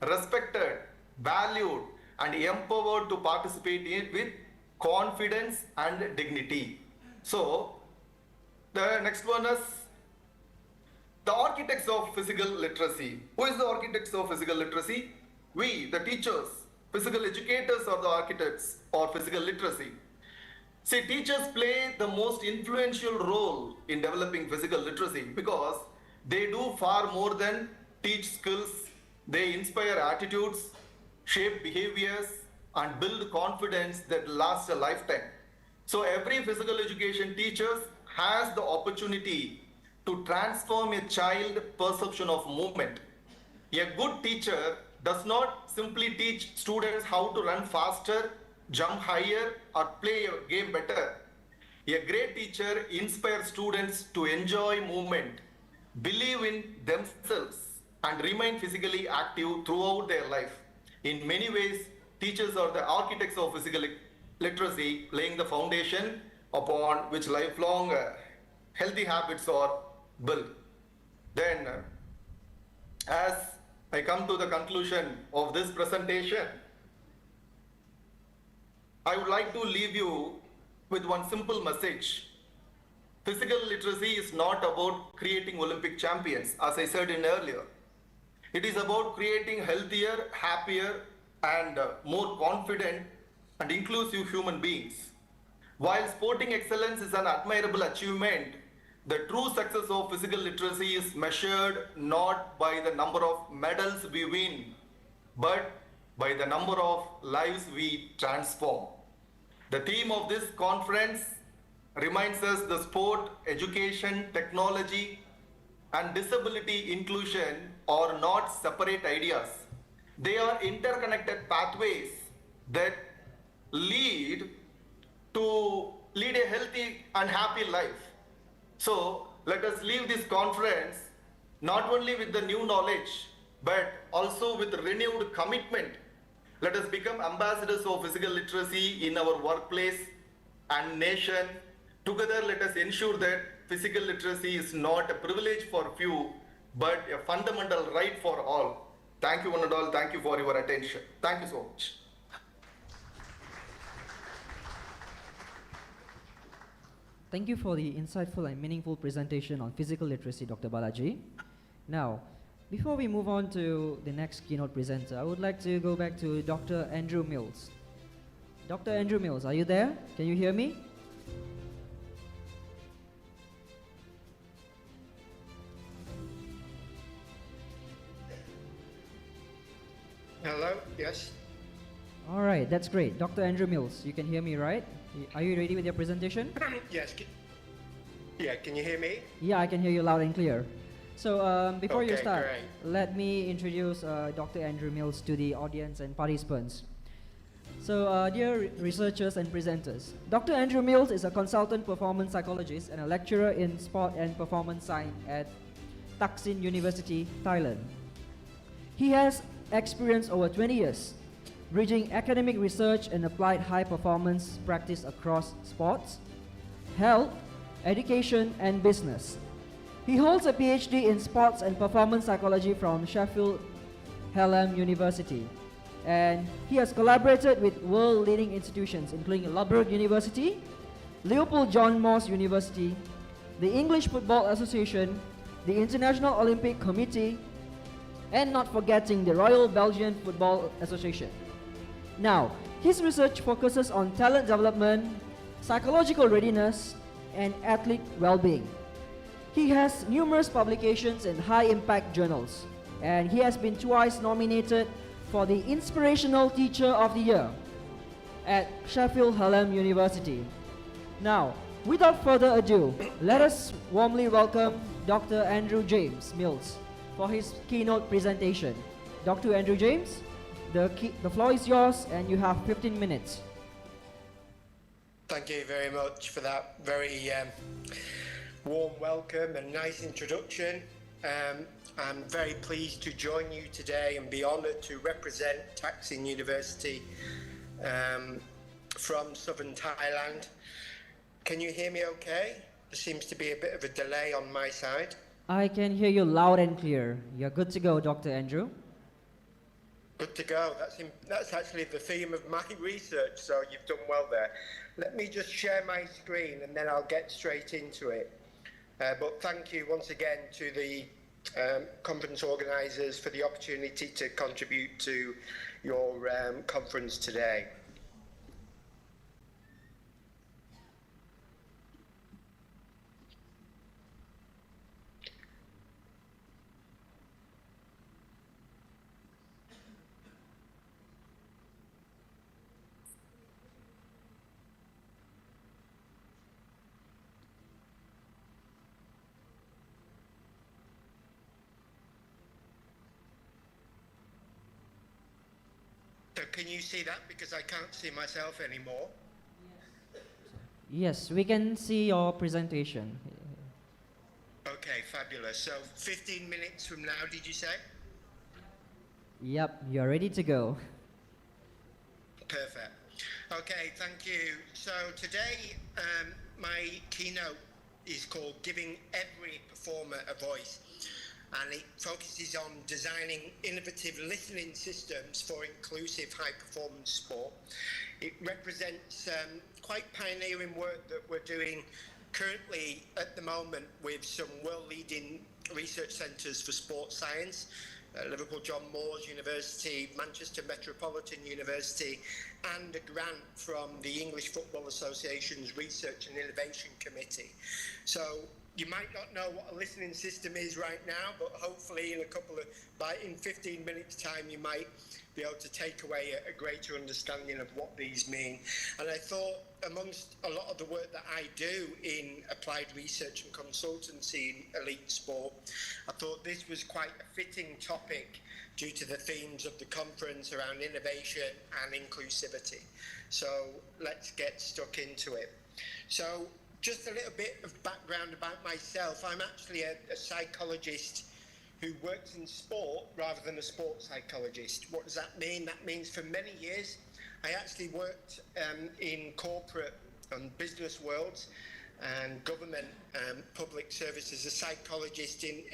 respected, valued, and empowered to participate in with confidence and dignity. So the next one is the architects of physical literacy. Who is the architects of physical literacy? We, the teachers. Physical educators are the architects of physical literacy. See, teachers play the most influential role in developing physical literacy because they do far more than teach skills. They inspire attitudes, shape behaviors, and build confidence that lasts a lifetime. So every physical education teacher has the opportunity to transform a child's perception of movement. A good teacher does not simply teach students how to run faster, jump higher, or play a game better. A great teacher inspires students to enjoy movement, believe in themselves, and remain physically active throughout their life. In many ways, teachers are the architects of physical literacy, laying the foundation upon which lifelong healthy habits are built. Then, as I come to the conclusion of this presentation, I would like to leave you with one simple message. Physical literacy is not about creating Olympic champions, as I said in earlier. It is about creating healthier, happier, and more confident and inclusive human beings. While sporting excellence is an admirable achievement, the true success of physical literacy is measured not by the number of medals we win, but by the number of lives we transform. The theme of this conference reminds us the sport, education, technology, and disability inclusion are not separate ideas. They are interconnected pathways that lead a healthy and happy life. So let us leave this conference not only with the new knowledge, but also with renewed commitment. Let us become ambassadors of physical literacy in our workplace and nation. Together, let us ensure that physical literacy is not a privilege for few, but a fundamental right for all. Thank you, one and all. Thank you for your attention. Thank you so much. Thank you for the insightful and meaningful presentation on physical literacy, Dr. Balaji. Now, before we move on to the next keynote presenter, I would like to go back to Dr. Andrew Mills. Dr. Andrew Mills, are you there? Can you hear me? Hello, yes. All right, that's great. Dr. Andrew Mills, you can hear me, right? Are you ready with your presentation? Yes. Yeah, can you hear me? Yeah, I can hear you loud and clear. So before you Okay, start, great. let me introduce Dr. Andrew Mills to the audience and participants. So dear researchers and presenters, Dr. Andrew Mills is a consultant performance psychologist and a lecturer in sport and performance science at Thaksin University, Thailand. He has experience over 20 years, bridging academic research and applied high performance practice across sports, health, education, and business. He holds a PhD in sports and performance psychology from Sheffield Hallam University, and he has collaborated with world-leading institutions including Loughborough University, Leopold John Moores University, the English Football Association, the International Olympic Committee, and not forgetting the Royal Belgian Football Association. Now, his research focuses on talent development, psychological readiness, and athlete well-being. He has numerous publications in high-impact journals, and he has been twice nominated for the Inspirational Teacher of the Year at Sheffield Hallam University. Now, without further ado, let us warmly welcome Dr. Andrew James Mills for his keynote presentation. Dr. Andrew James, the floor is yours and you have 15 minutes. Thank you very much for that very warm welcome and nice introduction. I'm very pleased to join you today and be honoured to represent Thaksin University from southern Thailand. Can you hear me okay? There seems to be a bit of a delay on my side. I can hear you loud and clear. You're good to go, Dr. Andrew. Good to go. That's actually the theme of my research, so you've done well there. Let me just share my screen and then I'll get straight into it. But thank you once again to the conference organisers for the opportunity to contribute to your conference today. So can you see that? Because I can't see myself anymore. Yes, we can see your presentation. Okay, fabulous. So 15 minutes from now, did you say? Yep, you're ready to go. Perfect. Okay, thank you. So today, my keynote is called Giving Every Performer a Voice, and it focuses on designing innovative listening systems for inclusive high-performance sport. It represents quite pioneering work that we're doing currently at the moment with some world-leading research centres for sports science, Liverpool John Moores University, Manchester Metropolitan University, and a grant from the English Football Association's Research and Innovation Committee. So you might not know what a listening system is right now, but hopefully in 15 minutes time you might be able to take away a greater understanding of what these mean. And I thought amongst a lot of the work that I do in applied research and consultancy in elite sport, I thought this was quite a fitting topic due to the themes of the conference around innovation and inclusivity. So let's get stuck into it. So just a little bit of background about myself. I'm actually a psychologist who works in sport rather than a sports psychologist. What does that mean? That means for many years I actually worked in corporate and business worlds and government public service as a psychologist in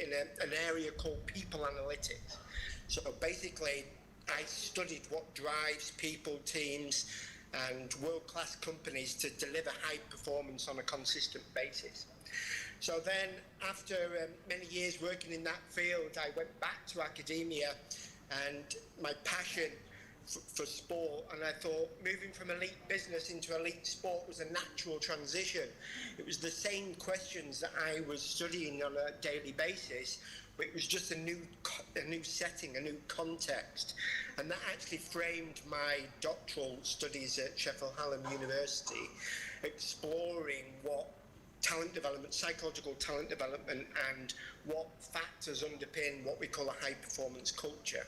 an area called people analytics. So basically I studied what drives people, teams and world-class companies to deliver high performance on a consistent basis. So then, after many years working in that field, I went back to academia and my passion for sport, and I thought moving from elite business into elite sport was a natural transition. It was the same questions that I was studying on a daily basis, but it was just a new setting, a new context, and that actually framed my doctoral studies at Sheffield Hallam University, exploring what talent development, psychological talent development, and what factors underpin what we call a high-performance culture.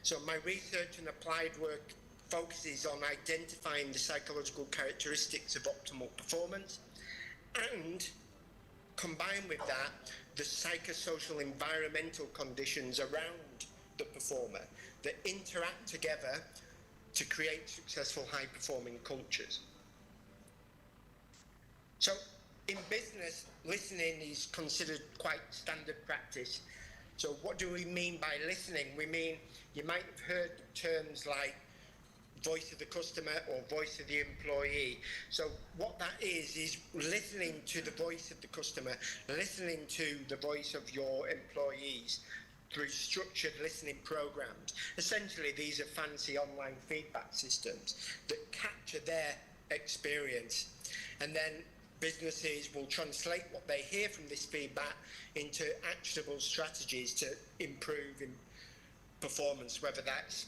So my research and applied work focuses on identifying the psychological characteristics of optimal performance, and combined with that, the psychosocial environmental conditions around the performer that interact together to create successful high-performing cultures. So in business, listening is considered quite standard practice. So what do we mean by listening? We mean, you might have heard terms like voice of the customer or voice of the employee. So what that is listening to the voice of the customer, listening to the voice of your employees through structured listening programs. Essentially, these are fancy online feedback systems that capture their experience, and then businesses will translate what they hear from this feedback into actionable strategies to improve in performance, whether that's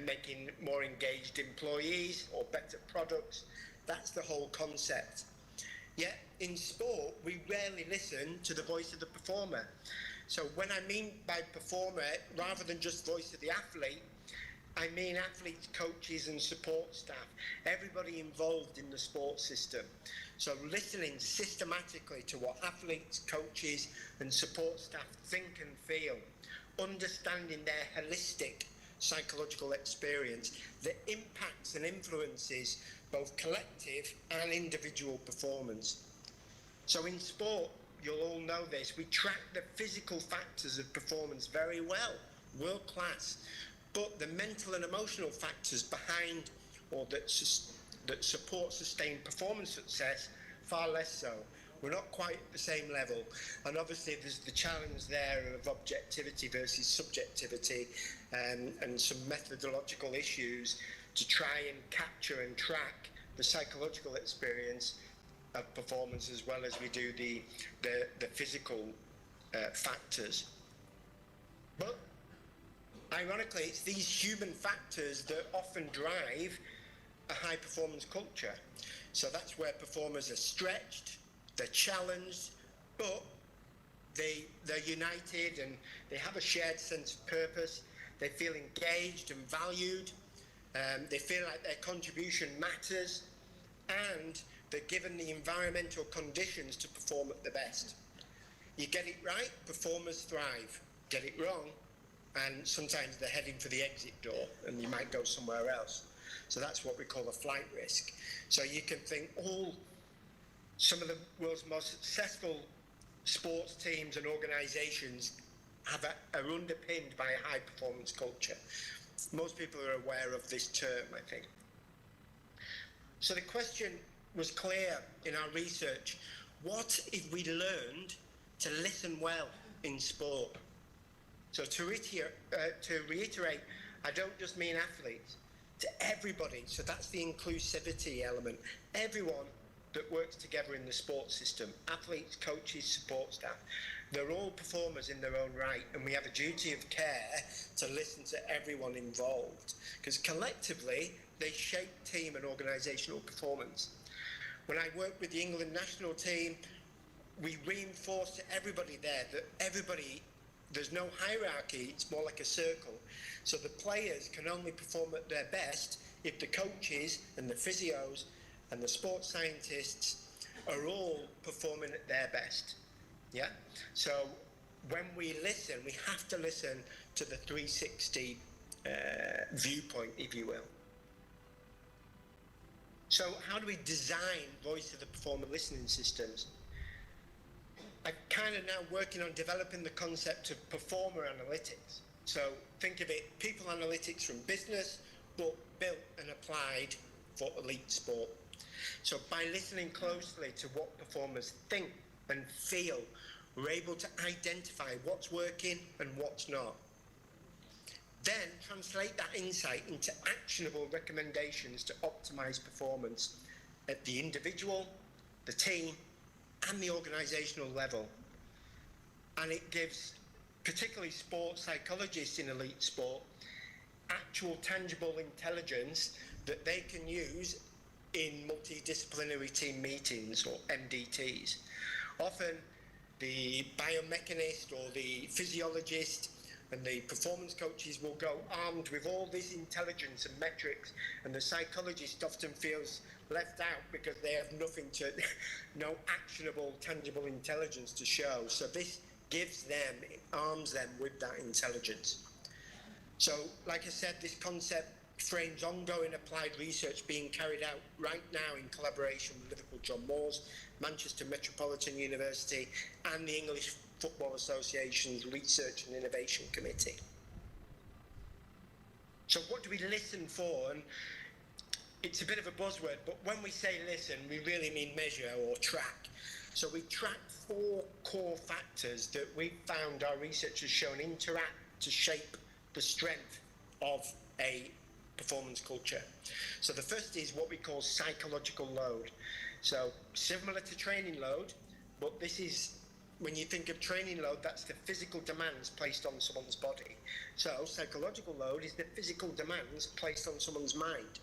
making more engaged employees or better products. That's the whole concept. Yet in sport, we rarely listen to the voice of the performer. So when I mean by performer, rather than just voice of the athlete, I mean athletes, coaches and support staff, everybody involved in the sports system. So listening systematically to what athletes, coaches and support staff think and feel, understanding their holistic psychological experience that impacts and influences both collective and individual performance. So in sport, you'll all know this, we track the physical factors of performance very well, world class, but the mental and emotional factors behind or that support sustained performance success, far less so. We're not quite at the same level. And obviously there's the challenge there of objectivity versus subjectivity, and some methodological issues to try and capture and track the psychological experience of performance as well as we do the physical factors. But ironically, it's these human factors that often drive a high performance culture. So that's where performers are stretched, they're challenged, but they're united and they have a shared sense of purpose. They feel engaged and valued. They feel like their contribution matters, and they're given the environmental conditions to perform at the best. You get it right, performers thrive. Get it wrong, and sometimes they're heading for the exit door and you might go somewhere else. So that's what we call a flight risk. So you can think some of the world's most successful sports teams and organisations are underpinned by a high performance culture. Most people are aware of this term, I think. So the question was clear in our research: what if we learned to listen well in sport? So to reiterate, I don't just mean athletes, to everybody. So that's the inclusivity element. Everyone that works together in the sports system, athletes, coaches, support staff, they're all performers in their own right, and we have a duty of care to listen to everyone involved, because collectively they shape team and organisational performance. When I worked with the England national team, we reinforced to everybody there that there's no hierarchy, it's more like a circle. So the players can only perform at their best if the coaches and the physios and the sports scientists are all performing at their best. Yeah? So when we listen, we have to listen to the 360 viewpoint, if you will. So how do we design voice of the performer listening systems? I'm kind of now working on developing the concept of performer analytics. So think of it, people analytics from business, but built and applied for elite sport. So by listening closely to what performers think and feel, we're able to identify what's working and what's not. Then translate that insight into actionable recommendations to optimize performance at the individual, the team, and the organizational level. And it gives particularly sports psychologists in elite sport actual tangible intelligence that they can use in multidisciplinary team meetings, or MDTs. Often the biomechanist or the physiologist and the performance coaches will go armed with all this intelligence and metrics, and the psychologist often feels left out because they have no actionable, tangible intelligence to show. So this gives them, it arms them with that intelligence. So, like I said, this concept frames ongoing applied research being carried out right now in collaboration with Liverpool John Moores, Manchester Metropolitan University, and the English Football Association's Research and Innovation Committee. So what do we listen for? And it's a bit of a buzzword, but when we say listen, we really mean measure or track. So we track 4 core factors that we found our research has shown interact to shape the strength of a performance culture. So the first is what we call psychological load. So similar to training load, but this is, when you think of training load, that's the physical demands placed on someone's body. So psychological load is the physical demands placed on someone's mind.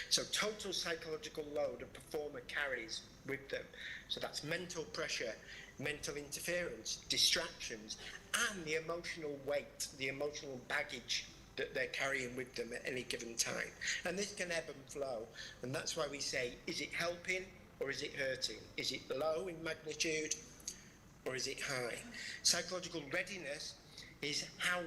So total psychological load a performer carries with them. So that's mental pressure, mental interference, distractions, and the emotional weight, the emotional baggage that they're carrying with them at any given time. And this can ebb and flow. And that's why we say, is it helping or is it hurting? Is it low in magnitude or is it high? Psychological readiness is how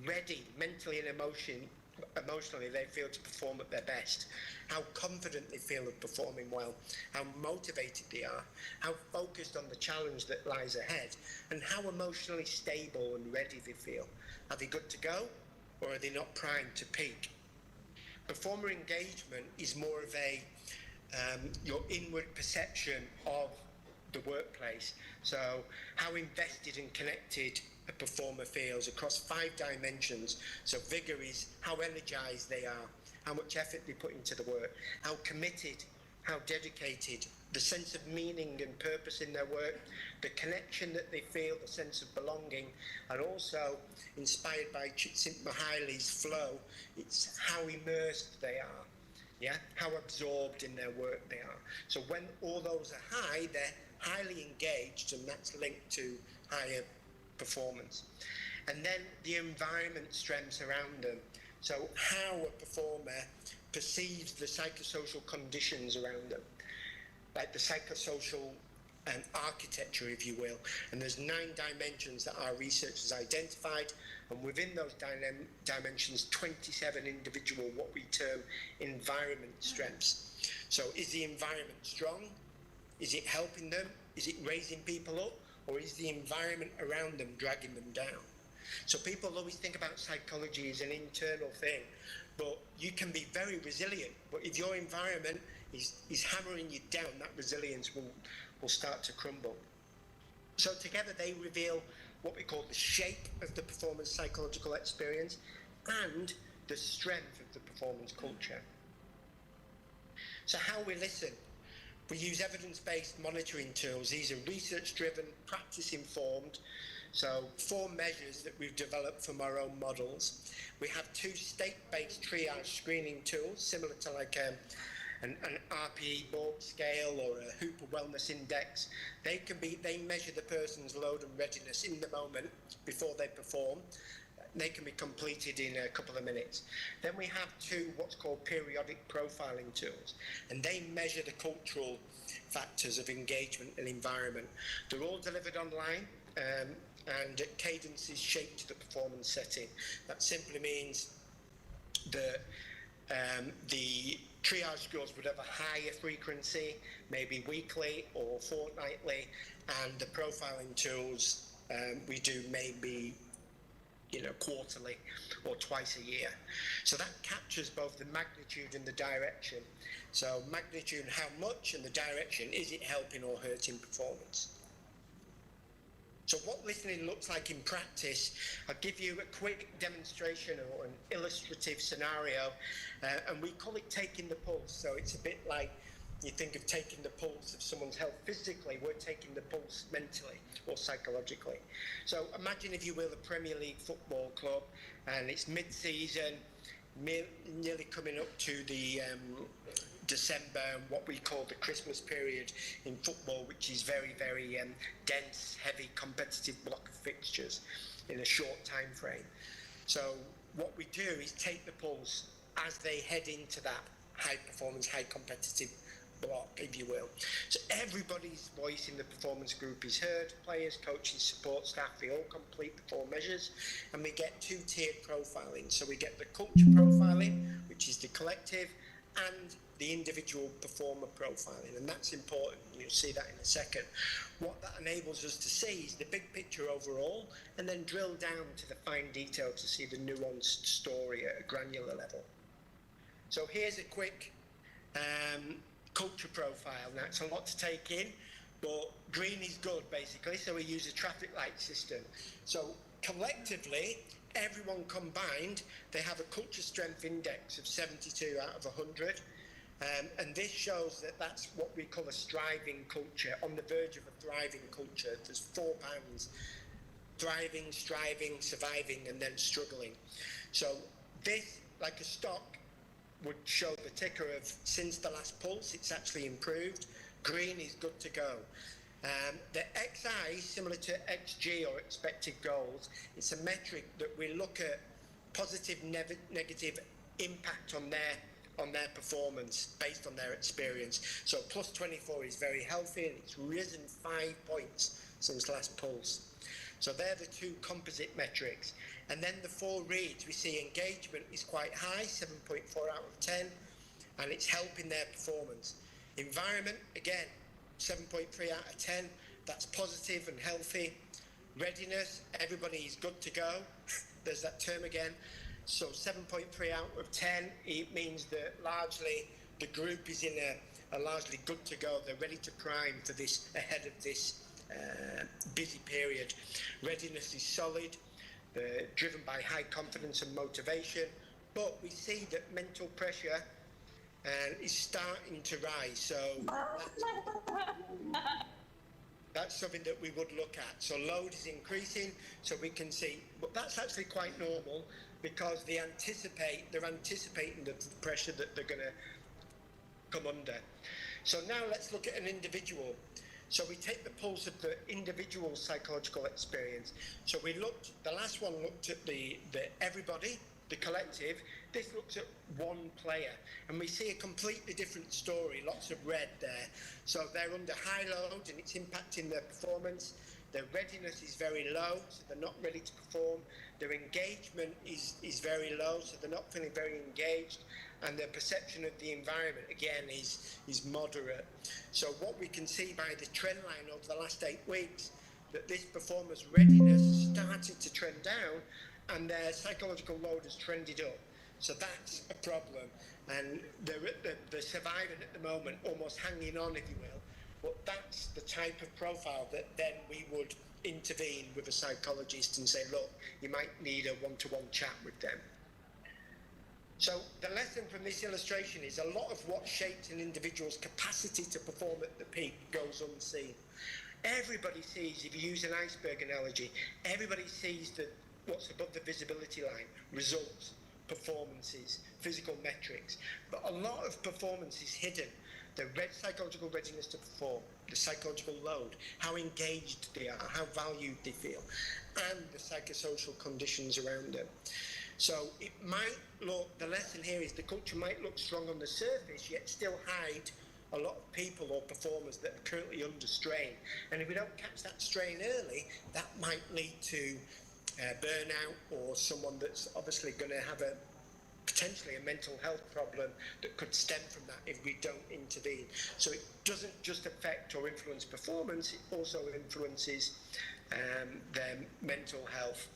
ready mentally and emotionally they feel to perform at their best, how confident they feel of performing well, how motivated they are, how focused on the challenge that lies ahead, and how emotionally stable and ready they feel. Are they good to go, or are they not primed to peak? Performer engagement is more of your inward perception of the workplace. So how invested and connected a performer feels across 5 dimensions. So vigor is how energized they are, how much effort they put into the work, how committed, how dedicated, the sense of meaning and purpose in their work, the connection that they feel, the sense of belonging, and also inspired by Csikszentmihalyi's flow, it's how immersed they are, yeah, how absorbed in their work they are. So when all those are high, they're highly engaged, and that's linked to higher performance. And then the environment strengths around them. So how a performer perceives the psychosocial conditions around them, like the psychosocial architecture, if you will. And there's 9 dimensions that our research has identified, and within those dimensions, 27 individual, what we term environment strengths. So is the environment strong? Is it helping them? Is it raising people up? Or is the environment around them dragging them down? So people always think about psychology as an internal thing, but you can be very resilient, but if your environment is hammering you down, that resilience will start to crumble. So together they reveal what we call the shape of the performance psychological experience and the strength of the performance culture. So how we listen. We use evidence-based monitoring tools. These are research-driven, practice-informed. So 4 measures that we've developed from our own models. We have 2 state-based triage screening tools, similar to like an RPE Borg scale or a Hooper Wellness Index. They measure the person's load and readiness in the moment before they perform. They can be completed in a couple of minutes. Then we have 2 what's called periodic profiling tools, and they measure the cultural factors of engagement and environment. They're all delivered online, and at cadences shaped to the performance setting. That simply means that the triage scores would have a higher frequency, maybe weekly or fortnightly, and the profiling tools we do maybe quarterly or twice a year. So that captures both the magnitude and the direction. So magnitude, how much, and the direction, is it helping or hurting performance? So what listening looks like in practice, I'll give you a quick demonstration or an illustrative scenario, and we call it taking the pulse. So it's a bit like you think of taking the pulse of someone's health physically, we're taking the pulse mentally or psychologically. So imagine, if you will, a Premier League football club, and it's mid-season, nearly coming up to the December, what we call the Christmas period in football, which is very, very dense, heavy, competitive block of fixtures in a short time frame. So what we do is take the pulse as they head into that high performance, high competitive block, if you will. So everybody's voice in the performance group is heard, players, coaches, support staff, they all complete the 4 measures, and we get 2-tiered profiling. So we get the culture profiling, which is the collective, and the individual performer profiling, and that's important. You'll see that in a second. What that enables us to see is the big picture overall, and then drill down to the fine detail to see the nuanced story at a granular level. So here's a quick culture profile. Now it's a lot to take in, but green is good basically, so we use a traffic light system. So collectively, everyone combined, they have a culture strength index of 72 out of 100. And this shows that that's what we call a striving culture, on the verge of a thriving culture. There's 4 pounds: thriving, striving, surviving, and then struggling. So this, like a stock, would show the ticker of since the last pulse, it's actually improved. Green is good to go. The XI, similar to XG or expected goals, it's a metric that we look at positive, negative impact on their performance based on their experience. So plus 24 is very healthy, and it's risen 5 points since last pulse. So they're the 2 composite metrics. And then the 4 reads, we see engagement is quite high, 7.4 out of 10, and it's helping their performance. Environment, again, 7.3 out of 10, that's positive and healthy. Readiness, everybody is good to go. There's that term again. So 7.3 out of 10, it means that largely the group is in a are largely good to go. They're ready to prime for this ahead of this busy period. Readiness is solid, driven by high confidence and motivation, but we see that mental pressure is starting to rise. So that's something that we would look at. So load is increasing, so we can see, but that's actually quite normal because they're anticipating the pressure that they're going to come under. So now let's look at an individual. So we take the pulse of the individual psychological experience. So we looked, the last one looked at the everybody, the collective. This looks at one player, and we see a completely different story, lots of red there. So they're under high load and it's impacting their performance. Their readiness is very low, so they're not ready to perform. Their engagement is very low, so they're not feeling very engaged. And their perception of the environment, again, is moderate. So what we can see by the trend line over the last 8 weeks, that this performer's readiness started to trend down and their psychological load has trended up. So that's a problem. And they're surviving at the moment, almost hanging on, if you will. But that's the type of profile that then we would intervene with a psychologist and say, look, you might need a one-to-one chat with them. So the lesson from this illustration is a lot of what shapes an individual's capacity to perform at the peak goes unseen. Everybody sees, if you use an iceberg analogy, everybody sees what's above the visibility line, results, performances, physical metrics. But a lot of performance is hidden. The psychological readiness to perform, the psychological load, how engaged they are, how valued they feel, and the psychosocial conditions around them. So it might look, the lesson here is the culture might look strong on the surface, yet still hide a lot of people or performers that are currently under strain. And if we don't catch that strain early, that might lead to burnout, or someone that's obviously going to have potentially a mental health problem that could stem from that if we don't intervene. So it doesn't just affect or influence performance, it also influences their mental health.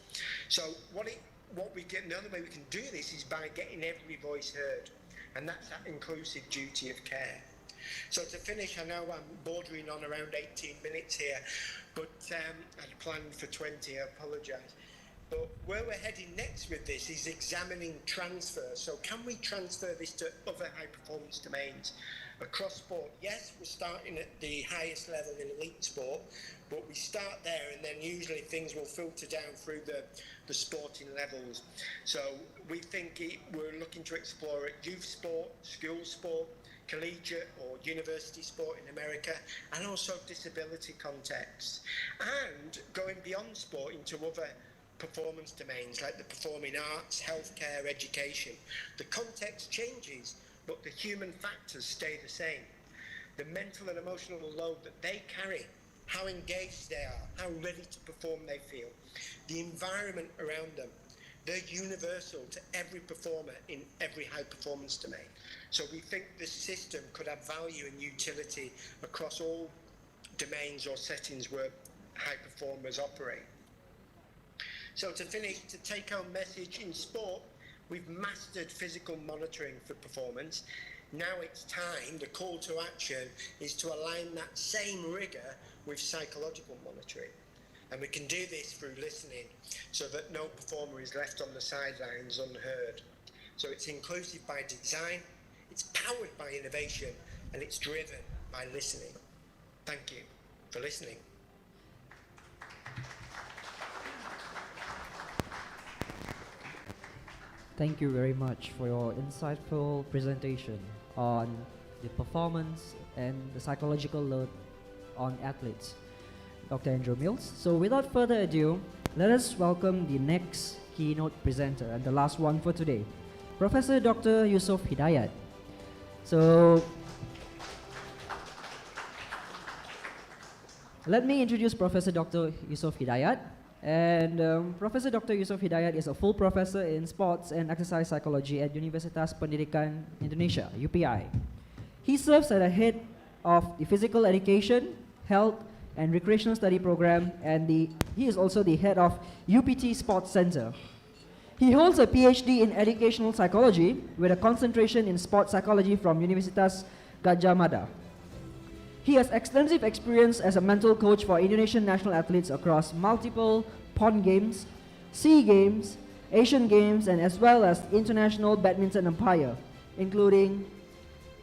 So the other way we can do this is by getting every voice heard, and that's that inclusive duty of care. So to finish, I know I'm bordering on around 18 minutes here, but I'd planned for 20, I apologise. But where we're heading next with this is examining transfer. So can we transfer this to other high performance domains across sport? Yes, we're starting at the highest level in elite sport, but we start there and then usually things will filter down through the sporting levels. So we think we're looking to explore at youth sport, school sport, collegiate or university sport in America, and also disability contexts, and going beyond sport into other performance domains like the performing arts, healthcare, education. The context changes, but the human factors stay the same. The mental and emotional load that they carry, how engaged they are, how ready to perform they feel, the environment around them, they're universal to every performer in every high performance domain. So we think this system could have value and utility across all domains or settings where high performers operate. So to finish, the take-home message in sport, we've mastered physical monitoring for performance. Now it's time, the call to action is to align that same rigour with psychological monitoring. And we can do this through listening so that no performer is left on the sidelines unheard. So it's inclusive by design, it's powered by innovation, and it's driven by listening. Thank you for listening. Thank you very much for your insightful presentation on the performance and the psychological load on athletes, Dr. Andrew Mills. So without further ado, let us welcome the next keynote presenter and the last one for today, Professor Dr. Yusuf Hidayat. So let me introduce Professor Dr. Yusuf Hidayat. And Professor Dr. Yusuf Hidayat is a full professor in sports and exercise psychology at Universitas Pendidikan Indonesia, UPI. He serves as the head of the physical education, health, and recreational study program, and he is also the head of UPT Sports Center. He holds a PhD in educational psychology with a concentration in sports psychology from Universitas Gajah Mada. He has extensive experience as a mental coach for Indonesian national athletes across multiple pond games, SEA Games, Asian Games, and as well as international badminton umpire, including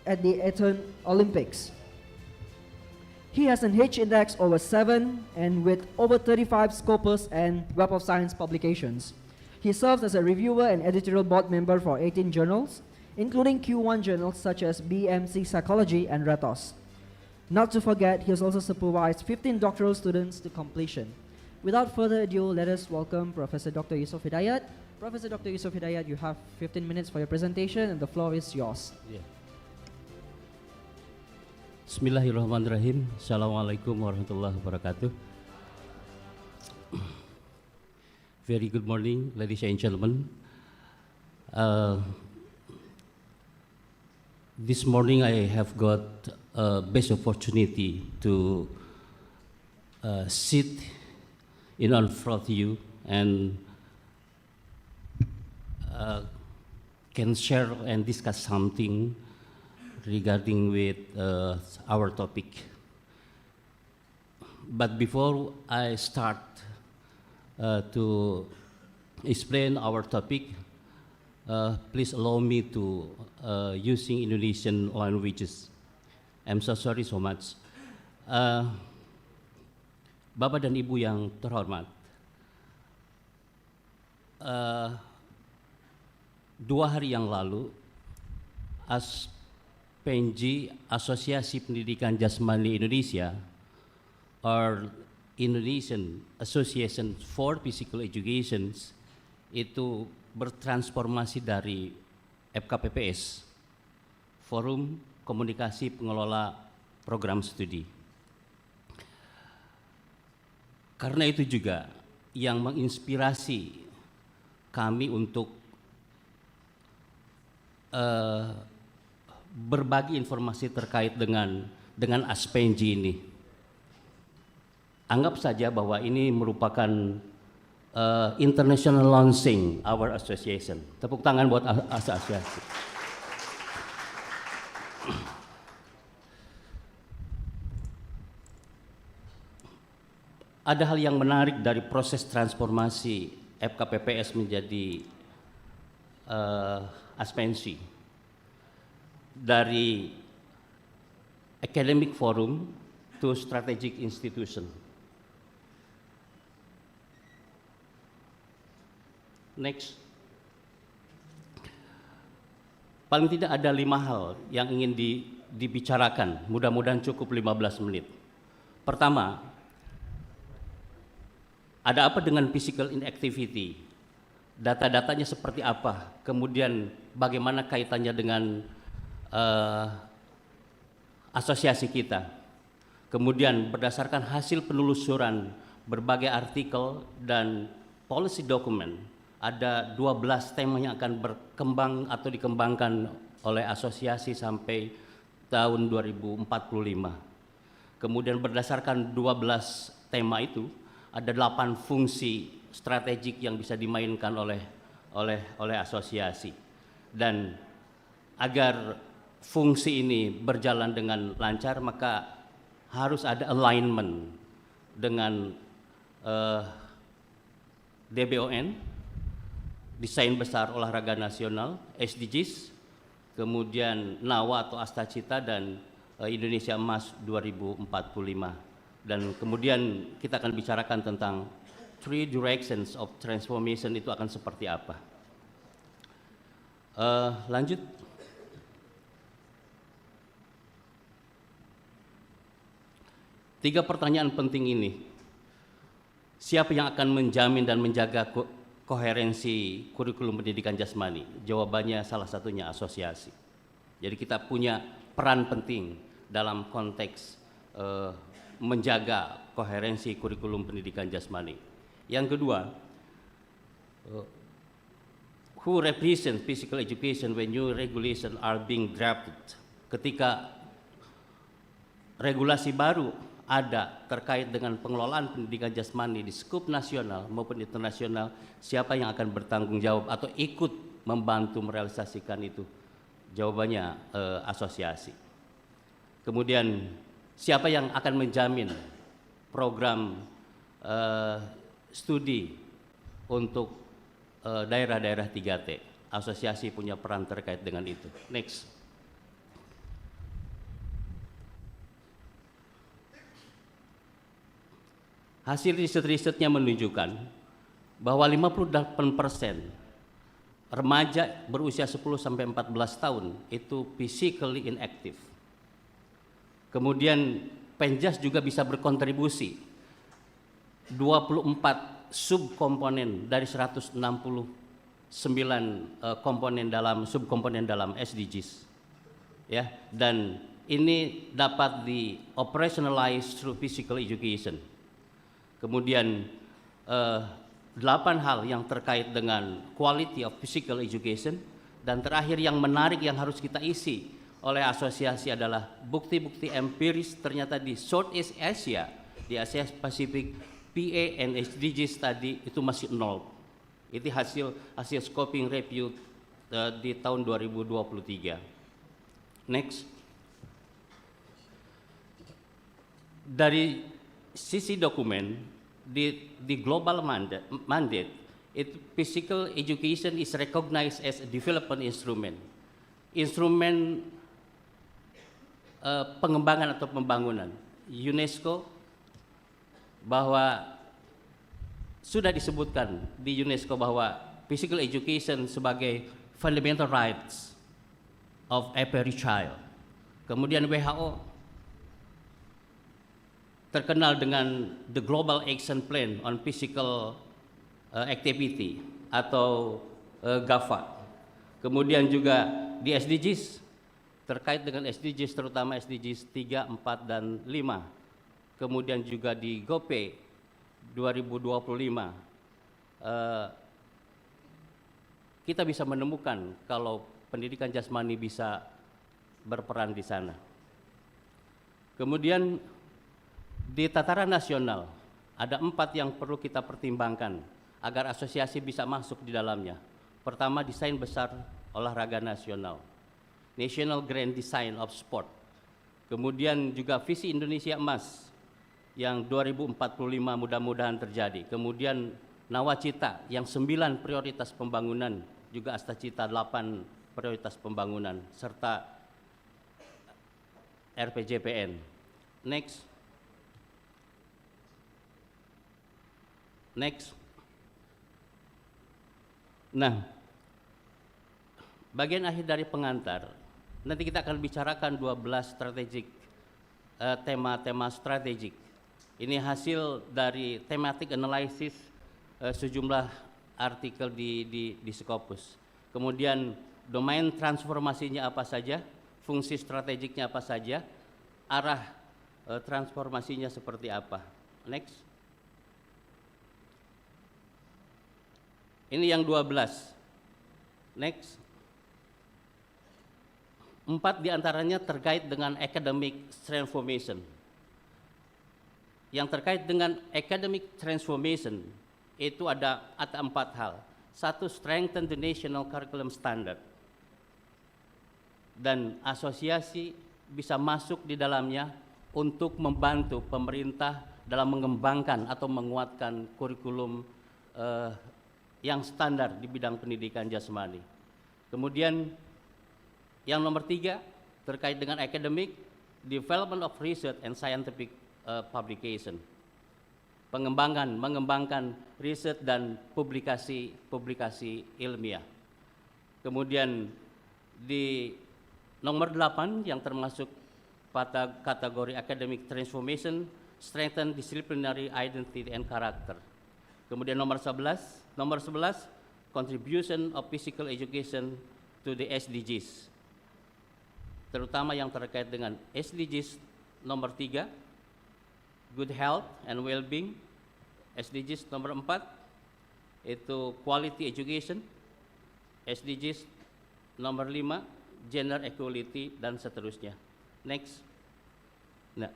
at the Athens Olympics. He has an H index over 7 and with over 35 Scopus and Web of Science publications. He serves as a reviewer and editorial board member for 18 journals, including Q1 journals such as BMC Psychology and Retos. Not to forget, he has also supervised 15 doctoral students to completion. Without further ado, let us welcome Professor Dr. Yusuf Hidayat. Professor Dr. Yusuf Hidayat, you have 15 minutes for your presentation and the floor is yours. Yeah. Bismillahirrahmanirrahim. Assalamualaikum warahmatullahi wabarakatuh. Very good morning, ladies and gentlemen. This morning I have got a best opportunity to sit in front of you and can share and discuss something regarding with our topic. But before I start to explain our topic, please allow me to using Indonesian languages. I'm so sorry so much. Bapak dan Ibu yang terhormat, 2 hari yang lalu, PENJI, Asosiasi Pendidikan Jasmani Indonesia, or Indonesian Association for Physical Education, itu bertransformasi dari FKPPS, Forum Komunikasi Pengelola Program Studi. Karena itu juga yang menginspirasi kami untuk berbagi informasi terkait dengan ASPENJI ini. Anggap saja bahwa ini merupakan international launching our association. Tepuk tangan buat asosiasi. Ada hal yang menarik dari proses transformasi FKPPS menjadi ASPENJI. Dari academic forum to strategic institution. Next. Paling tidak ada 5 hal yang ingin dibicarakan, mudah-mudahan cukup 15 menit. Pertama, ada apa dengan physical inactivity? Data-datanya seperti apa? Kemudian bagaimana kaitannya dengan asosiasi kita? Kemudian berdasarkan hasil penelusuran berbagai artikel dan policy document, ada 12 tema yang akan berkembang atau dikembangkan oleh asosiasi sampai tahun 2045. Kemudian berdasarkan 12 tema itu, ada 8 fungsi strategik yang bisa dimainkan oleh asosiasi. Dan agar fungsi ini berjalan dengan lancar, maka harus ada alignment dengan DBON, Desain Besar Olahraga Nasional, SDGs, kemudian NAWA atau Astacita, dan Indonesia Emas 2045. Dan kemudian kita akan bicarakan tentang 3 directions of transformation itu akan seperti apa. Lanjut. Tiga pertanyaan penting ini. Siapa yang akan menjamin dan menjaga koherensi kurikulum pendidikan jasmani? Jawabannya salah satunya asosiasi. Jadi kita punya peran penting dalam konteks menjaga koherensi kurikulum pendidikan jasmani. Yang kedua, who represent physical education when new regulation are being drafted? Ketika regulasi baru ada terkait dengan pengelolaan pendidikan jasmani di skup nasional maupun internasional, siapa yang akan bertanggung jawab atau ikut membantu merealisasikan itu? Jawabannya asosiasi. Kemudian siapa yang akan menjamin program studi untuk daerah-daerah 3T? Asosiasi punya peran terkait dengan itu. Next. Hasil riset-risetnya menunjukkan bahwa 58% remaja berusia 10-14 tahun itu physically inactive. Kemudian Penjas juga bisa berkontribusi 24 subkomponen dari 169 subkomponen dalam SDGs. Ya, dan ini dapat di operationalize through physical education. Kemudian 8 hal yang terkait dengan quality of physical education, dan terakhir yang menarik yang harus kita isi oleh asosiasi adalah bukti-bukti empiris ternyata di Southeast Asia, di Asia Pasifik, PA and SDGs tadi itu masih 0. Itu hasil scoping review di tahun 2023. Next. Dari sisi dokumen di global mandate it physical education is recognized as a development instrumen pengembangan atau pembangunan. UNESCO bahwa sudah disebutkan di UNESCO bahwa physical education sebagai fundamental rights of every child. Kemudian WHO terkenal dengan the Global Action Plan on Physical Activity atau GAFA. Kemudian juga di SDGs, terkait dengan SDGs terutama SDGs 3, 4, dan 5. Kemudian juga di GOPE 2025, kita bisa menemukan kalau pendidikan jasmani bisa berperan di sana. Kemudian di tataran nasional, ada 4 yang perlu kita pertimbangkan agar asosiasi bisa masuk di dalamnya. Pertama, desain besar olahraga nasional, National Grand Design of Sport. Kemudian juga visi Indonesia Emas yang 2045 mudah-mudahan terjadi. Kemudian Nawacita yang 9 prioritas pembangunan, juga Astacita 8 prioritas pembangunan, serta RPJPN. Next. Nah, bagian akhir dari pengantar, nanti kita akan bicarakan 12 strategik, tema-tema strategik. Ini hasil dari thematic analysis sejumlah artikel di Scopus. Kemudian domain transformasinya apa saja, fungsi strategiknya apa saja, arah transformasinya seperti apa. Next. Ini yang 12. Next. 4 diantaranya terkait dengan academic transformation. Yang terkait dengan academic transformation itu ada 4 hal. 1, strengthen the national curriculum standard. Dan asosiasi bisa masuk di dalamnya untuk membantu pemerintah dalam mengembangkan atau menguatkan kurikulum yang standar di bidang pendidikan jasmani. Kemudian yang nomor 3 terkait dengan academic, development of research and scientific publication. Mengembangkan riset dan publikasi ilmiah. Kemudian di nomor 8 yang termasuk pada kategori academic transformation, strengthen disciplinary identity and character. Kemudian nomor 11, contribution of physical education to the SDGs. Terutama yang terkait dengan SDGs nomor 3, good health and well-being. SDGs nomor 4, itu quality education. SDGs nomor 5, gender equality, dan seterusnya. Next. Nah,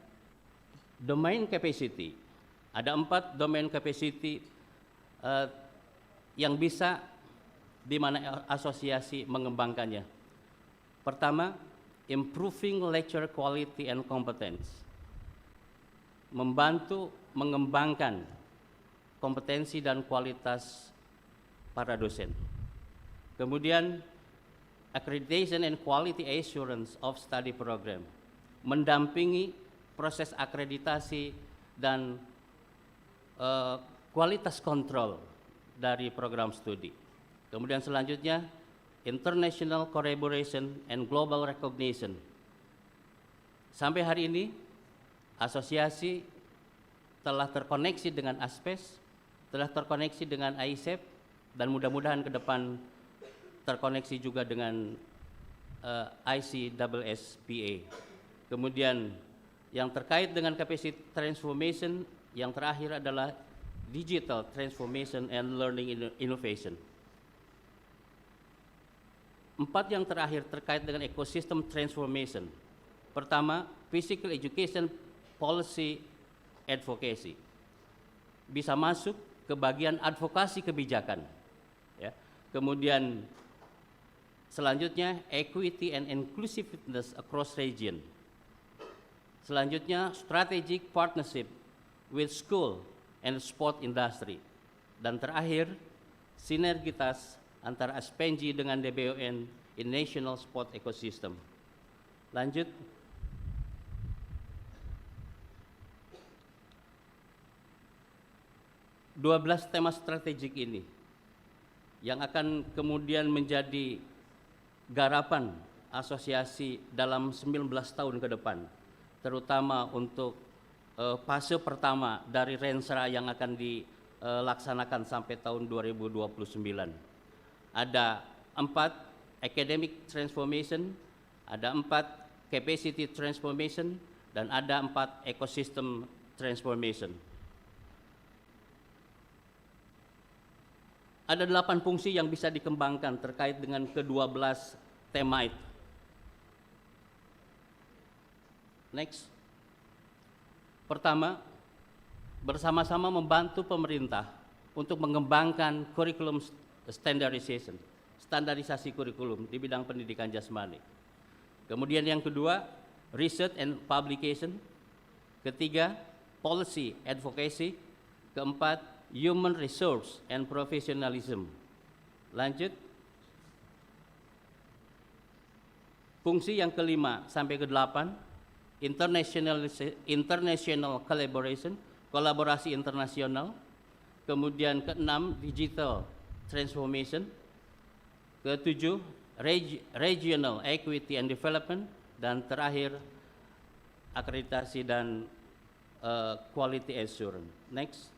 domain capacity. Ada 4 domain capacity yang bisa di mana asosiasi mengembangkannya. Pertama, improving lecture quality and competence, membantu mengembangkan kompetensi dan kualitas para dosen. Kemudian accreditation and quality assurance of study program, mendampingi proses akreditasi dan kualitas kontrol dari program studi. Kemudian selanjutnya international collaboration and global recognition. Sampai hari ini asosiasi telah terkoneksi dengan ASPES, telah terkoneksi dengan AISEP, dan mudah-mudahan ke depan terkoneksi juga dengan ICSSPA. Kemudian yang terkait dengan capacity transformation, yang terakhir adalah digital transformation and learning innovation. 4 yang terakhir terkait dengan ecosystem transformation. Pertama, physical education policy advocacy. Bisa masuk ke bagian advokasi kebijakan. Ya. Kemudian selanjutnya equity and inclusiveness across region. Selanjutnya strategic partnership with school and sport industry. Dan terakhir sinergitas antara ASPENJI dengan DBON in national sport ecosystem. Lanjut. Dua 12 tema strategik ini yang akan kemudian menjadi garapan asosiasi dalam 19 tahun ke depan, terutama untuk fase pertama dari Rensra yang akan dilaksanakan sampai tahun 2029. Ada 4 academic transformation, ada 4 capacity transformation, dan ada 4 ecosystem transformation. Ada 8 fungsi yang bisa dikembangkan terkait dengan ke-12 tema itu. Next. Pertama, bersama-sama membantu pemerintah untuk mengembangkan kurikulum standardization, standarisasi kurikulum di bidang pendidikan jasmani. Kemudian yang kedua, research and publication. Ketiga, policy advocacy. Keempat, human resource and professionalism. Lanjut. Fungsi yang kelima sampai ke-8, international collaboration, kolaborasi internasional. Kemudian ke-6, digital transformation. Ke-7, regional equity and development. Dan terakhir, akreditasi dan quality assurance. Next.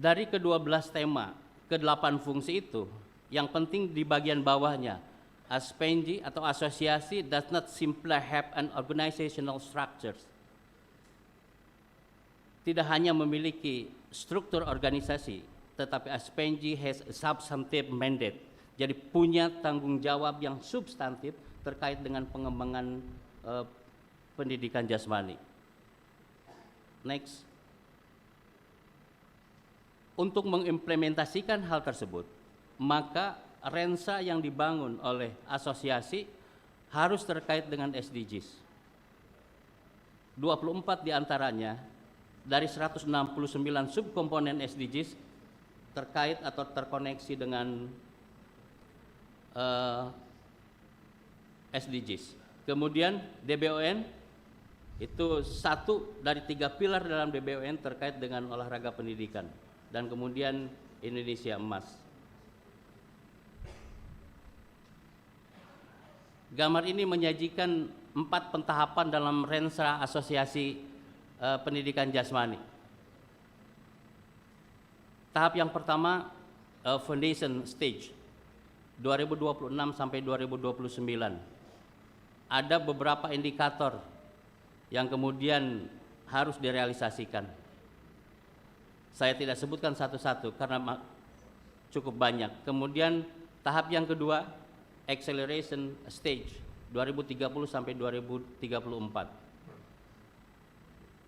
Dari ke-12 tema, ke-8 fungsi itu, yang penting di bagian bawahnya, ASPENJI atau asosiasi does not simply have an organizational structure. Tidak hanya memiliki struktur organisasi, tetapi ASPENJI has a substantive mandate. Jadi punya tanggung jawab yang substantif terkait dengan pengembangan pendidikan jasmani. Next. Untuk mengimplementasikan hal tersebut, maka Rensa yang dibangun oleh asosiasi harus terkait dengan SDGs. 24 diantaranya dari 169 subkomponen SDGs terkait atau terkoneksi dengan SDGs. Kemudian DBON itu 1 dari 3 pilar dalam DBON terkait dengan olahraga pendidikan. Dan kemudian Indonesia Emas. Gambar ini menyajikan 4 pentahapan dalam Rensra Asosiasi Pendidikan Jasmani. Tahap yang pertama, foundation stage, 2026 sampai 2029. Ada beberapa indikator yang kemudian harus direalisasikan. Saya tidak sebutkan satu-satu karena cukup banyak. Kemudian tahap yang kedua, acceleration stage 2030 sampai 2034.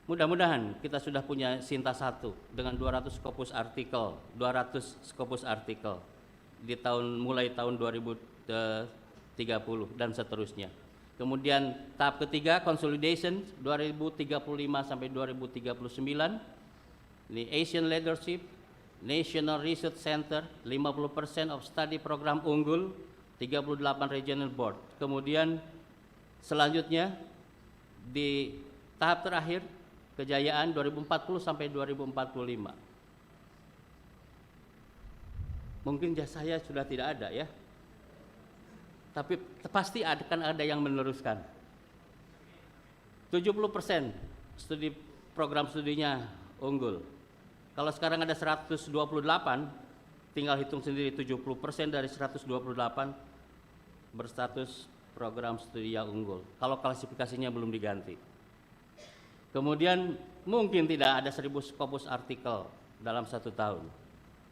Mudah-mudahan kita sudah punya Sinta 1 dengan 200 Scopus artikel di mulai tahun 2030 dan seterusnya. Kemudian tahap ketiga consolidation 2035 sampai 2039. Ini Asian Leadership, National Research Center, 50% of study program unggul, 38 regional board. Kemudian selanjutnya di tahap terakhir kejayaan 2040 sampai 2045. Mungkin saya sudah tidak ada ya, tapi pasti akan ada yang meneruskan. 70% program studinya unggul. Kalau sekarang ada 128, tinggal hitung sendiri 70% dari 128 berstatus program studi yang unggul. Kalau klasifikasinya belum diganti. Kemudian mungkin tidak ada 1000 Scopus artikel dalam 1 tahun.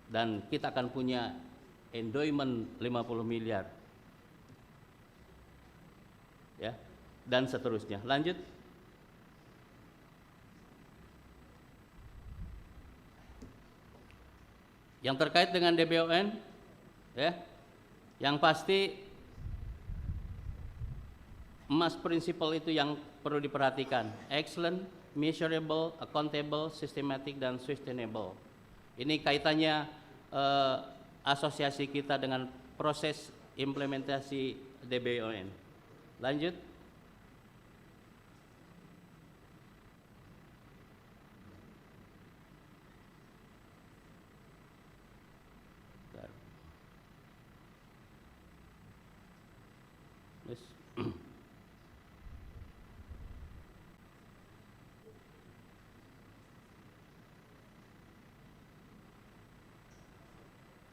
Dan kita akan punya endowment 50 miliar. Ya, dan seterusnya. Lanjut. Yang terkait dengan DBON, ya, yang pasti emas prinsipal itu yang perlu diperhatikan. Excellent, measurable, accountable, systematic, dan sustainable. Ini kaitannya asosiasi kita dengan proses implementasi DBON. Lanjut.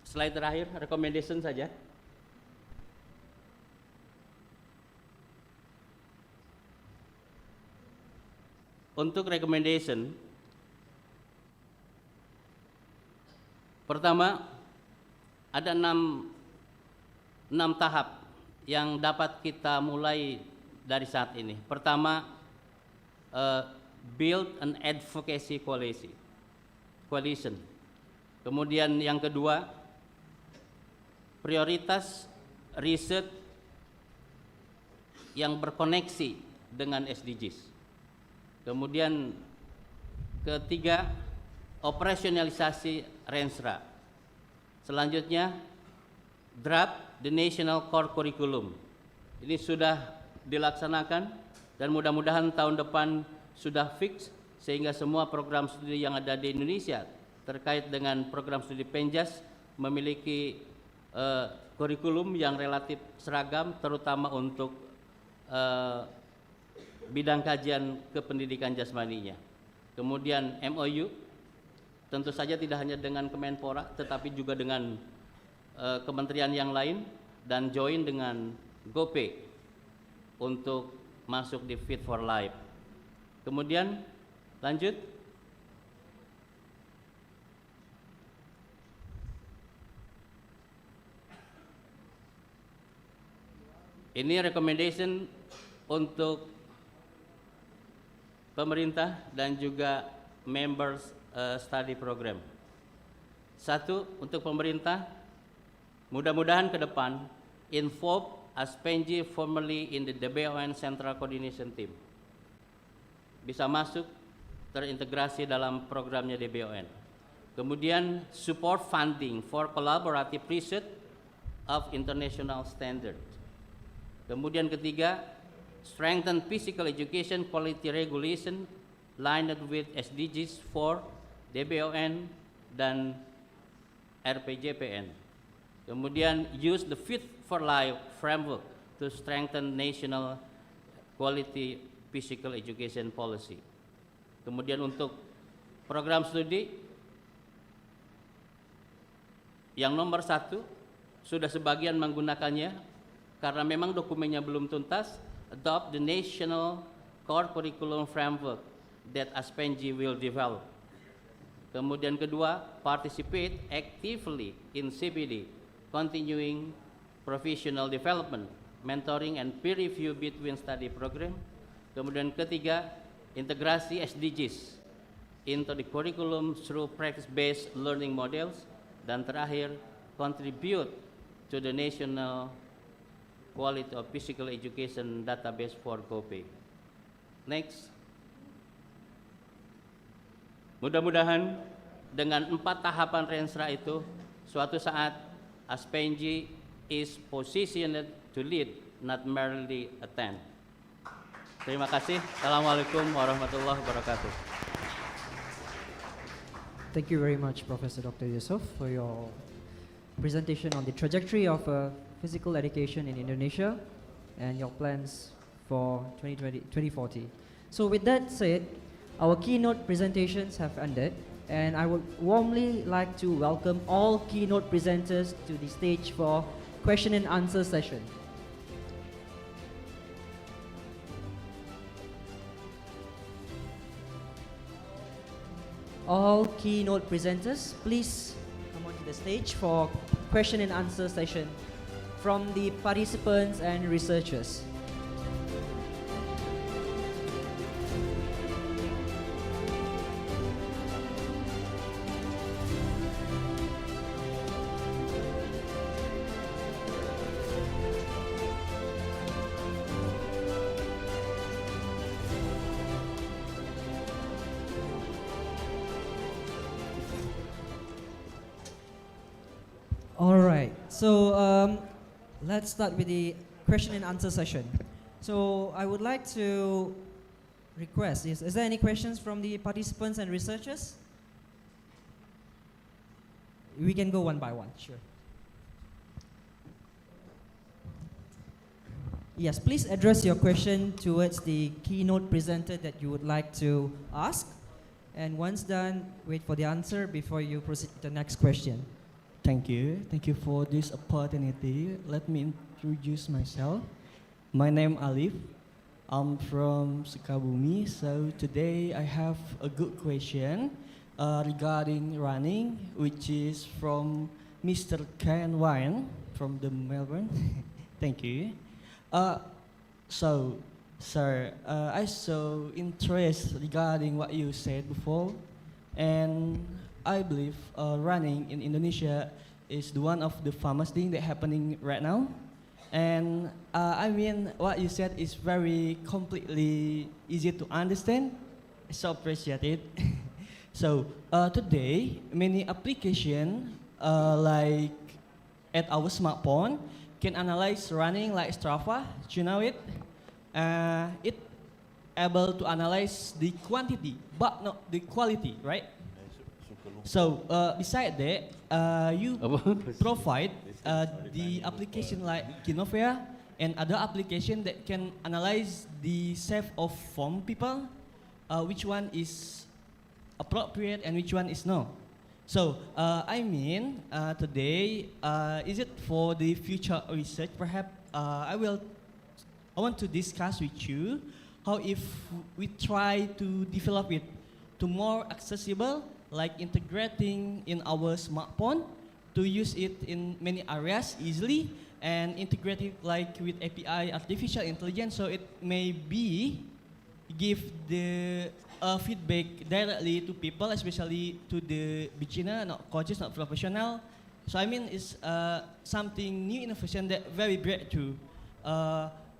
Slide terakhir, recommendation saja. Untuk recommendation, pertama ada 6 tahap yang dapat kita mulai dari saat ini. Pertama, build an advocacy coalition. Kemudian yang kedua, prioritas riset yang berkoneksi dengan SDGs. Kemudian ketiga, operasionalisasi Renstra. Selanjutnya, draft the National Core Curriculum. Ini sudah dilaksanakan dan mudah-mudahan tahun depan sudah fix sehingga semua program studi yang ada di Indonesia terkait dengan program studi Penjas memiliki kurikulum yang relatif seragam, terutama untuk bidang kajian kependidikan jasmaninya. Kemudian MOU, tentu saja tidak hanya dengan Kemenpora, tetapi juga dengan kementerian yang lain, dan join dengan GoPay untuk masuk di Fit for Life. Kemudian lanjut. Ini recommendation untuk pemerintah dan juga members study program. Satu, untuk pemerintah, mudah-mudahan ke depan involve Aspenji formally in the DBON Central Coordination Team. Bisa masuk, terintegrasi dalam programnya DBON. Kemudian support funding for collaborative research of international standard. Kemudian ketiga, strengthen physical education quality regulation lined with SDGs for DBON dan RPJPN. Kemudian use the Fit for Life framework to strengthen national quality physical education policy. Kemudian untuk program studi yang nomor 1 sudah sebagian menggunakannya karena memang dokumennya belum tuntas. Adopt the national core curriculum framework that Aspenji will develop. Kemudian kedua, participate actively in CPD, continuing professional development, mentoring and peer review between study program. Kemudian ketiga, integrasi SDGs into the curriculum through practice-based learning models, dan terakhir, contribute to the National Quality of Physical Education Database for GOPE. Next. Mudah-mudahan dengan 4 tahapan Renstra itu, suatu saat Aspenji is positioned to lead, not merely attend. Terima kasih. Assalamualaikum warahmatullahi wabarakatuh. Thank you very much, Professor Dr. Yusuf, for your presentation on the trajectory of physical education in Indonesia and your plans for 2040. So with that said, our keynote presentations have ended, and I would warmly like to welcome all keynote presenters to the stage for question and answer session. All keynote presenters, please come onto the stage for question and answer session from the participants and researchers. All right, so let's start with the question and answer session. So I would like to request, is there any questions from the participants and researchers? We can go one by one, sure. Yes, please address your question towards the keynote presenter that you would like to ask. And once done, wait for the answer before you proceed to the next question. Thank you. Thank you for this opportunity. Let me introduce myself. My name Alif. I'm from Sukabumi. So today I have a good question regarding running, which is from Mr. Ken Wine from the Melbourne. Thank you. So, sir, I saw interest regarding what you said before, and I believe running in Indonesia is the one of the famous thing that happening right now. And I mean, what you said is very completely easy to understand. So appreciate it. So today, many applications like at our smartphone can analyze running like Strava. Do you know it? It able to analyze the quantity, but not the quality, right? So beside that, you provide the application like Kinovea and other application that can analyze the shape of form people, which one is appropriate and which one is no. So I mean today, is it for the future research? Perhaps I want to discuss with you how if we try to develop it to more accessible, like integrating in our smartphone to use it in many areas easily, and integrate it like with API artificial intelligence, so it may be give the feedback directly to people, especially to the beginner, not coaches, not professional. So I mean it's something new innovation that very breakthrough.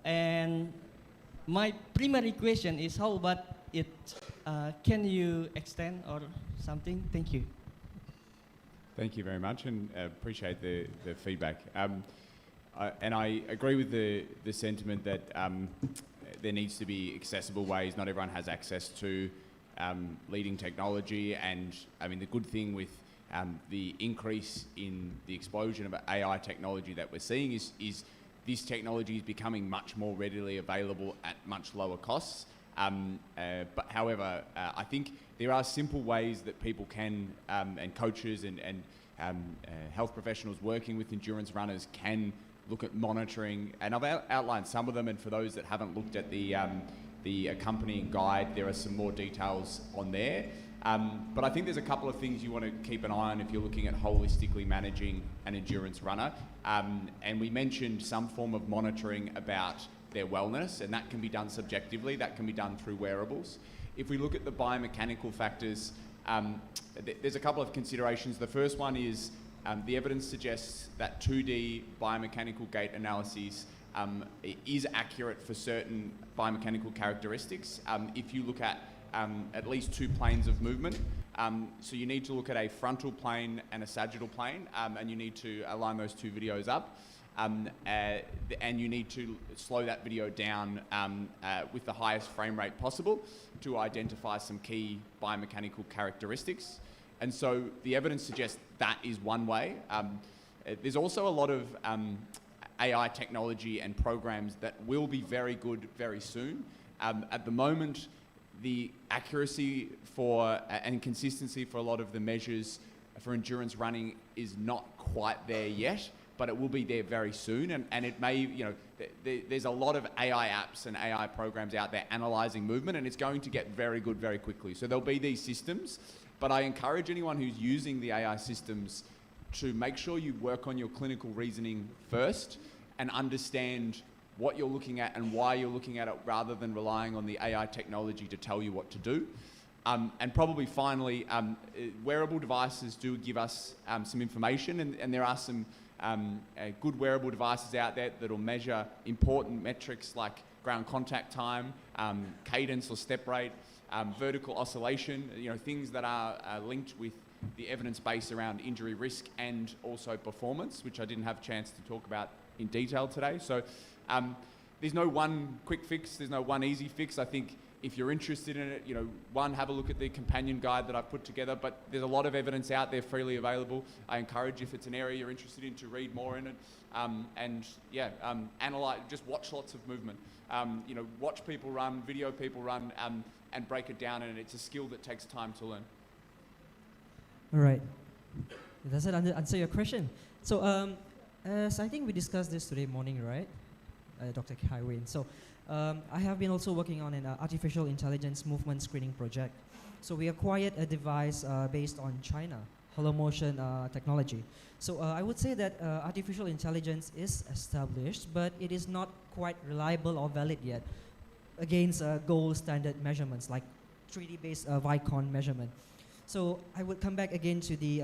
And my primary question is how about it? Can you extend or something? Thank you. Thank you very much, and appreciate the feedback. And I agree with the sentiment that there needs to be accessible ways. Not everyone has access to leading technology, and I mean the good thing with the increase in the explosion of AI technology that we're seeing is this technology is becoming much more readily available at much lower costs. But however, I think there are simple ways that people can, and coaches and health professionals working with endurance runners can look at monitoring. And I've outlined some of them, and for those that haven't looked at the accompanying guide, there are some more details on there. But I think there's a couple of things you want to keep an eye on if you're looking at holistically managing an endurance runner. And we mentioned some form of monitoring about their wellness, and that can be done subjectively, that can be done through wearables. If we look at the biomechanical factors, there's a couple of considerations. The first one is the evidence suggests that 2D biomechanical gait analyses is accurate for certain biomechanical characteristics. If you look at least two planes of movement, so you need to look at a frontal plane and a sagittal plane, and you need to align those two videos up. And you need to slow that video down with the highest frame rate possible to identify some key biomechanical characteristics. And so the evidence suggests that is one way. There's also a lot of AI technology and programs that will be very good very soon. At the moment, the accuracy for and consistency for a lot of the measures for endurance running is not quite there yet, but it will be there very soon. And it may, there's a lot of AI apps and AI programs out there analyzing movement, and it's going to get very good very quickly. So there'll be these systems, but I encourage anyone who's using the AI systems to make sure you work on your clinical reasoning first and understand what you're looking at and why you're looking at it, rather than relying on the AI technology to tell you what to do. And probably finally, wearable devices do give us some information, and there are some good wearable devices out there that will measure important metrics like ground contact time, cadence or step rate, vertical oscillation, things that are linked with the evidence base around injury risk and also performance, which I didn't have a chance to talk about in detail today. So there's no one quick fix, there's no one easy fix. I think if you're interested in it, have a look at the companion guide that I've put together, but there's a lot of evidence out there freely available. I encourage, if it's an area you're interested in, to read more in it. Analyze, just watch lots of movement. Watch people run, video people run, and break it down, and it's a skill that takes time to learn. All right. Does that answer your question? So, as I think we discussed this today morning, right, Dr. Kai Wayne. So, I have been also working on an artificial intelligence movement screening project. So we acquired a device based on China, hollow motion technology. So I would say that artificial intelligence is established, but it is not quite reliable or valid yet against gold standard measurements like 3D-based Vicon measurement. So I would come back again to the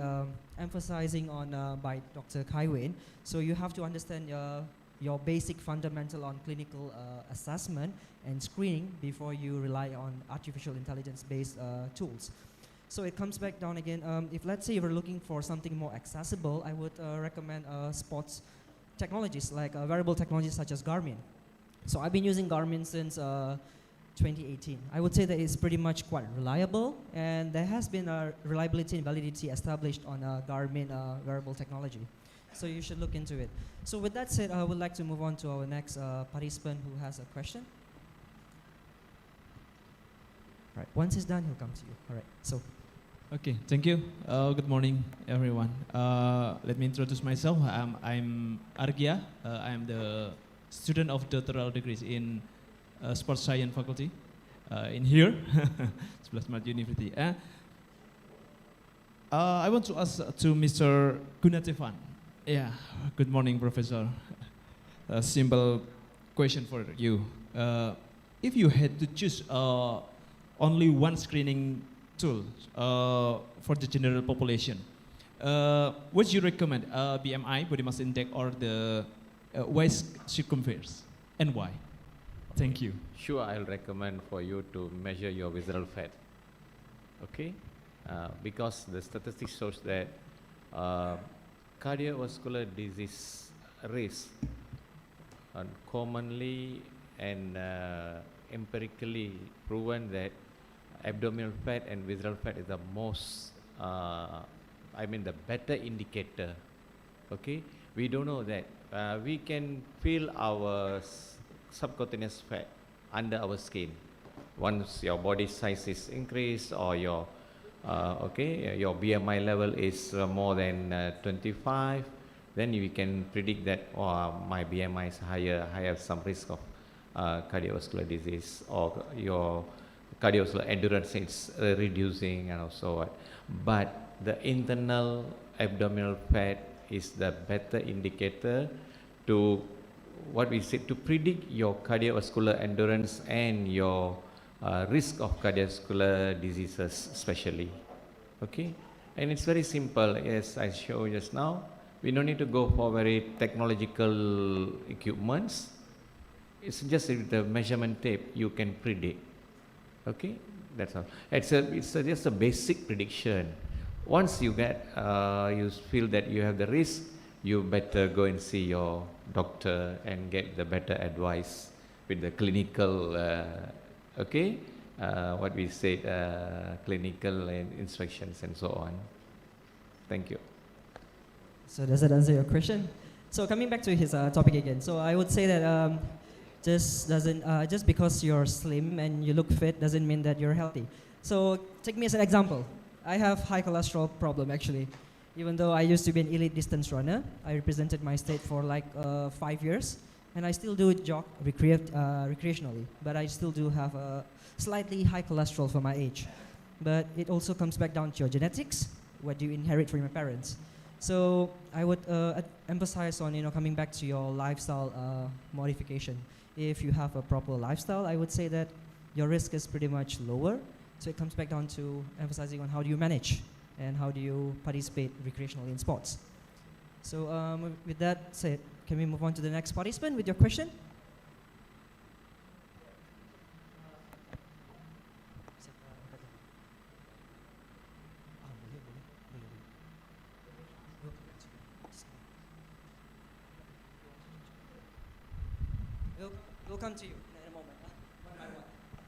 emphasizing on by Dr. Kai Wayne. So you have to understand your basic fundamental on clinical assessment and screening before you rely on artificial intelligence-based tools. So it comes back down again, if let's say you're looking for something more accessible, I would recommend sports technologies like wearable technologies such as Garmin. So I've been using Garmin since 2018. I would say that it's pretty much quite reliable, and there has been a reliability and validity established on Garmin wearable technology. So you should look into it. So with that said, I would like to move on to our next participant who has a question. Right. Once he's done, he'll come to you. All right. So. Okay. Thank you. Good morning, everyone. Let me introduce myself. I'm Argia. I'm the student of doctoral degrees in Sports Science faculty in here, Smart University. I want to ask to Mr. Gunatevan. Yeah, good morning, Professor. A simple question for you. If you had to choose only one screening tool for the general population, would you recommend BMI, body mass index, or the waist circumference, and why? Thank you. Sure, I'll recommend for you to measure your visceral fat. Okay, because the statistics shows that cardiovascular disease risk commonly and empirically proven that abdominal fat and visceral fat is the most, the better indicator. Okay, we don't know that. We can feel our subcutaneous fat under our skin once your body size is increased or your your BMI level is more than 25, then we can predict that my BMI is higher, I have some risk of cardiovascular disease, or your cardiovascular endurance is reducing and so on. But the internal abdominal fat is the better indicator to what we say, to predict your cardiovascular endurance and your risk of cardiovascular diseases especially. Okay, and it's very simple, as I showed just now. We don't need to go for very technological equipments. It's just with the measurement tape you can predict. Okay, that's all. It's just a basic prediction. Once you get, you feel that you have the risk, you better go and see your doctor and get the better advice with the clinical, okay, what we say, clinical and instructions and so on. Thank you. So does that answer your question? So coming back to his topic again, so I would say that just because you're slim and you look fit doesn't mean that you're healthy. So take me as an example. I have high cholesterol problem actually. Even though I used to be an elite distance runner, I represented my state for like 5 years, and I still do jog recreationally, but I still do have a slightly high cholesterol for my age. But it also comes back down to your genetics, what you inherit from your parents. So I would emphasize on coming back to your lifestyle modification. If you have a proper lifestyle, I would say that your risk is pretty much lower. So it comes back down to emphasizing on how do you manage and how do you participate recreationally in sports. So with that said, can we move on to the next participant with your question? We'll come to you in a moment. One by one.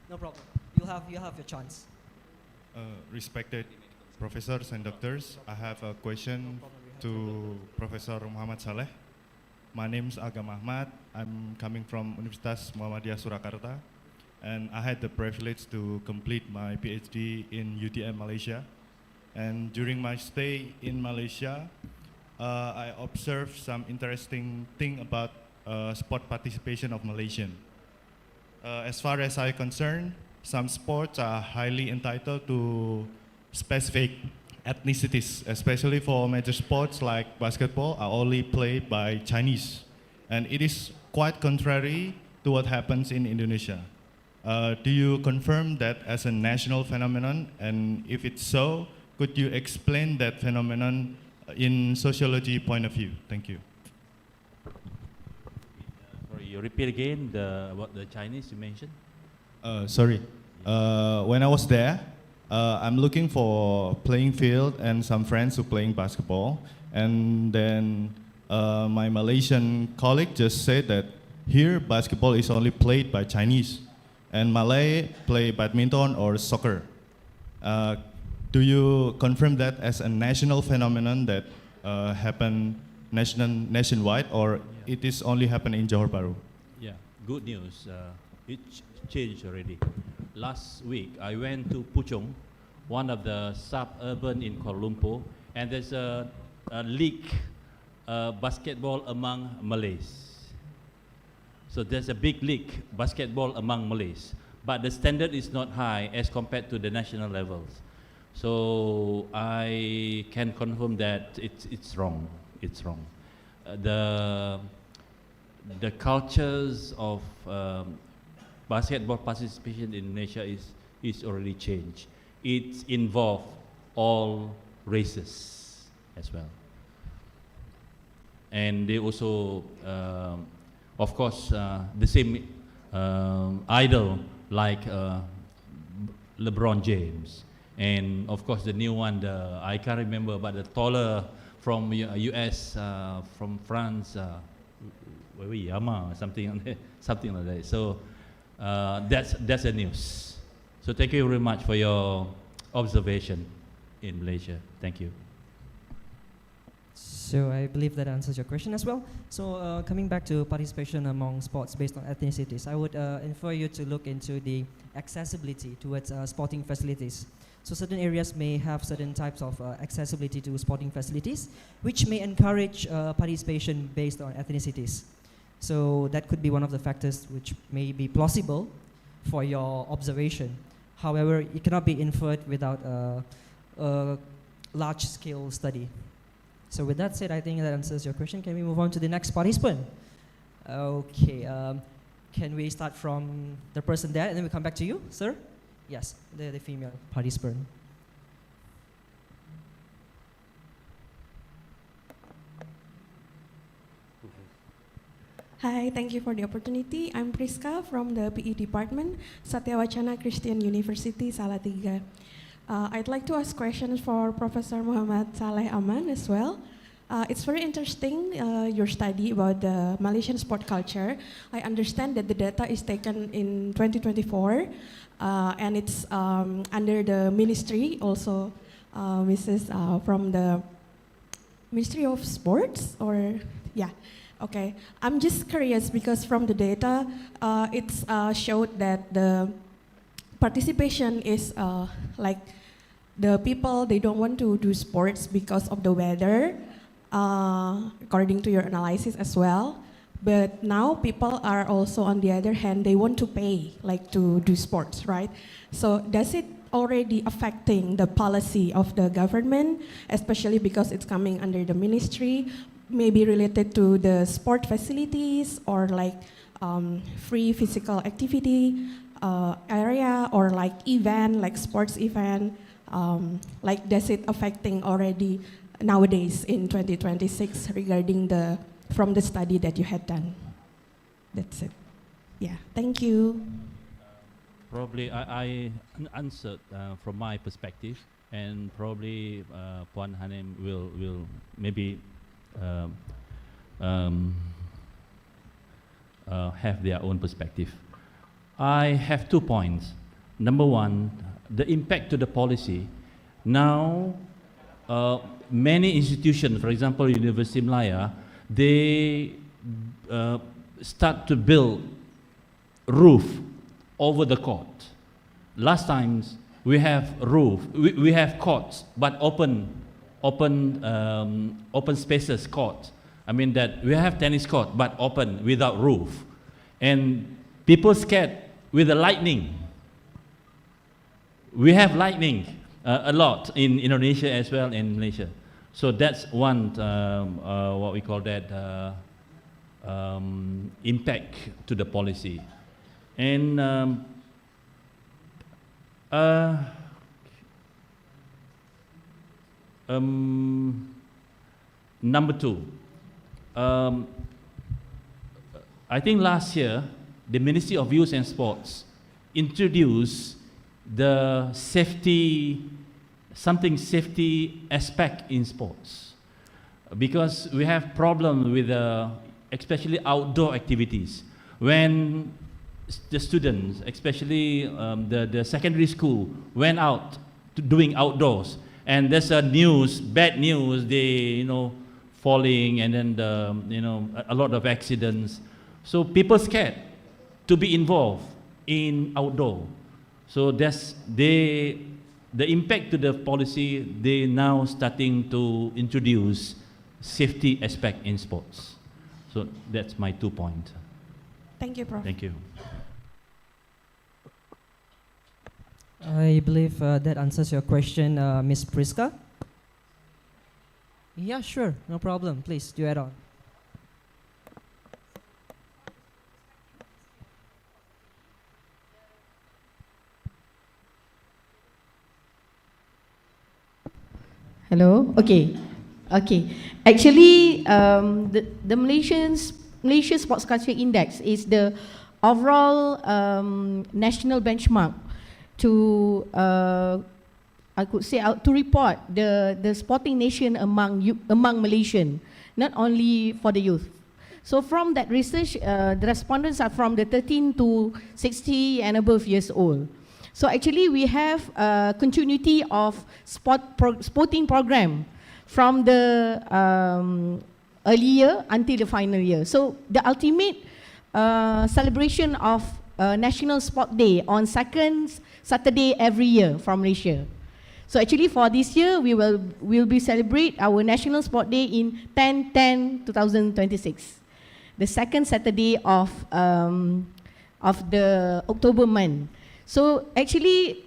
No problem. You'll have your chance. Respected professors and doctors, I have a question to Professor Muhammad Saleh. My name is Agam Ahmad. I'm coming from Universitas Muhammadiyah Surakarta, and I had the privilege to complete my PhD in UTM Malaysia. And during my stay in Malaysia, I observed some interesting thing about sport participation of Malaysian. As far as I'm concerned, some sports are highly entitled to specific ethnicities, especially for major sports like basketball are only played by Chinese. And it is quite contrary to what happens in Indonesia. Do you confirm that as a national phenomenon? And if it's so, could you explain that phenomenon in sociology point of view? Thank you. Sorry, you repeat again about the Chinese you mentioned? Sorry. When I was there, I'm looking for playing field and some friends who playing basketball. And then my Malaysian colleague just said that here basketball is only played by Chinese, and Malay play badminton or soccer. Do you confirm that as a national phenomenon that happen nationwide, or it is only happen in Johor Bahru? Yeah, good news. It changed already. Last week, I went to Puchong, one of the suburban in Kuala Lumpur, and there's a league basketball among Malays. So there's a big league basketball among Malays, but the standard is not high as compared to the national levels. So I can confirm that it's wrong. It's wrong. The cultures of basketball participation in Indonesia is already changed. It involves all races as well. And they also, of course, the same idol like LeBron James. And of course the new one, I can't remember, but the taller from US, from France, something like that. So that's the news. So thank you very much for your observation in Malaysia. Thank you. So I believe that answers your question as well. So coming back to participation among sports based on ethnicities, I would infer you to look into the accessibility towards sporting facilities. So certain areas may have certain types of accessibility to sporting facilities, which may encourage participation based on ethnicities. So that could be one of the factors which may be plausible for your observation. However, it cannot be inferred without a large-scale study. So with that said, I think that answers your question. Can we move on to the next participant? Okay, can we start from the person there and then we come back to you, sir? Yes, the female participant. Hi, thank you for the opportunity. I'm Priska from the PE department, Satya Wacana Christian University, Salatiga. I'd like to ask questions for Professor Muhammad Saleh Aman as well. It's very interesting, your study about the Malaysian sport culture. I understand that the data is taken in 2024, and it's under the ministry also, Mrs. From the Ministry of Sports, or yeah. Okay, I'm just curious because from the data, it's showed that the participation is like the people, they don't want to do sports because of the weather, according to your analysis as well. But now people are also, on the other hand, they want to pay like to do sports, right? So does it already affecting the policy of the government, especially because it's coming under the ministry? Maybe related to the sport facilities or like free physical activity area or like event, like sports event, like does it affecting already nowadays in 2026 regarding from the study that you had done? That's it. Yeah, thank you. Probably I answered from my perspective, and probably Puan Hanem will maybe have their own perspective. I have 2 points. Number one, the impact to the policy. Now, many institutions, for example, University Malaya, they start to build roof over the court. Last times, we have roof, we have courts, but open spaces court. I mean that we have tennis court, but open without roof. And people scared with the lightning. We have lightning a lot in Indonesia as well, in Malaysia. So that's one, what we call that, impact to the policy. And number two, I think last year, the Ministry of Youth and Sports introduced the safety aspect in sports. Because we have problem with especially outdoor activities. When the students, especially the secondary school, went out to doing outdoors, and there's a bad news, they, falling, and then a lot of accidents. So people scared to be involved in outdoor. So that's the impact to the policy. They now starting to introduce safety aspect in sports. So that's my 2 points. Thank you, Prof. Thank you. I believe that answers your question, Ms. Priska. Yeah, sure, no problem. Please do add on. Hello. Okay. Actually, the Malaysia Sports Culture Index is the overall national benchmark to I could say to report the sporting nation among Malaysian, not only for the youth. So from that research, the respondents are from the 13 to 60 and above years old. So actually we have a continuity of sporting program from the early year until the final year. So the ultimate celebration of National Sport Day on second Saturday every year from Malaysia. So actually for this year, we'll be celebrate our National Sport Day in 10/10/2026, the second Saturday of the October month. So actually,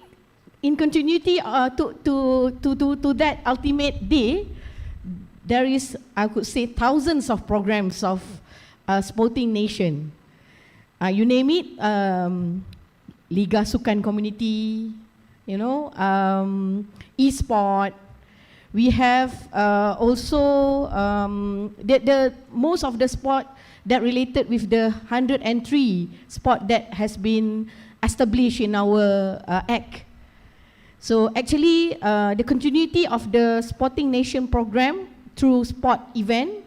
in continuity to that ultimate day, there is, I could say, thousands of programs of sporting nation. You name it, Liga Sukan Community, you know, e-sport. We have also the most of the sport that related with the 103 sport that has been established in our act. So actually, the continuity of the Sporting Nation program through sport event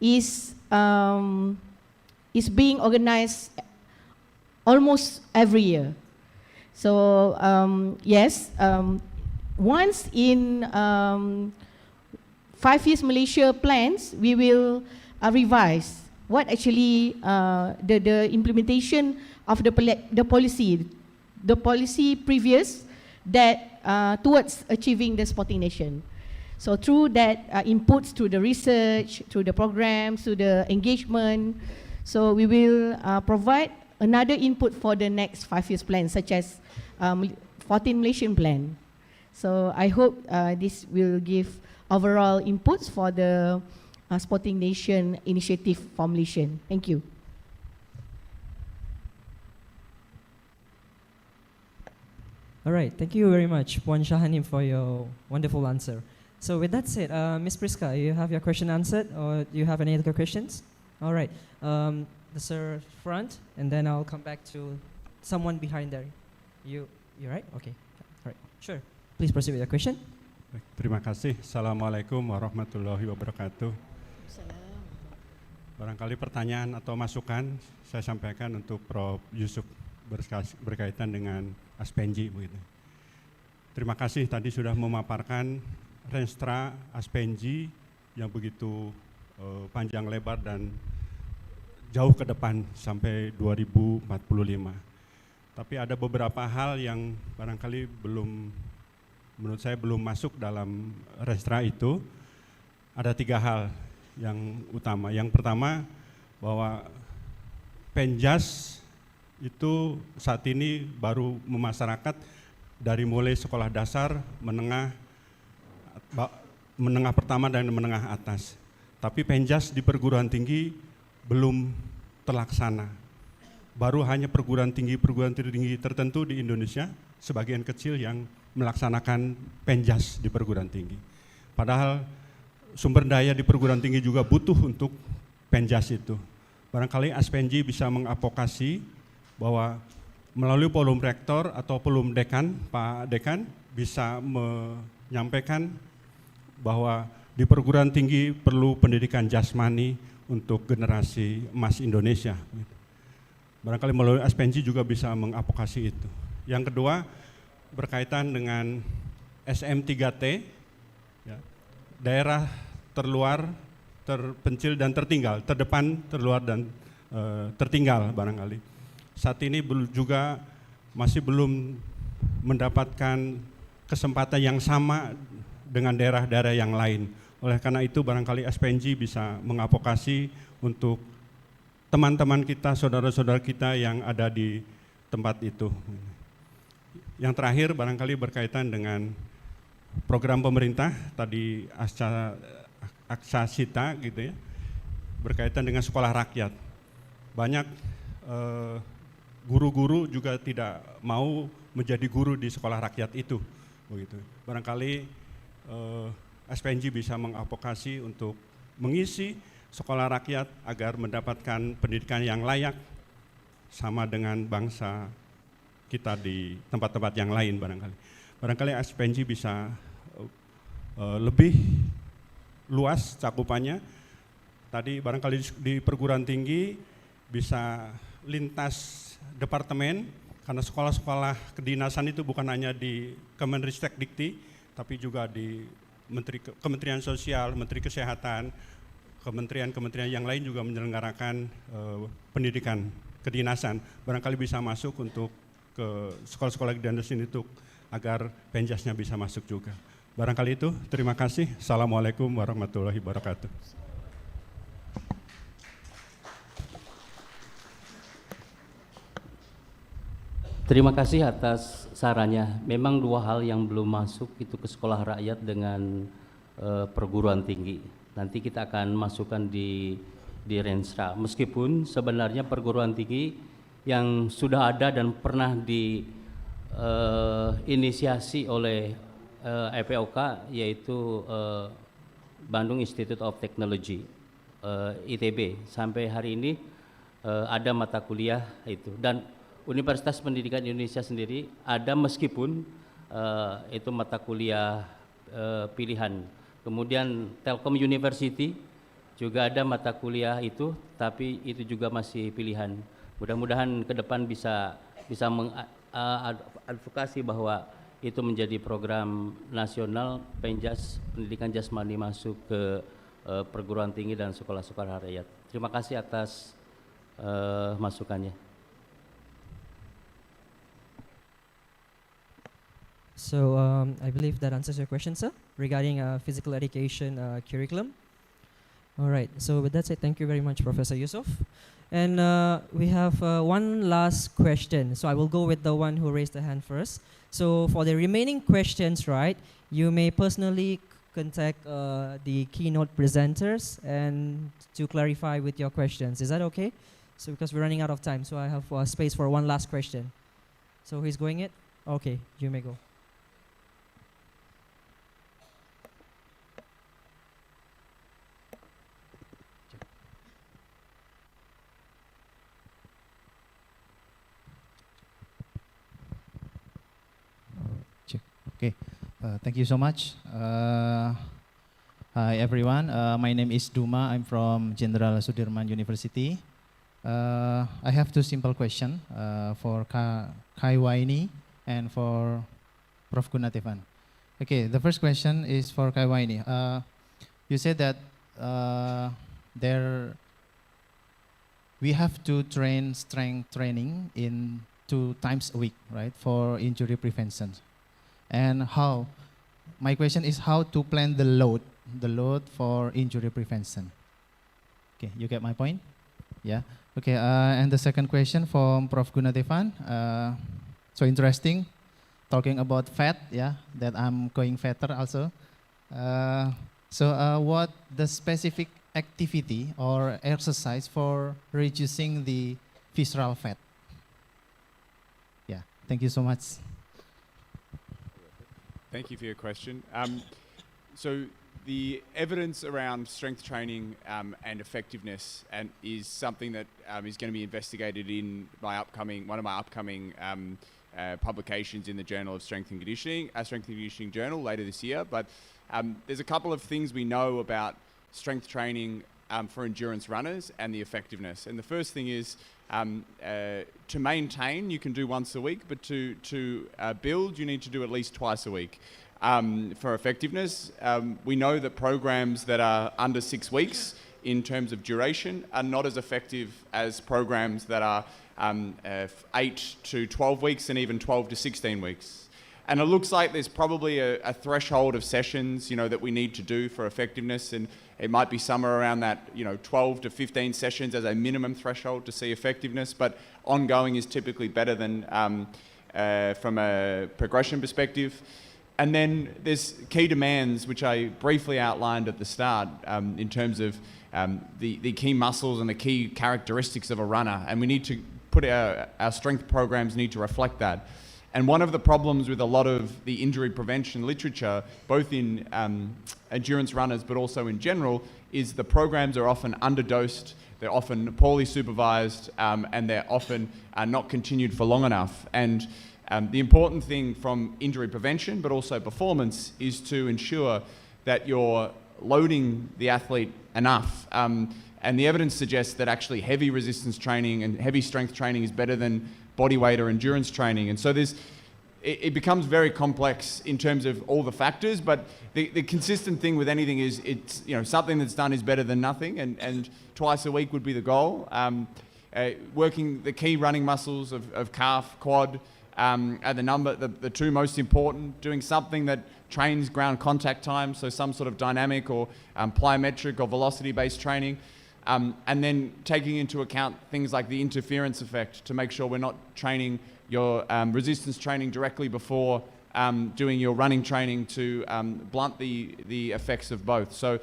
is being organized almost every year. So yes, once in 5 years Malaysia plans, we will revise what actually the implementation of the policy previous that towards achieving the Sporting Nation. So through that inputs, through the research, through the programs, through the engagement, so we will provide another input for the next 5 years plan, such as 14 Malaysian plan. So I hope this will give overall inputs for the Sporting Nation initiative formulation. Thank you. All right, thank you very much, Puan Shahanim, for your wonderful answer. So with that said, Ms. Priska, you have your question answered, or do you have any other questions? All right, the sir front, and then I'll come back to someone behind there. You right? Okay, all right, sure. Please proceed with your question. Baik, terima kasih. Assalamualaikum warahmatullahi wabarakatuh. Barangkali pertanyaan atau masukan saya sampaikan untuk Prof. Yusuf berkaitan dengan Aspenji begitu. Terima kasih tadi sudah memaparkan Renstra Aspenji yang begitu panjang lebar dan jauh ke depan sampai 2045. Tapi ada beberapa hal yang barangkali menurut saya belum masuk dalam Renstra itu. Ada 3 hal yang utama. Yang pertama bahwa Penjas itu saat ini baru memasyarakat dari mulai sekolah dasar, menengah pertama dan menengah atas. Tapi Penjas di perguruan tinggi belum terlaksana. Baru hanya perguruan tinggi tertentu di Indonesia, sebagian kecil yang melaksanakan Penjas di perguruan tinggi. Padahal sumber daya di perguruan tinggi juga butuh untuk Penjas itu. Barangkali Aspenji bisa mengadvokasi bahwa melalui volume rektor atau volume dekan, Pak Dekan bisa menyampaikan bahwa di perguruan tinggi perlu pendidikan jasmani untuk generasi emas Indonesia. Barangkali melalui Aspenji juga bisa mengadvokasi itu. Yang kedua berkaitan dengan SM3T, ya, daerah terluar, terpencil dan tertinggal, terdepan, terluar dan tertinggal barangkali. Saat ini juga masih belum mendapatkan kesempatan yang sama dengan daerah-daerah yang lain. Oleh karena itu barangkali SPNG bisa mengadvokasi untuk teman-teman kita, saudara-saudara kita yang ada di tempat itu. Yang terakhir barangkali berkaitan dengan program pemerintah, tadi Accesibility gitu ya, berkaitan dengan sekolah rakyat. Banyak guru-guru juga tidak mau menjadi guru di sekolah rakyat itu, begitu. Barangkali SPNG bisa mengadvokasi untuk mengisi sekolah rakyat agar mendapatkan pendidikan yang layak sama dengan bangsa kita di tempat-tempat yang lain barangkali. Barangkali SPNG bisa lebih luas cakupannya. Tadi barangkali di perguruan tinggi bisa lintas departemen, karena sekolah-sekolah kedinasan itu bukan hanya di Kemenristek-Dikti, tapi juga di Kementerian Sosial, Menteri Kesehatan, kementerian-kementerian yang lain juga menyelenggarakan pendidikan kedinasan. Barangkali bisa masuk untuk ke sekolah-sekolah kedinasan itu agar penjasnya bisa masuk juga. Barangkali itu, terima kasih. Assalamualaikum warahmatullahi wabarakatuh. Terima kasih atas sarannya. Memang dua hal yang belum masuk itu ke sekolah rakyat dengan perguruan tinggi. Nanti kita akan masukkan di di Renstra. Meskipun sebenarnya perguruan tinggi yang sudah ada dan pernah diinisiasi oleh FPOK, yaitu Bandung Institute of Technology, ITB, sampai hari ini ada mata kuliah itu. Dan Universitas Pendidikan Indonesia sendiri ada, meskipun itu mata kuliah pilihan. Kemudian Telkom University juga ada mata kuliah itu, tapi itu juga masih pilihan. Mudah-mudahan ke depan bisa mengadvokasi bahwa itu menjadi program nasional Penjas Pendidikan Jasmani masuk ke perguruan tinggi dan sekolah-sekolah rakyat. Terima kasih atas masukannya. So I believe that answers your question, sir, regarding physical education curriculum. All right, so with that said, thank you very much, Professor Yusuf. And we have one last question. So I will go with the one who raised the hand first. So for the remaining questions, right, you may personally contact the keynote presenters and to clarify with your questions. Is that okay? So because we're running out of time, so I have space for one last question. So who's going it? Okay, you may go. Okay, thank you so much. Hi everyone, my name is Duma. I'm from Jenderal Sudirman University. I have two simple questions for Kai Waini and for Prof. Gunatevan. Okay, the first question is for Kai Waini. You said that we have to train strength training in 2 times a week, right, for injury prevention. And how, my question is how to plan the load for injury prevention. Okay, you get my point? Yeah, okay, and the second question from Prof. Gunatevan. So interesting, talking about fat, yeah, that I'm going fatter also. So what the specific activity or exercise for reducing the visceral fat? Yeah, thank you so much. Thank you for your question. So the evidence around strength training and effectiveness is something that is going to be investigated in one of my upcoming publications in the Journal of Strength and Conditioning, Strength and Conditioning Journal later this year. But there's a couple of things we know about strength training for endurance runners and the effectiveness. And the first thing is to maintain, you can do once a week, but to build, you need to do at least twice a week. For effectiveness, we know that programs that are under 6 weeks in terms of duration are not as effective as programs that are 8 to 12 weeks and even 12 to 16 weeks. And it looks like there's probably a threshold of sessions, that we need to do for effectiveness, and it might be somewhere around that, 12 to 15 sessions as a minimum threshold to see effectiveness, but ongoing is typically better than from a progression perspective. And then there's key demands, which I briefly outlined at the start, in terms of the key muscles and the key characteristics of a runner, and we need to put our strength programs need to reflect that. And one of the problems with a lot of the injury prevention literature, both in endurance runners but also in general, is the programs are often underdosed, they're often poorly supervised, and they're often not continued for long enough. And the important thing from injury prevention but also performance is to ensure that you're loading the athlete enough. And the evidence suggests that actually heavy resistance training and heavy strength training is better than body weight or endurance training. And so it becomes very complex in terms of all the factors, but the consistent thing with anything is it's, something that's done is better than nothing, and twice a week would be the goal. Working the key running muscles of calf, quad, are the 2 most important. Doing something that trains ground contact time, so some sort of dynamic or plyometric or velocity-based training. And then taking into account things like the interference effect to make sure we're not training your resistance training directly before doing your running training to blunt the effects of both. So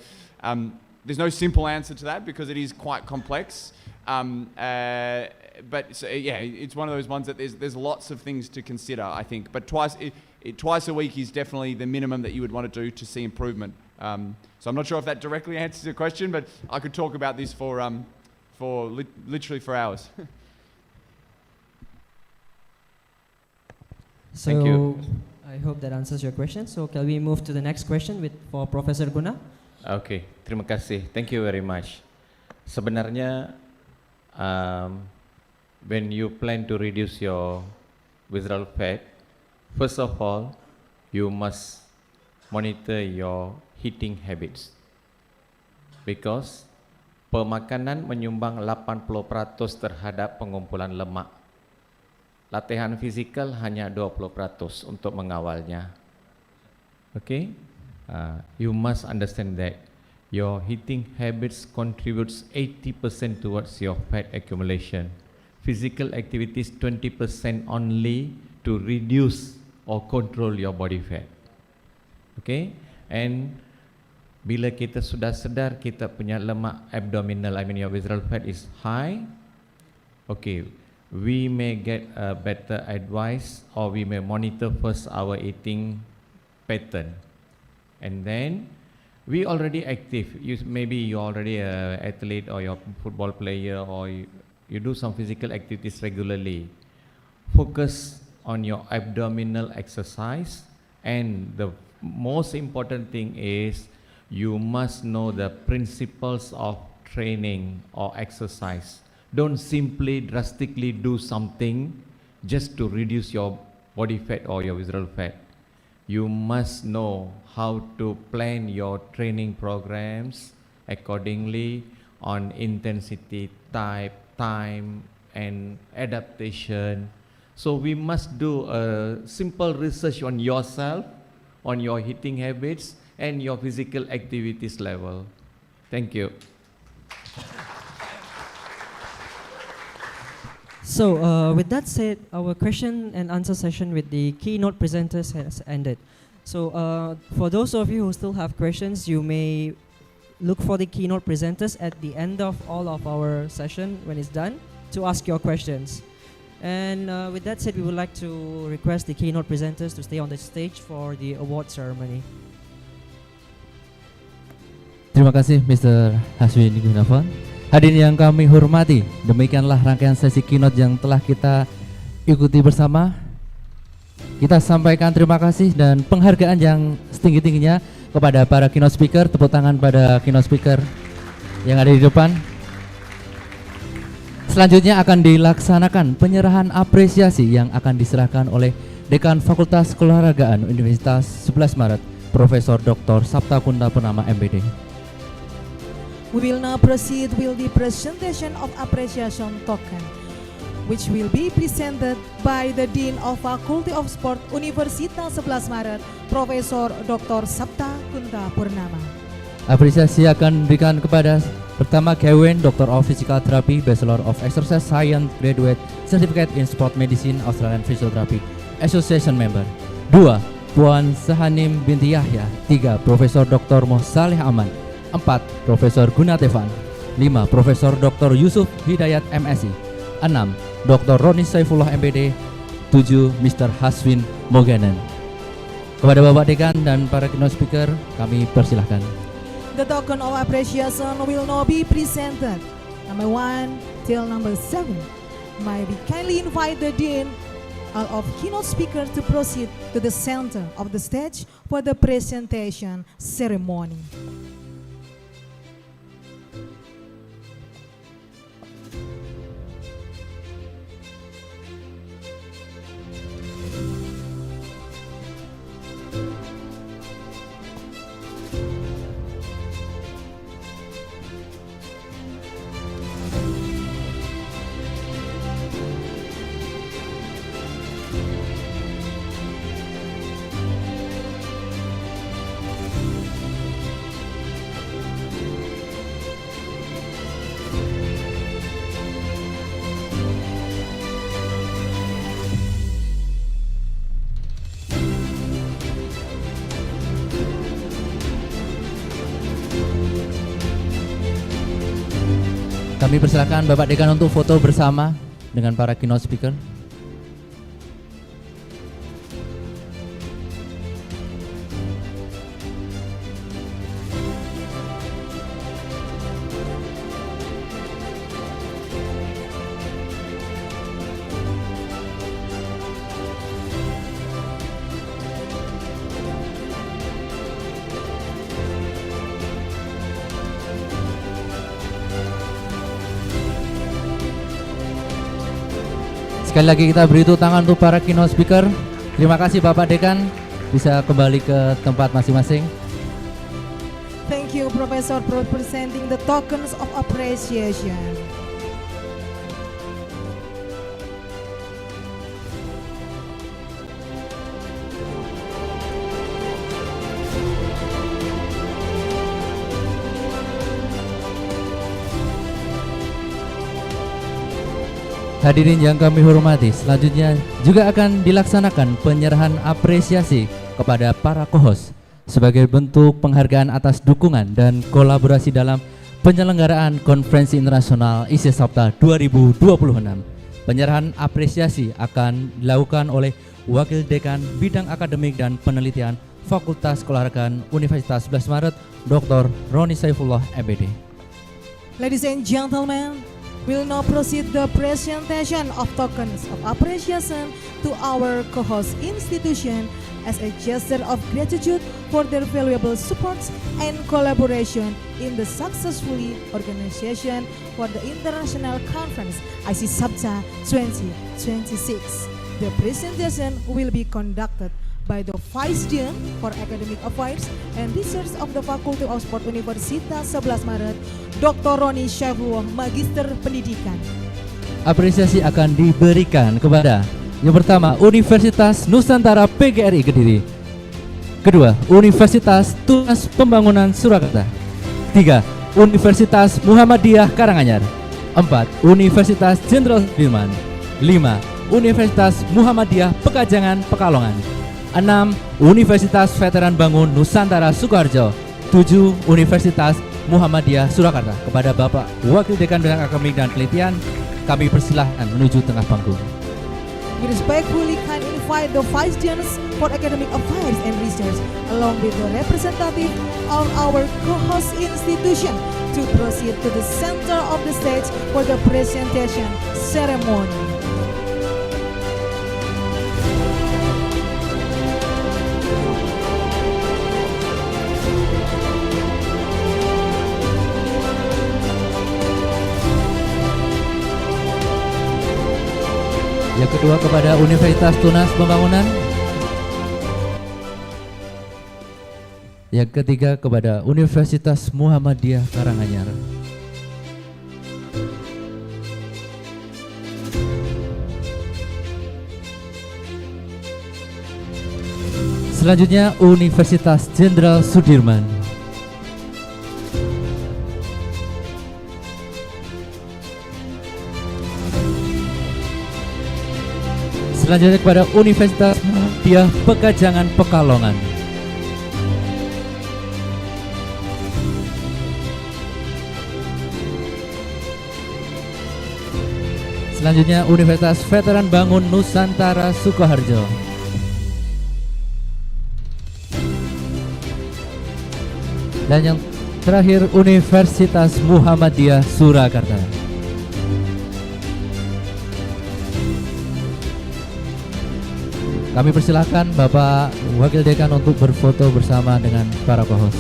there's no simple answer to that because it is quite complex. But so, yeah, it's one of those ones that there's lots of things to consider, I think. But twice a week is definitely the minimum that you would want to do to see improvement. So I'm not sure if that directly answers your question, but I could talk about this for literally for hours. So, Thank you. I hope that answers your question. So can we move to the next question for Professor Guna? Oke, terima kasih. Thank you very much. Sebenarnya, when you plan to reduce your visceral fat, first of all, you must monitor your eating habits. Because pemakanan menyumbang 80% terhadap pengumpulan lemak. Latihan fisikal hanya 20% untuk mengawalnya. Okay? You must understand that your eating habits contributes 80% towards your fat accumulation. Physical activities 20% only to reduce or control your body fat. Okay? And bila kita sudah sedar kita punya lemak abdominal, I mean your visceral fat is high, okay, we may get a better advice or we may monitor first our eating pattern. And then we already active. Maybe you're already an athlete or you're a football player or you do some physical activities regularly. Focus on your abdominal exercise, and the most important thing is you must know the principles of training or exercise. Don't simply drastically do something just to reduce your body fat or your visceral fat. You must know how to plan your training programs accordingly on intensity, type, time, and adaptation. So we must do a simple research on yourself, on your eating habits, and your physical activities level. Thank you. So with that said, our question and answer session with the keynote presenters has ended. So for those of you who still have questions, you may look for the keynote presenters at the end of all of our session when it's done to ask your questions. And with that said, we would like to request the keynote presenters to stay on the stage for the award ceremony. Terima kasih Mr. Haswin Gunawan. Hadirin yang kami hormati, demikianlah rangkaian sesi keynote yang telah kita ikuti bersama. Kita sampaikan terima kasih dan penghargaan yang setinggi-tingginya kepada para keynote speaker. Tepuk tangan pada keynote speaker yang ada di depan. Selanjutnya akan dilaksanakan penyerahan apresiasi yang akan diserahkan oleh Dekan Fakultas Keolahragaan Universitas 11 Maret, Profesor Dr. Sapta Kunda Purnama MPD. We will now proceed with the presentation of appreciation token, which will be presented by the Dean of Faculty of Sport Universitas 11 Maret, Profesor Dr. Sapta Kunda Purnama. Apresiasi akan diberikan kepada pertama Kevin, Doctor of Physical Therapy, Bachelor of Exercise Science, Graduate Certificate in Sport Medicine, Australian Physiotherapy Association Member. 2. Puan Sahanim binti Yahya. 3. Profesor Dr. Saleh Aman. 4. Profesor Gunatevan. 5. Profesor Dr. Yusuf Hidayat MSI. 6. Dr. Roni Saifullah MPD. 7. Mr. Haswin Moganen. Kepada Bapak Dekan dan para keynote speaker, kami persilahkan. The token of appreciation will now be presented. Number 1 till number 7. May we kindly invite the Dean of keynote speaker to proceed to the center of the stage for the presentation ceremony. Kami persilakan Bapak Dekan untuk foto bersama dengan para keynote speaker. Sekali lagi kita beri tepuk tangan untuk para keynote speaker. Terima kasih Bapak Dekan, bisa kembali ke tempat masing-masing. Thank you, Professor, for presenting the tokens of appreciation. Hadirin yang kami hormati, selanjutnya juga akan dilaksanakan penyerahan apresiasi kepada para co-host sebagai bentuk penghargaan atas dukungan dan kolaborasi dalam penyelenggaraan Konferensi Internasional ISE Sapta 2026. Penyerahan apresiasi akan dilakukan oleh Wakil Dekan Bidang Akademik dan Penelitian Fakultas Keolahragaan Universitas 11 Maret, Dr. Roni Saifullah, MBD. Ladies and gentlemen, we'll now proceed the presentation of tokens of appreciation to our co-host institution as a gesture of gratitude for their valuable support and collaboration in the successfully organization for the International Conference IC Sapta 2026. The presentation will be conducted by the Vice Dean for Academic Affairs and Research of the Faculty of Sport Universitas 11 Maret, Dr. Roni Saifullah, Magister Pendidikan. Apresiasi akan diberikan kepada yang pertama Universitas Nusantara PGRI Kediri, kedua Universitas Tunas Pembangunan Surakarta, tiga Universitas Muhammadiyah Karanganyar, empat Universitas Jenderal Sudirman, lima Universitas Muhammadiyah Pekajangan Pekalongan, 6. Universitas Veteran Bangun Nusantara Sukoharjo, 7. Universitas Muhammadiyah Surakarta. Kepada Bapak Wakil Dekan Bidang Akademik dan Penelitian, kami persilahkan menuju tengah panggung. We respectfully can invite the Vice Deans for Academic Affairs and Research along with the representative of our co-host institution to proceed to the center of the stage for the presentation ceremony. Yang kedua kepada Universitas Tunas Pembangunan. Yang ketiga kepada Universitas Muhammadiyah Karanganyar. Selanjutnya Universitas Jenderal Sudirman. Selanjutnya kepada Universitas Muhammadiyah Pekajangan Pekalongan. Selanjutnya Universitas Veteran Bangun Nusantara Sukoharjo. Dan yang terakhir Universitas Muhammadiyah Surakarta. Kami persilahkan Bapak Wakil Dekan untuk berfoto bersama dengan para co-host.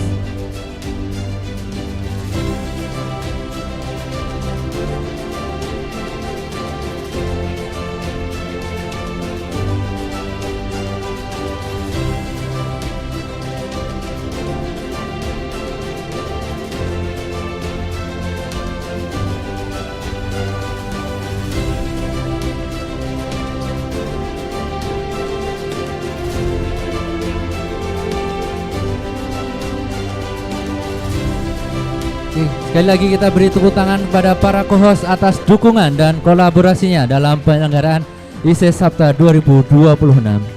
Sekali lagi kita beri tepuk tangan kepada para co-host atas dukungan dan kolaborasinya dalam penyelenggaraan ISE Sapta 2026.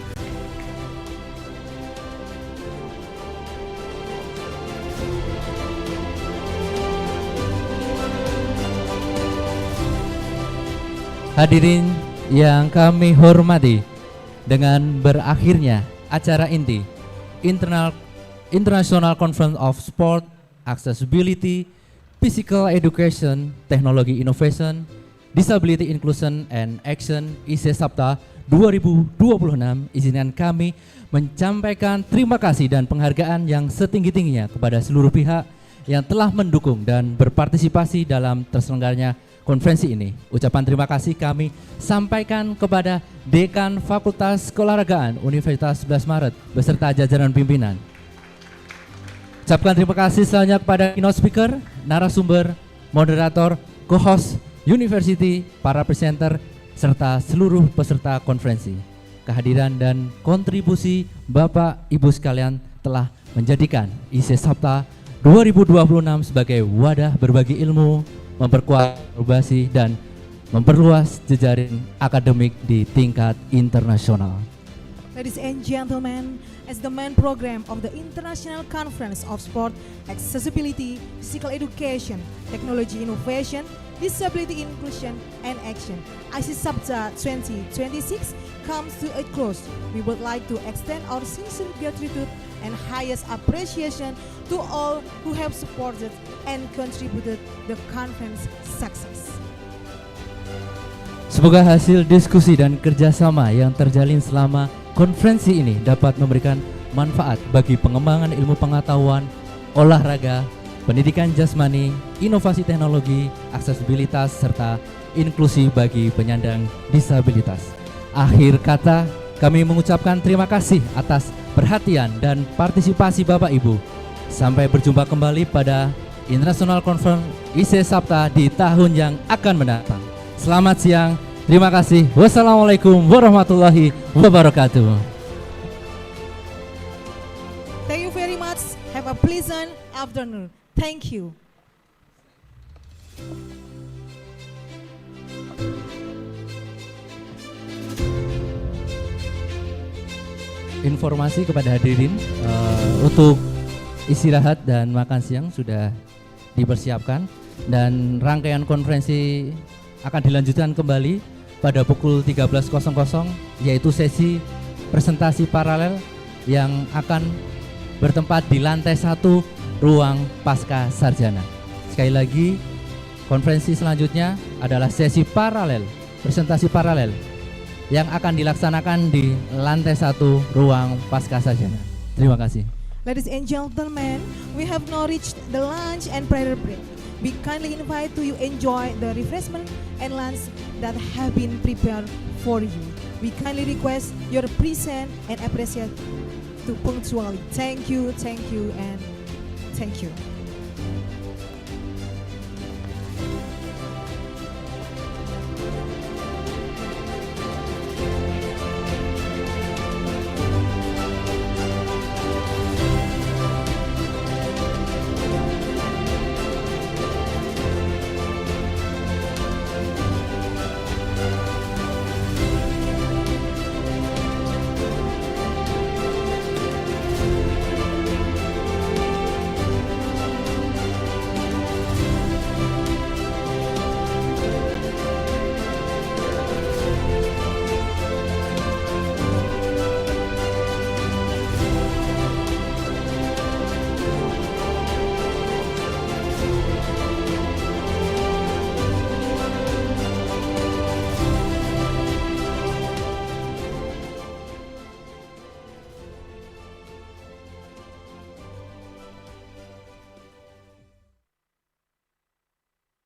Hadirin yang kami hormati, dengan berakhirnya acara inti International Conference of Sport, Accessibility, Physical Education, Technology Innovation, Disability Inclusion and Action IC Sapta 2026, izinkan kami menyampaikan terima kasih dan penghargaan yang setinggi-tingginya kepada seluruh pihak yang telah mendukung dan berpartisipasi dalam terselenggaranya konferensi ini. Ucapan terima kasih kami sampaikan kepada Dekan Fakultas Keolahragaan Universitas 11 Maret beserta jajaran pimpinan. Ucapkan terima kasih selanjutnya kepada keynote speaker, narasumber, moderator, co-host, university, para presenter, serta seluruh peserta konferensi. Kehadiran dan kontribusi Bapak Ibu sekalian telah menjadikan IC Sapta 2026 sebagai wadah berbagi ilmu, memperkuat inovasi dan memperluas jejaring akademik di tingkat internasional. Ladies and gentlemen, as the main program of the International Conference of Sport, Accessibility, Physical Education, Technology Innovation, Disability Inclusion and Action, IC Sapta 2026 comes to a close. We would like to extend our sincere gratitude and highest appreciation to all who have supported and contributed the conference success. Semoga hasil diskusi dan kerjasama yang terjalin selama konferensi ini dapat memberikan manfaat bagi pengembangan ilmu pengetahuan, olahraga, pendidikan jasmani, inovasi teknologi, aksesibilitas, serta inklusi bagi penyandang disabilitas. Akhir kata, kami mengucapkan terima kasih atas perhatian dan partisipasi Bapak Ibu. Sampai berjumpa kembali pada International Conference IC Sapta di tahun yang akan mendatang. Selamat siang, terima kasih. Wassalamualaikum warahmatullahi wabarakatuh. Thank you very much. Have a pleasant afternoon. Thank you. Informasi kepada hadirin untuk istirahat dan makan siang sudah dipersiapkan dan rangkaian konferensi akan dilanjutkan kembali pada pukul 13.00 yaitu sesi presentasi paralel yang akan bertempat di lantai 1 ruang pasca sarjana. Sekali lagi, konferensi selanjutnya adalah sesi paralel, presentasi paralel yang akan dilaksanakan di lantai 1 ruang pasca sarjana. Terima kasih. Ladies and gentlemen, we have now reached the lunch and prayer break. We kindly invite to you enjoy the refreshment and lunch that have been prepared for you. We kindly request your presence and appreciate to punctually. Thank you, and thank you.